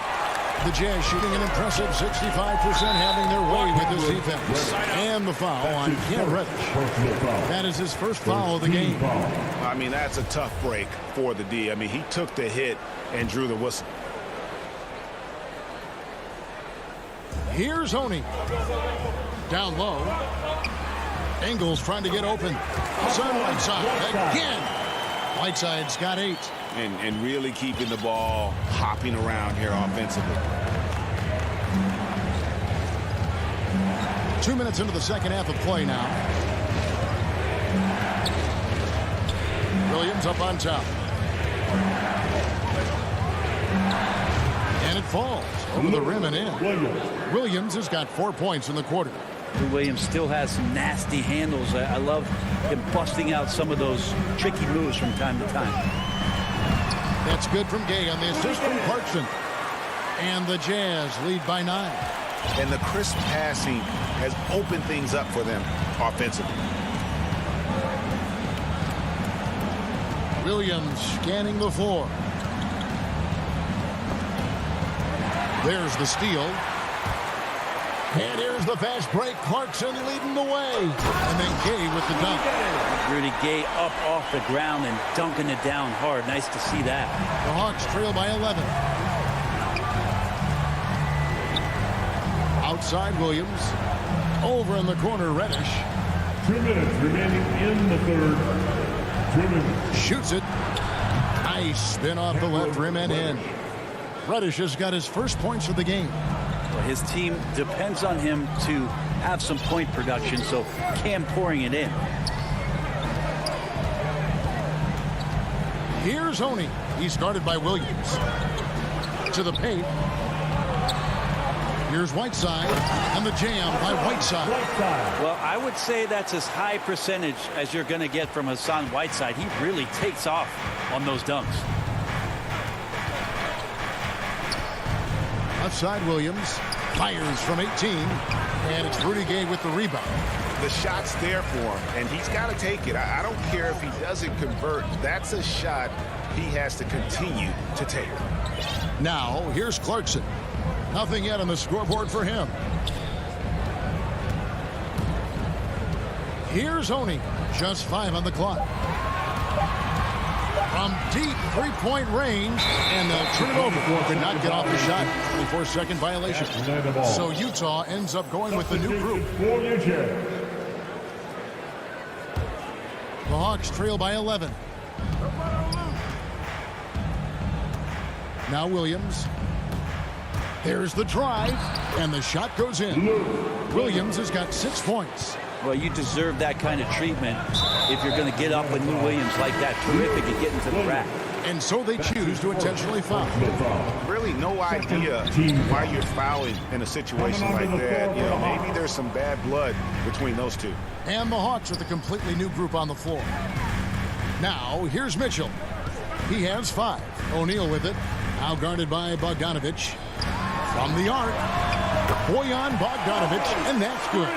The Jazz shooting an impressive 65%, having their way with this defense. And the foul on Cam Reddish. That is his first foul of the game. I mean, that's a tough break for the D. I mean, he took the hit and drew the whistle. Here's Honey. Down low. Ingles trying to get open. Son Whiteside again. Whiteside's got 8. And really keeping the ball hopping around here offensively. 2 minutes into the second half of play now. Williams up on top. And it falls over the rim and in. Williams has got 4 points in the quarter. Williams still has some nasty handles. I love him busting out some of those tricky moves from time to time. That's good from Gay on the assist from Clarkson. And the Jazz lead by 9. And the crisp passing has opened things up for them offensively. Williams scanning the floor. There's the steal. And here's the fast break. Clarkson leading the way. And then Gay with the dunk. Rudy Gay up off the ground and dunking it down hard. Nice to see that. The Hawks trail by 11. Outside Williams. Over in the corner, Reddish. 2 minutes remaining in the third. 2 minutes. Shoots it. Nice spin off the left rim and in. Reddish has got his first points of the game. His team depends on him to have some point production, so Cam pouring it in. Here's Honey. He's guarded by Williams. To the paint. Here's Whiteside, and the jam by Whiteside. Well, I would say that's as high percentage as you're going to get from Hassan Whiteside. He really takes off on those dunks. Left side Williams fires from 18, and it's Rudy Gay with the rebound. The shot's there for him, and he's got to take it. I don't care if he doesn't convert. That's a shot he has to continue to take. Now, here's Clarkson. Nothing yet on the scoreboard for him. Here's Honey. Just 5 on the clock. From deep three-point range, and they'll turn it over. Could not get off the shot. 24-second violation. So Utah ends up going with the new group. The Hawks trail by 11. Now Williams. There's the drive, and the shot goes in. Williams has got 6 points. Well, you deserve that kind of treatment if you're going to get up with Lou Williams like that. Terrific at getting to the rack. And so they choose to intentionally foul. Really no idea why you're fouling in a situation like that. You know, maybe there's some bad blood between those two. And the Hawks with a completely new group on the floor. Now, here's Mitchell. He has 5. O'Neal with it. Now guarded by Bogdanovich. From the arc, Bojan Bogdanovich, and that's good.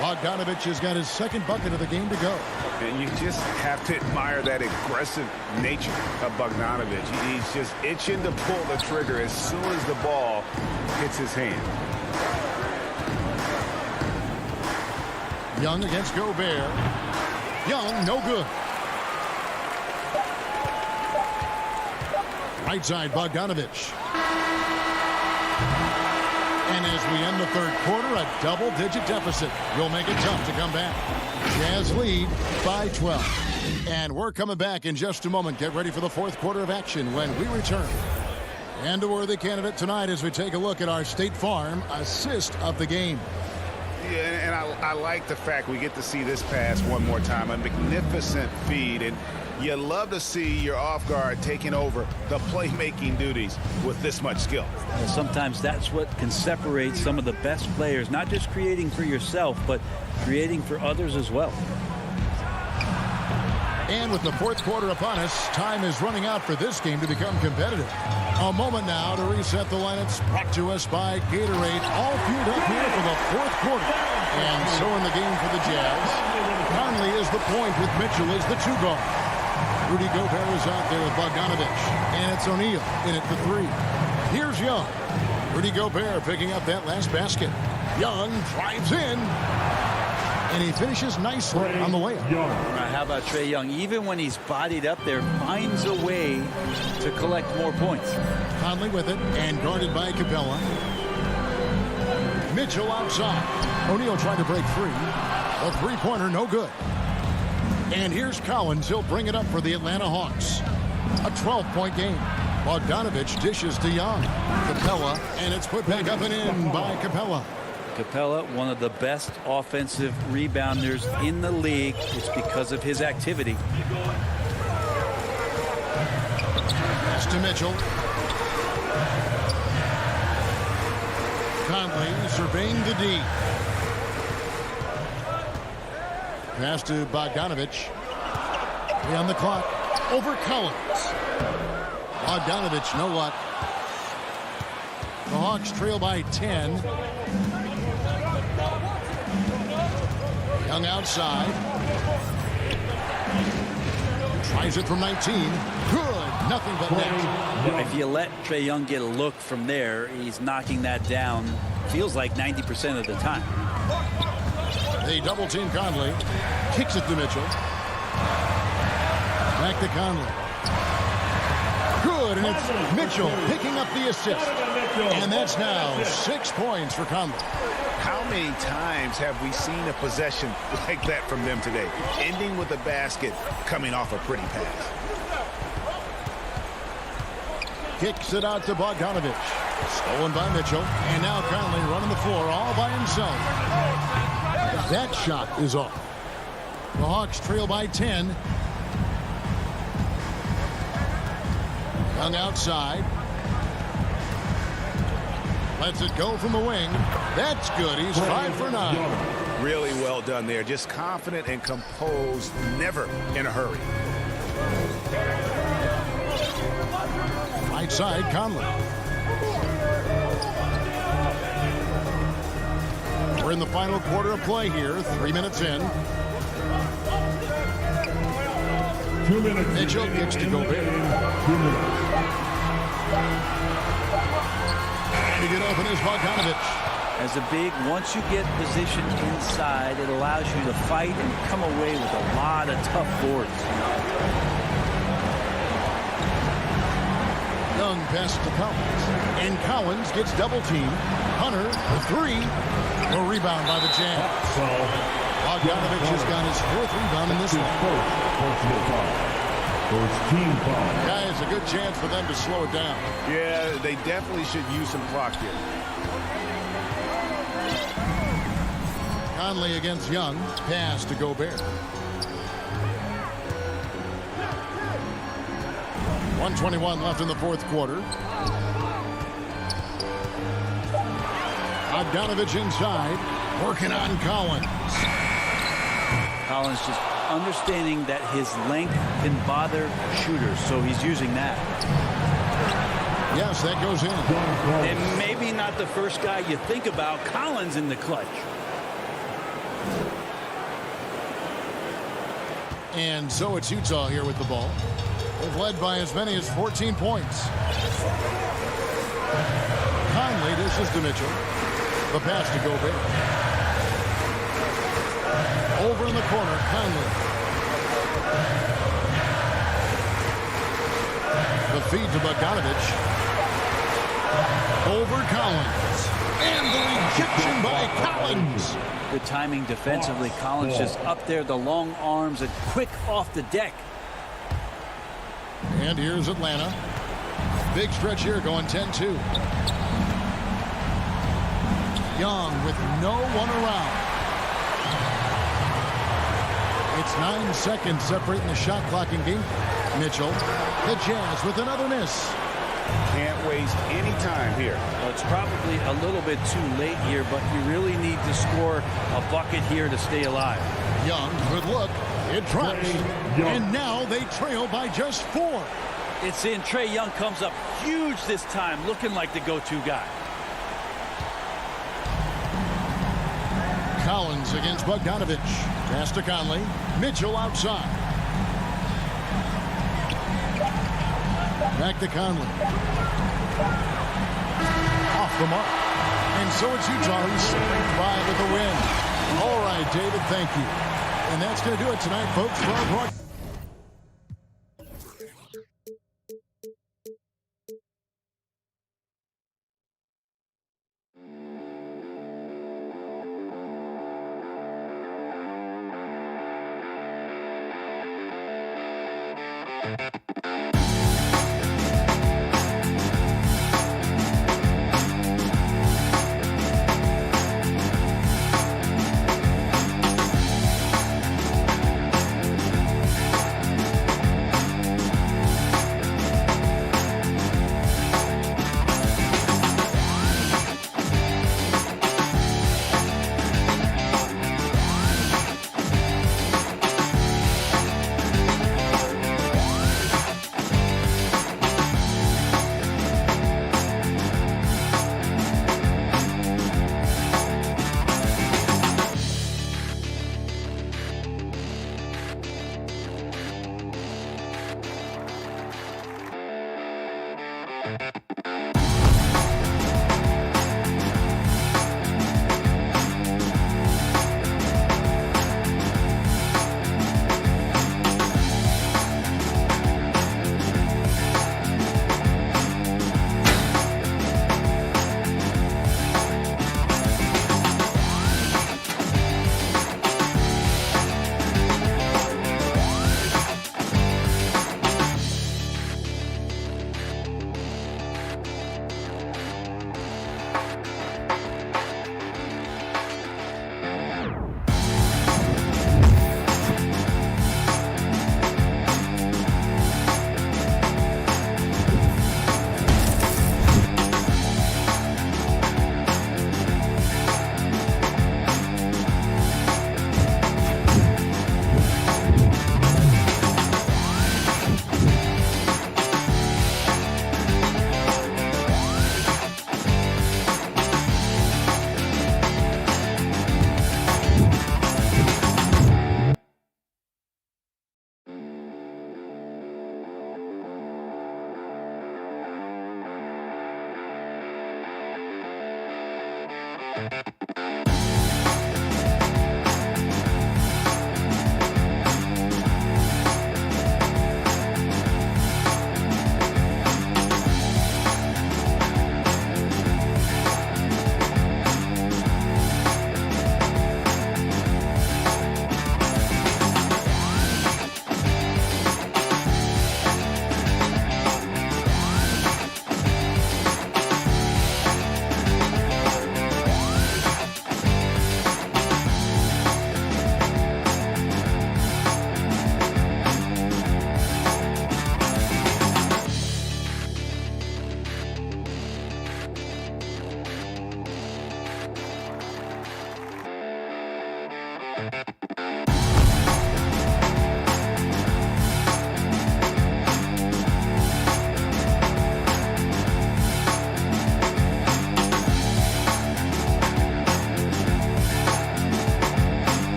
Bogdanovich has got his second bucket of the game to go. And you just have to admire that aggressive nature of Bogdanovich. He's just itching to pull the trigger as soon as the ball hits his hand. Young against Gobert. Young, no good. Right side, Bogdanovich. And as we end the third quarter, a double-digit deficit will make it tough to come back. Jazz lead by 12. And we're coming back in just a moment. Get ready for the fourth quarter of action when we return. And a worthy candidate tonight as we take a look at our State Farm assist of the game. Yeah, and I like the fact we get to see this pass one more time. A magnificent feed. And You love to see your off guard taking over the playmaking duties with this much skill. Well, sometimes that's what can separate some of the best players, not just creating for yourself, but creating for others as well. And with the fourth quarter upon us, time is running out for this game to become competitive. A moment now to reset the lineups, brought to us by Gatorade, all fueled up here for the fourth quarter. And so in the game for the Jazz, Conley is the point with Mitchell as the two guard. Rudy Gobert is out there with Bogdanovich, and it's O'Neal in it for three. Here's Young. Rudy Gobert picking up that last basket. Young drives in. And he finishes nicely on the layup. How about Trae Young? Even when he's bodied up there, finds a way to collect more points. Conley with it and guarded by Capella. Mitchell outside. O'Neal trying to break free. A three-pointer, no good. And here's Collins. He'll bring it up for the Atlanta Hawks. A 12-point game. Bogdanovich dishes to Young. Capella, and it's put back up and in by Capella. Capella, one of the best offensive rebounders in the league. It's because of his activity. Pass to Mitchell. Conley surveying the D. Pass to Bogdanovich. 3 on the clock. Over Collins. Bogdanovich, no luck. The Hawks trail by 10. Young outside. Tries it from 19. Good. Nothing but net. If you let Trae Young get a look from there, he's knocking that down. Feels like 90% of the time. They double team Conley. Kicks it to Mitchell. Back to Conley. Good, and it's Mitchell picking up the assist. And that's now 6 points for Conley. How many times have we seen a possession like that from them today? Ending with a basket, coming off a pretty pass. Kicks it out to Bogdanovich. Stolen by Mitchell. And now Conley running the floor all by himself. That shot is off. The Hawks trail by 10. Young outside. Lets it go from the wing. That's good. He's 5 for 9. Really well done there. Just confident and composed, never in a hurry. Right side, Conley. We're in the final quarter of play here. 3 minutes in. 2 minutes. Mitchell kicks to Gobert. 2 minutes. To get open is Bogdanovich. As a big, once you get positioned inside, it allows you to fight and come away with a lot of tough boards. Young passes to Collins. And Collins gets double teamed. Hunter, the three. A rebound by the Jazz. Bogdanovich has got his 4th rebound in this one. Guys, a good chance for them to slow it down. Yeah, they definitely should use some clock here. Conley against Young. Pass to Gobert. 1:21 left in the fourth quarter. Bogdanovich inside. Working on Collins. Collins just understanding that his length can bother shooters, so he's using that. Yes, that goes in. And maybe not the first guy you think about. Collins in the clutch. And so it's Utah here with the ball. They've led by as many as 14 points. Conley dishes to Mitchell. The pass to Gobert. Over in the corner, Conley. The feed to Bogdanovich. Over Collins. And the rejection by Collins. Good timing defensively. Collins just up there, the long arms, and quick off the deck. And here's Atlanta. Big stretch here going 10-2. Young with no one around. It's 9 seconds separating the shot clock in game. Mitchell, the Jazz with another miss. Can't waste any time here. Well, it's probably a little bit too late here, but you really need to score a bucket here to stay alive. Young, good look. It drops. And now they trail by just 4. It's in. Trae Young comes up huge this time, looking like the go-to guy. Collins against Bogdanovich. Pass to Conley. Mitchell outside. Back to Conley. Off the mark. And so it's Utah who's 5 with the win. All right, David, thank you. And that's going to do it tonight, folks, for our broadcast.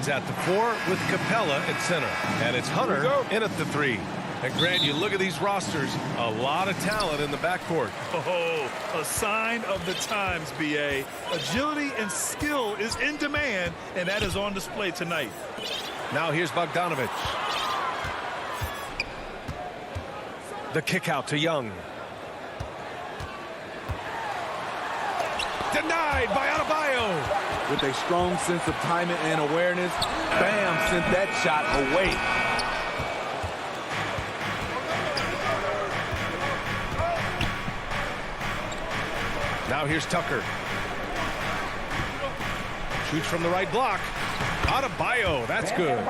At the 4 with Capella at center. And it's Hunter in at the 3. And Grant, you look at these rosters, a lot of talent in the backcourt. Oh, a sign of the times, B.A. Agility and skill is in demand, and that is on display tonight. Now here's Bogdanovich. The kick out to Young. Denied by Adebayo. With a strong sense of timing and awareness, Bam sent that shot away. Now here's Tucker. Shoots from the right block. Adebayo, that's good.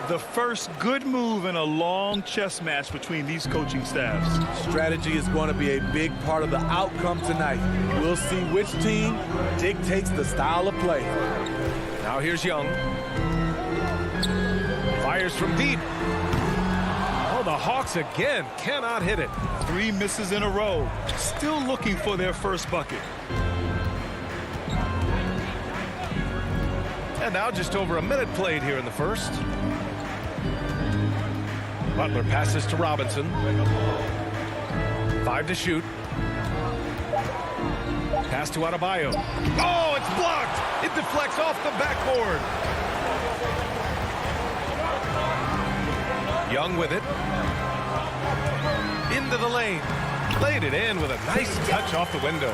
The first good move in a long chess match between these coaching staffs. Strategy is going to be a big part of the outcome tonight. We'll see which team dictates the style of play. Now here's Young. Fires from deep. Oh, the Hawks again cannot hit it. 3 misses in a row. Still looking for their first bucket. And now just over a minute played here in the first. Butler passes to Robinson. 5 to shoot. Pass to Adebayo. Oh, it's blocked. It deflects off the backboard. Young with it. Into the lane. Laid it in with a nice touch off the window.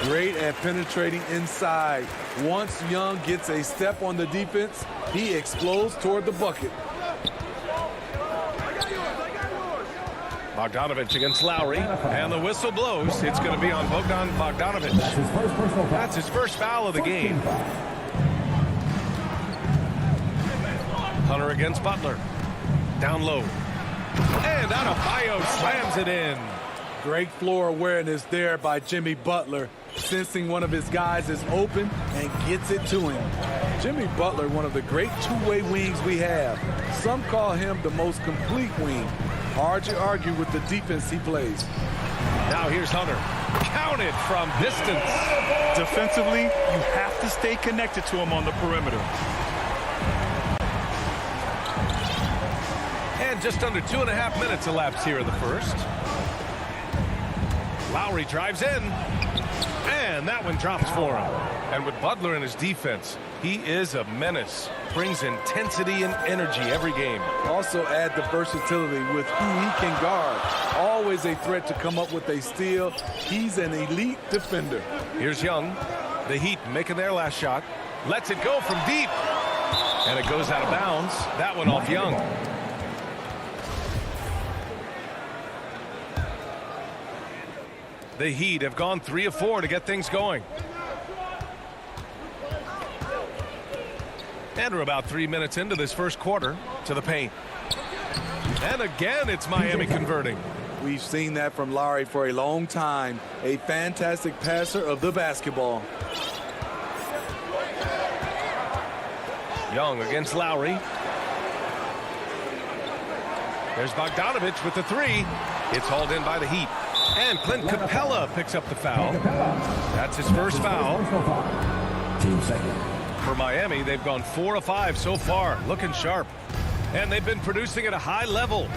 Great at penetrating inside. Once Young gets a step on the defense, he explodes toward the bucket. Bogdanovich against Lowry, and the whistle blows. It's going to be on Bogdan Bogdanovich. That's his first foul of the game. Hunter against Butler. Down low. And Adebayo slams it in. Great floor awareness there by Jimmy Butler, sensing one of his guys is open and gets it to him. Jimmy Butler, one of the great two-way wings we have. Some call him the most complete wing. Hard to argue with the defense he plays. Now here's Hunter. Counted from distance. Defensively, you have to stay connected to him on the perimeter. And just under 2.5 minutes elapsed here in the first. Lowry drives in. And that one drops for him. And with Butler in his defense, he is a menace. Brings intensity and energy every game. Also add the versatility with who he can guard. Always a threat to come up with a steal. He's an elite defender. Here's Young. The Heat making their last shot. Lets it go from deep. And it goes out of bounds. That one off Young. The Heat have gone 3 of 4 to get things going. And we're about 3 minutes into this first quarter. To the paint. And again, it's Miami converting. We've seen that from Lowry for a long time. A fantastic passer of the basketball. Young against Lowry. There's Bogdanovich with the 3. It's hauled in by the Heat. And Clint Capella picks up the foul. That's his first foul. For Miami, they've gone 4 of 5 so far. Looking sharp. And they've been producing at a high level.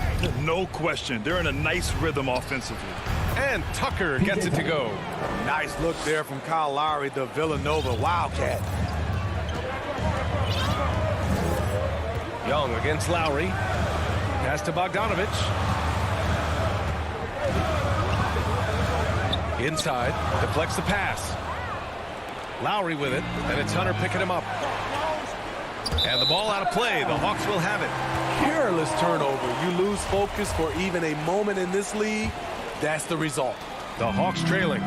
No question. They're in a nice rhythm offensively. And Tucker gets it to go. Nice look there from Kyle Lowry, the Villanova Wildcat. Young against Lowry. Pass to Bogdanovich. Inside, deflects the pass. Lowry with it, and it's Hunter picking him up. And the ball out of play. The Hawks will have it. Careless turnover. You lose focus for even a moment in this league. That's the result. The Hawks trailing.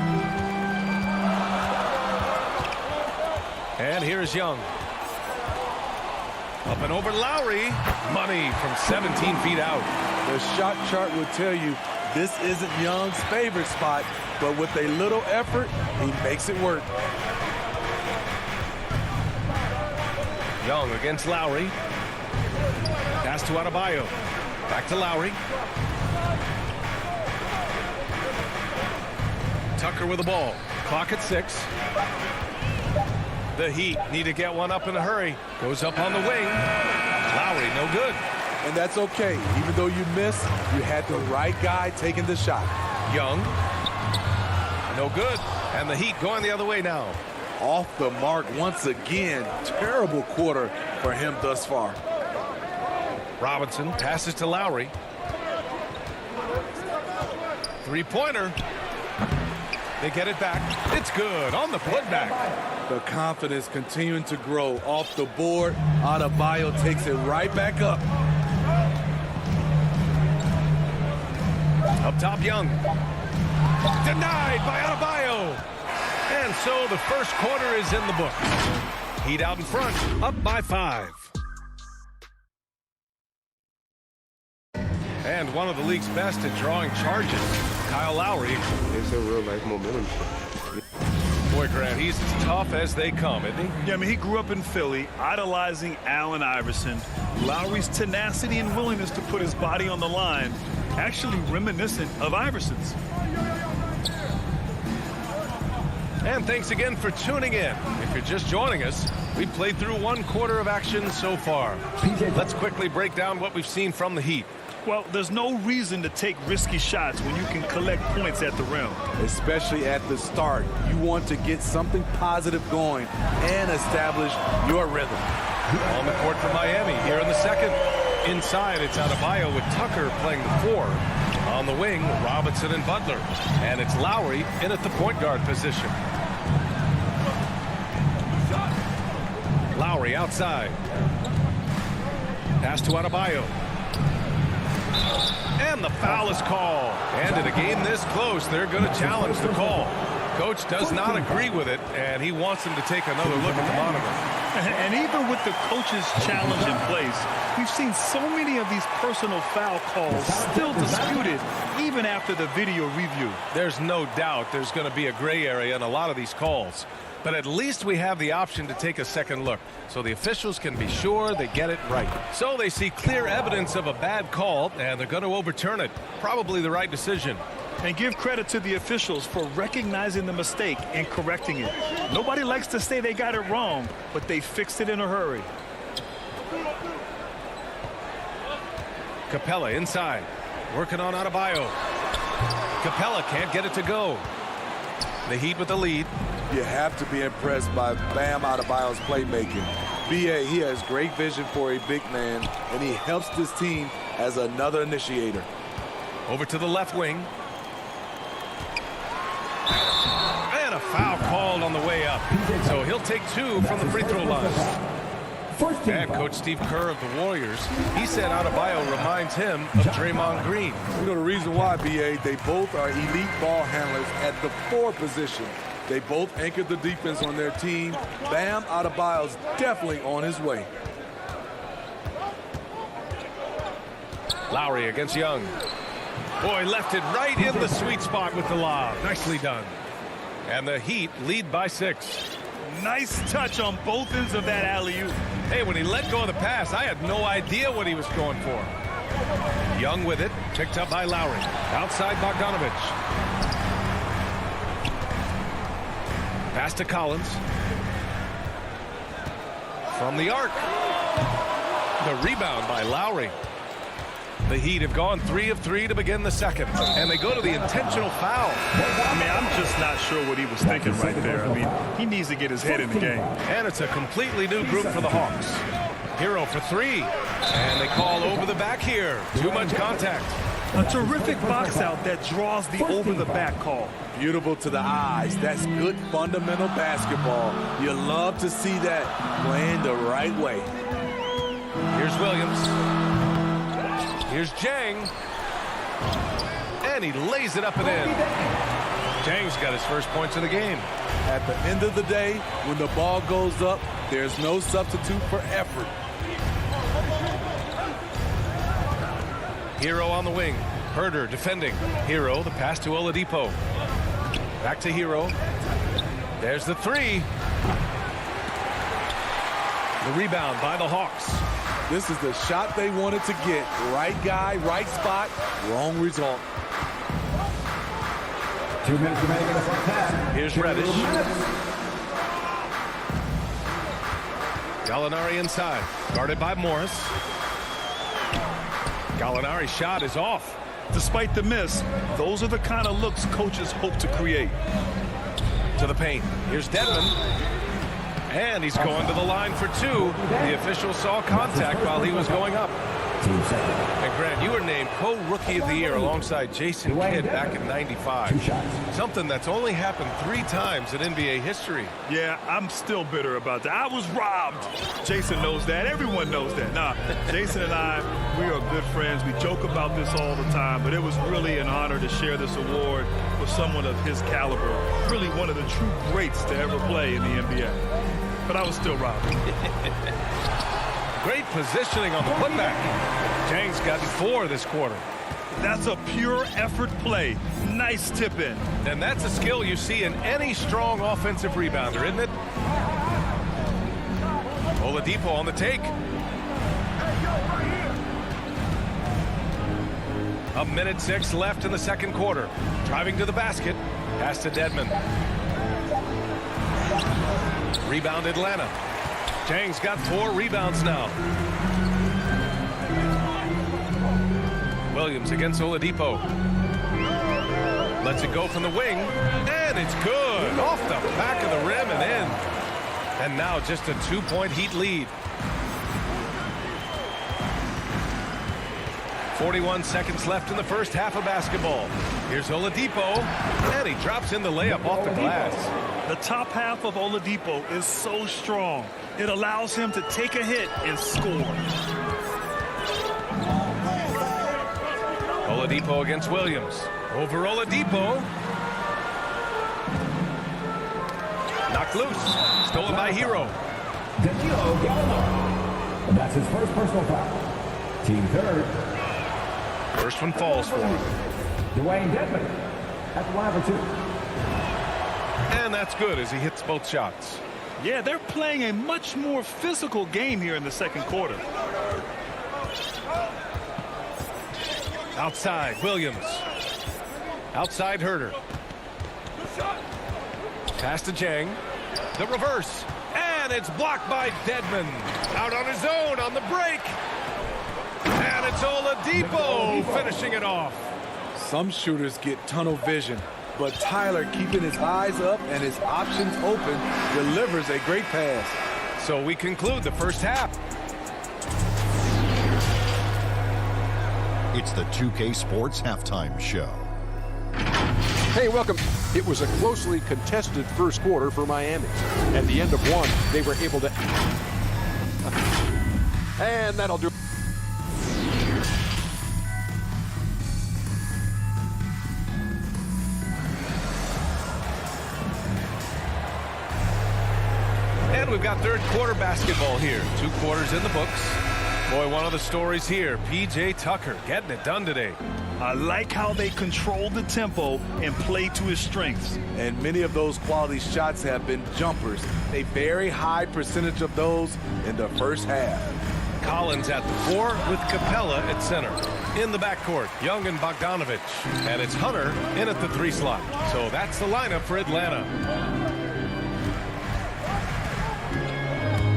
And here's Young. Up and over Lowry. Money from 17 feet out. The shot chart would tell you This isn't Young's favorite spot, but with a little effort, he makes it work. Young against Lowry. Pass to Adebayo. Back to Lowry. Tucker with the ball. Clock at 6. The Heat need to get one up in a hurry. Goes up on the wing. Lowry, no good. And that's okay. Even though you missed, you had the right guy taking the shot. Young. No good. And the Heat going the other way now. Off the mark once again. Terrible quarter for him thus far. Robinson passes to Lowry. Three-pointer. They get it back. It's good on the putback. The confidence continuing to grow off the board. Adebayo takes it right back up. Up top, Young. Denied by Adebayo. And so the first quarter is in the books. Heat out in front, up by 5. And one of the league's best at drawing charges, Kyle Lowry. It's a real-life momentum. Boy, Grant, he's as tough as they come, isn't he? Yeah, I mean, he grew up in Philly, idolizing Allen Iverson. Lowry's tenacity and willingness to put his body on the line, actually reminiscent of Iverson's. And thanks again for tuning in. If you're just joining us, we've played through one quarter of action so far. Let's quickly break down what we've seen from the Heat. Well, there's no reason to take risky shots when you can collect points at the rim. Especially at the start. You want to get something positive going and establish your rhythm. On the court for Miami here in the second. Inside, it's Adebayo with Tucker playing the 4. On the wing, Robinson and Butler. And it's Lowry in at the point guard position. Lowry outside. Pass to Adebayo. And the foul is called. And in a game this close, they're going to challenge the call. Coach does not agree with it, and he wants him to take another look at the monitor. And even with the coach's challenge in place, we've seen so many of these personal foul calls still disputed even after the video review. There's no doubt there's going to be a gray area in a lot of these calls. But at least we have the option to take a second look, so the officials can be sure they get it right. So they see clear evidence of a bad call, and they're going to overturn it. Probably the right decision. And give credit to the officials for recognizing the mistake and correcting it. Nobody likes to say they got it wrong, but they fixed it in a hurry. Capella inside, working on Adebayo. Capella can't get it to go. The Heat with the lead. You have to be impressed by Bam Adebayo's playmaking. B.A., he has great vision for a big man, and he helps this team as another initiator. Over to the left wing. And a foul called on the way up. So he'll take 2 from the free throw line. And Coach Steve Kerr of the Warriors, he said Adebayo reminds him of Draymond Green. You know the reason why, B.A., they both are elite ball handlers at the 4 position. They both anchored the defense on their team. Bam Adebayo's definitely on his way. Lowry against Young. Boy, left it right in the sweet spot with the lob. Nicely done. And the Heat lead by 6. Nice touch on both ends of that alley-oop. Hey, when he let go of the pass, I had no idea what he was going for. Young with it, picked up by Lowry. Outside Bogdanovich. Pass to Collins. From the arc. The rebound by Lowry. The Heat have gone 3 of 3 to begin the second. And they go to the intentional foul. I mean, I'm just not sure what he was thinking right there. I mean, he needs to get his head in the game. And it's a completely new group for the Hawks. Hero for 3. And they call over the back here. Too much contact. A terrific box out that draws the over-the-back call. Beautiful to the eyes. That's good fundamental basketball. You love to see that playing the right way. Here's Williams. Here's Jang. And he lays it up and in. Jang's got his first points of the game. At the end of the day, when the ball goes up, there's no substitute for effort. Hero on the wing. Herder defending. Hero, the pass to Oladipo. Back to Hero. There's the three. The rebound by the Hawks. This is the shot they wanted to get. Right guy, right spot, wrong result. 2 minutes remaining in the first half. Here's Reddish. Gallinari inside, guarded by Morris. Gallinari's shot is off. Despite the miss, those are the kind of looks coaches hope to create. To the paint. Here's Dedmon. And he's going to the line for two. The official saw contact while he was going up. And Grant, you were named co-rookie of the year alongside Jason Kidd back in '95. Something that's only happened 3 times in NBA history. Yeah, I'm still bitter about that. I was robbed. Jason knows that. Everyone knows that. Nah, Jason and I, we are good friends. We joke about this all the time, but it was really an honor to share this award with someone of his caliber. Really one of the true greats to ever play in the NBA. But I was still robbed. Great positioning on the putback. Jang's gotten 4 this quarter. That's a pure effort play. Nice tip in. And that's a skill you see in any strong offensive rebounder, isn't it? Oladipo on the take. 1:06 left in the second quarter. Driving to the basket. Pass to Dedmon. Rebound Atlanta. Jang's got 4 rebounds now. Williams against Oladipo. Lets it go from the wing. And it's good. Off the back of the rim and in. And now just a 2-point Heat lead. 41 seconds left in the first half of basketball. Here's Oladipo. And he drops in the layup off the glass. The top half of Oladipo is so strong. It allows him to take a hit and score. Oladipo against Williams. Over Oladipo. Knocked loose. Stolen by Hero. Danilo Gallinari. That's his first personal foul. Team third. First one falls for him. Dwayne Dedmon at the line for 2. And that's good as he hits both shots. Yeah, they're playing a much more physical game here in the second quarter. Outside, Williams. Outside, Herder. Pass to Jang. The reverse. And it's blocked by Dedmon. Out on his own on the break. And it's Oladipo finishing it off. Some shooters get tunnel vision, but Tyler, keeping his eyes up and his options open, delivers a great pass. So we conclude the first half. It's the 2K Sports Halftime Show. Hey, welcome. It was a closely contested first quarter for Miami. At the end of one, they were able to... And that'll do. And we've got third quarter basketball here. 2 quarters in the books. Boy, one of the stories here, P.J. Tucker getting it done today. I like how they control the tempo and play to his strengths. And many of those quality shots have been jumpers. A very high percentage of those in the first half. Collins at the 4 with Capella at center. In the backcourt, Young and Bogdanovich. And it's Hunter in at the 3 slot. So that's the lineup for Atlanta.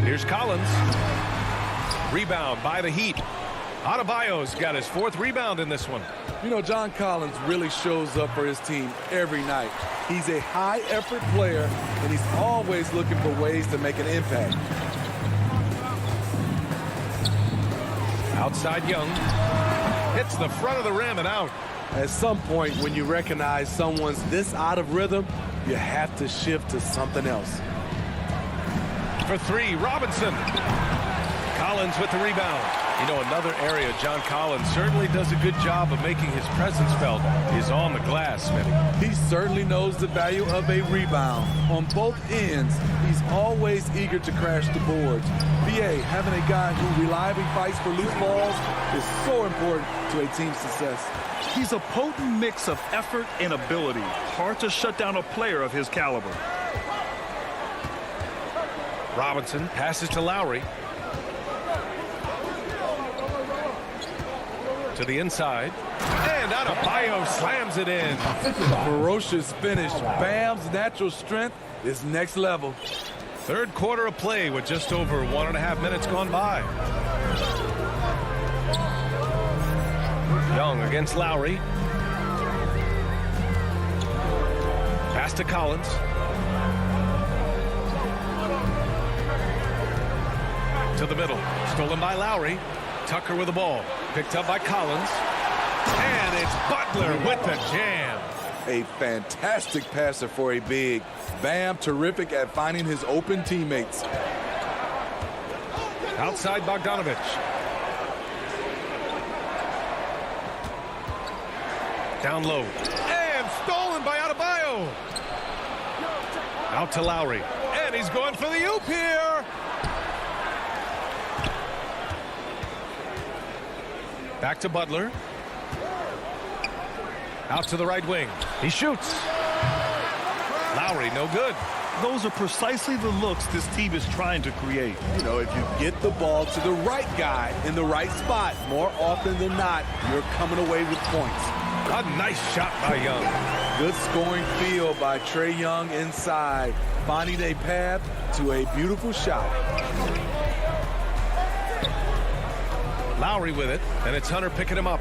Here's Collins. Rebound by the Heat. Adebayo's got his 4th rebound in this one. You know, John Collins really shows up for his team every night. He's a high-effort player, and he's always looking for ways to make an impact. Outside Young. Hits the front of the rim and out. At some point, when you recognize someone's this out of rhythm, you have to shift to something else. For 3, Robinson. Collins with the rebound. You know, another area John Collins certainly does a good job of making his presence felt is on the glass, Smitty. He certainly knows the value of a rebound. On both ends, he's always eager to crash the boards. BA, having a guy who reliably fights for loose balls is so important to a team's success. He's a potent mix of effort and ability. Hard to shut down a player of his caliber. Robinson passes to Lowry. To the inside. And Adebayo slams it in. Ferocious finish. Bam's natural strength is next level. Third quarter of play with just over 1.5 minutes gone by. Young against Lowry. Pass to Collins. To the middle. Stolen by Lowry. Tucker with the ball. Picked up by Collins. And it's Butler with the jam. A fantastic passer for a big. Bam, terrific at finding his open teammates. Outside Bogdanovich. Down low. And stolen by Adebayo. Out to Lowry. And he's going for the oop here. Back to Butler. Out to the right wing. He shoots. Lowry, no good. Those are precisely the looks this team is trying to create. You know, if you get the ball to the right guy in the right spot, more often than not, you're coming away with points. A nice shot by Young. Good scoring field by Trae Young inside, finding a path to a beautiful shot. Lowry with it, and it's Hunter picking him up.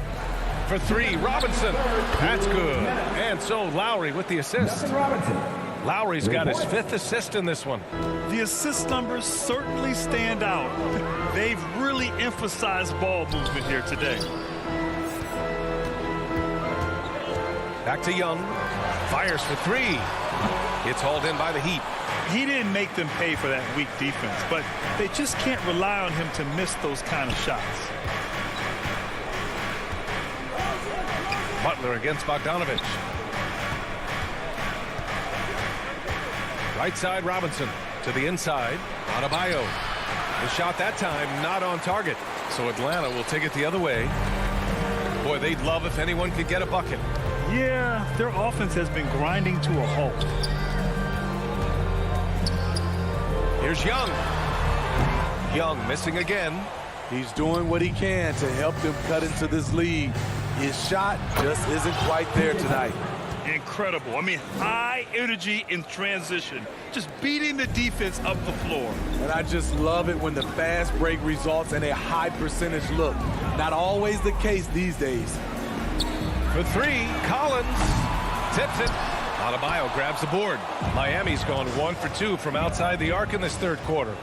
For three, Robinson. That's good. And so Lowry with the assist. Lowry's got his 5th assist in this one. The assist numbers certainly stand out. They've really emphasized ball movement here today. Back to Young. Fires for three. It's hauled in by the Heat. He didn't make them pay for that weak defense, but they just can't rely on him to miss those kind of shots. Butler against Bogdanovich. Right side, Robinson. To the inside, Adebayo. The shot that time not on target. So Atlanta will take it the other way. Boy, they'd love if anyone could get a bucket. Yeah, their offense has been grinding to a halt. Here's Young. Young missing again. He's doing what he can to help them cut into this lead. His shot just isn't quite there tonight. Incredible. I mean, high energy in transition. Just beating the defense up the floor. And I just love it when the fast break results in a high percentage look. Not always the case these days. For three, Collins tips it. Adebayo grabs the board. Miami's gone 1 for 2 from outside the arc in this third quarter.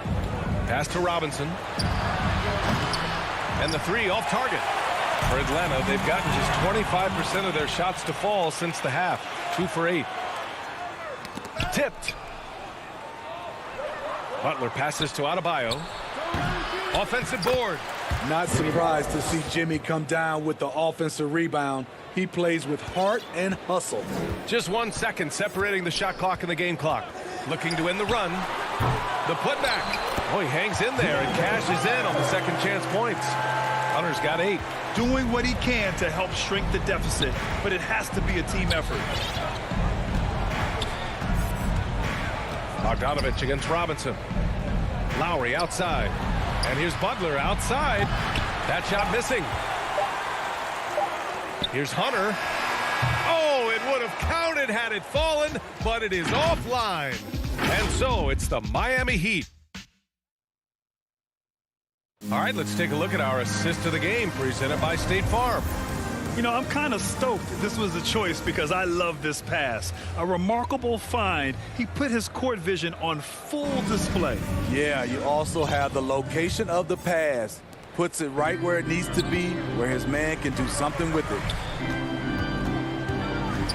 Pass to Robinson. And the three off target. For Atlanta, they've gotten just 25% of their shots to fall since the half. 2 for 8. Tipped. Butler passes to Adebayo. Offensive board. Not surprised to see Jimmy come down with the offensive rebound. He plays with heart and hustle. Just 1 second separating the shot clock and the game clock. Looking to end the run. The putback. Oh, he hangs in there and cashes in on the second chance points. Hunter's got 8. Doing what he can to help shrink the deficit, but it has to be a team effort. Bogdanovich against Robinson. Lowry outside. And here's Butler outside. That shot missing. Here's Hunter. Oh, it would have counted had it fallen, but it is offline. And so it's the Miami Heat. All right, let's take a look at our assist of the game presented by State Farm. You know, I'm kind of stoked this was a choice because I love this pass. A remarkable find. He put his court vision on full display. Yeah, you also have the location of the pass. Puts it right where it needs to be, where his man can do something with it.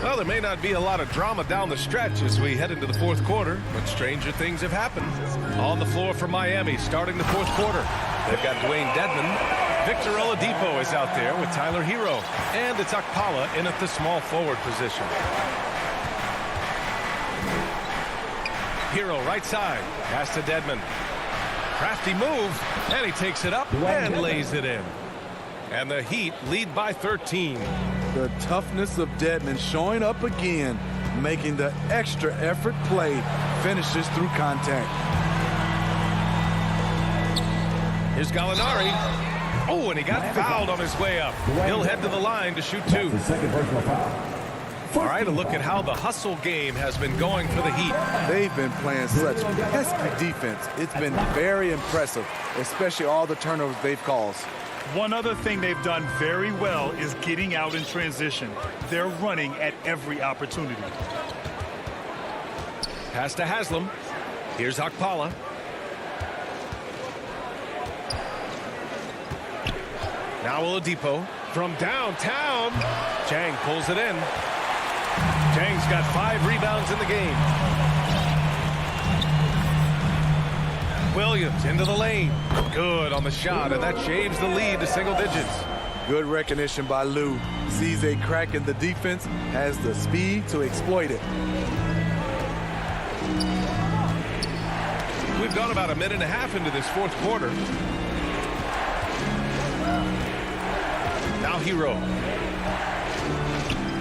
Well, there may not be a lot of drama down the stretch as we head into the fourth quarter, but stranger things have happened. On the floor for Miami starting the fourth quarter. They've got Dwayne Dedmon Victor Oladipo is out there with Tyler Hero. And it's Okpala in at the small forward position. Hero right side. Pass to Dedmon. Crafty move. And he takes it up and lays it in. And the Heat lead by 13. The toughness of Dedmon showing up again, making the extra effort play, finishes through contact. Here's Gallinari. Oh, and he got fouled on his way up. He'll head to the line to shoot two. The second personal foul. All right, a look at how the hustle game has been going for the Heat. They've been playing such pesky defense. It's been very impressive, especially all the turnovers they've caused. One other thing they've done very well is getting out in transition. They're running at every opportunity. Pass to Haslam. Here's Okpala. Now Oladipo from downtown. Chang pulls it in. Chang's got 5 rebounds in the game. Williams into the lane. Good on the shot, and that shaves the lead to single digits. Good recognition by Lou. Sees a crack in the defense, has the speed to exploit it. We've gone about a minute and a half into this fourth quarter. Now Hero.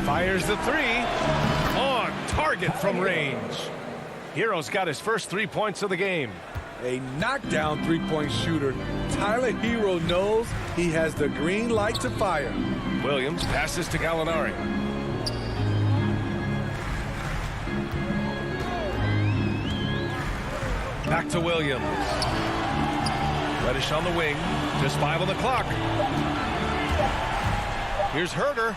Fires the three. On target from range. Hero's got his first 3 points of the game. A knockdown three-point shooter. Tyler Hero knows he has the green light to fire. Williams passes to Gallinari. Back to Williams. Reddish on the wing. Just 5 on the clock. Here's Herter.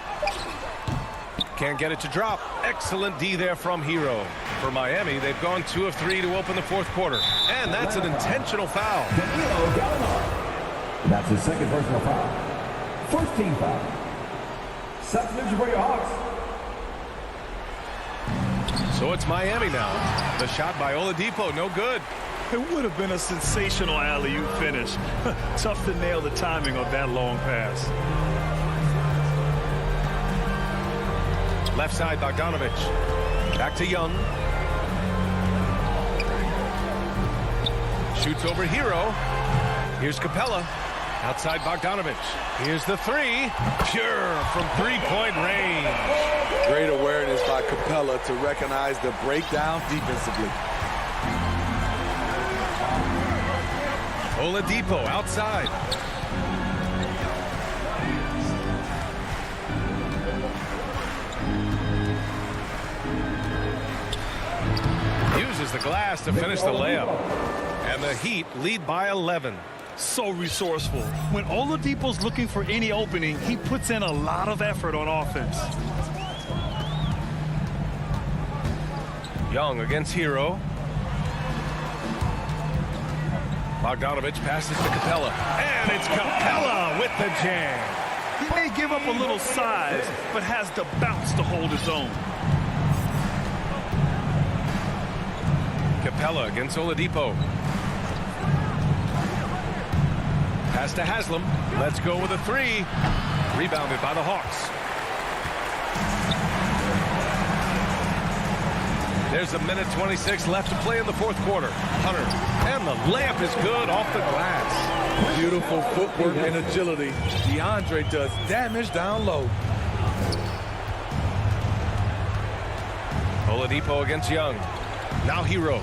Can't get it to drop. Excellent D there from Hero. For Miami, they've gone 2 of 3 to open the fourth quarter. And that's an intentional foul. That's his second personal foul. First team foul. Substitution for your Hawks. So it's Miami now. The shot by Oladipo, no good. It would have been a sensational alley-oop finish. Tough to nail the timing of that long pass. Left side, Bogdanovich. Back to Young. Shoots over Hero. Here's Capella. Outside Bogdanovich. Here's the three. Pure from three-point range. Great awareness by Capella to recognize the breakdown defensively. Oladipo outside. Uses the glass to finish the layup. And the Heat lead by 11. So resourceful. When Oladipo's looking for any opening, he puts in a lot of effort on offense. Young against Hero. Bogdanovich passes to Capella. And it's Capella with the jam. He may give up a little size, but has the bounce to hold his own. Capella against Oladipo. Pass to Haslam. Let's go with a three. Rebounded by the Hawks. There's a minute 26 left to play in the fourth quarter. Hunter. And the layup is good off the glass. Beautiful footwork and agility. DeAndre does damage down low. Oladipo against Young. Now Hero.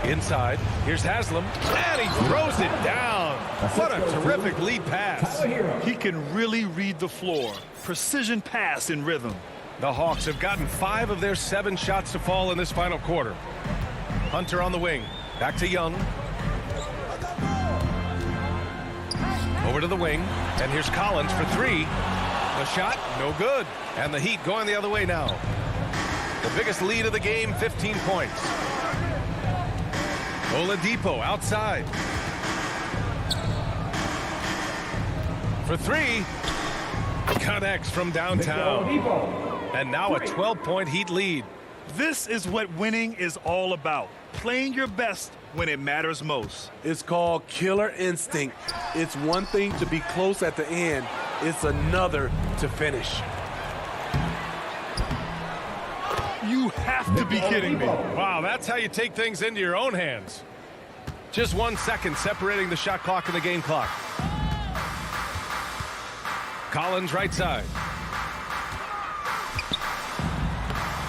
Inside. Here's Haslam. And he throws it down. What a terrific lead pass. He can really read the floor. Precision pass in rhythm. The Hawks have gotten 5 of their 7 shots to fall in this final quarter. Hunter on the wing. Back to Young. Over to the wing. And here's Collins for 3. The shot, no good. And the Heat going the other way now. The biggest lead of the game, 15 points. Oladipo outside. For 3. Connects from downtown. And now a 12-point Heat lead. This is what winning is all about. Playing your best when it matters most. It's called killer instinct. It's one thing to be close at the end. It's another to finish. You have to be kidding me. Wow, that's how you take things into your own hands. Just 1 second separating the shot clock and the game clock. Collins right side.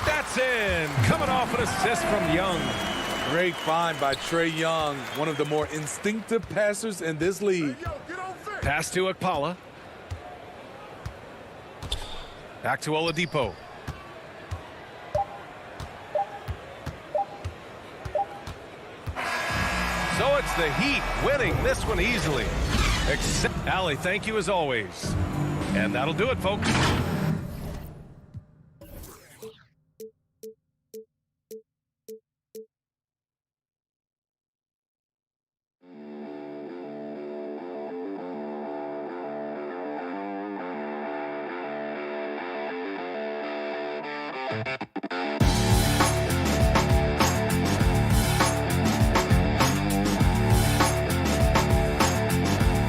That's in. Coming off an assist from Young. Great find by Trae Young, one of the more instinctive passers in this league. Pass to Akpala. Back to Oladipo. So it's the Heat winning this one easily. Allie, thank you as always. And that'll do it, folks. you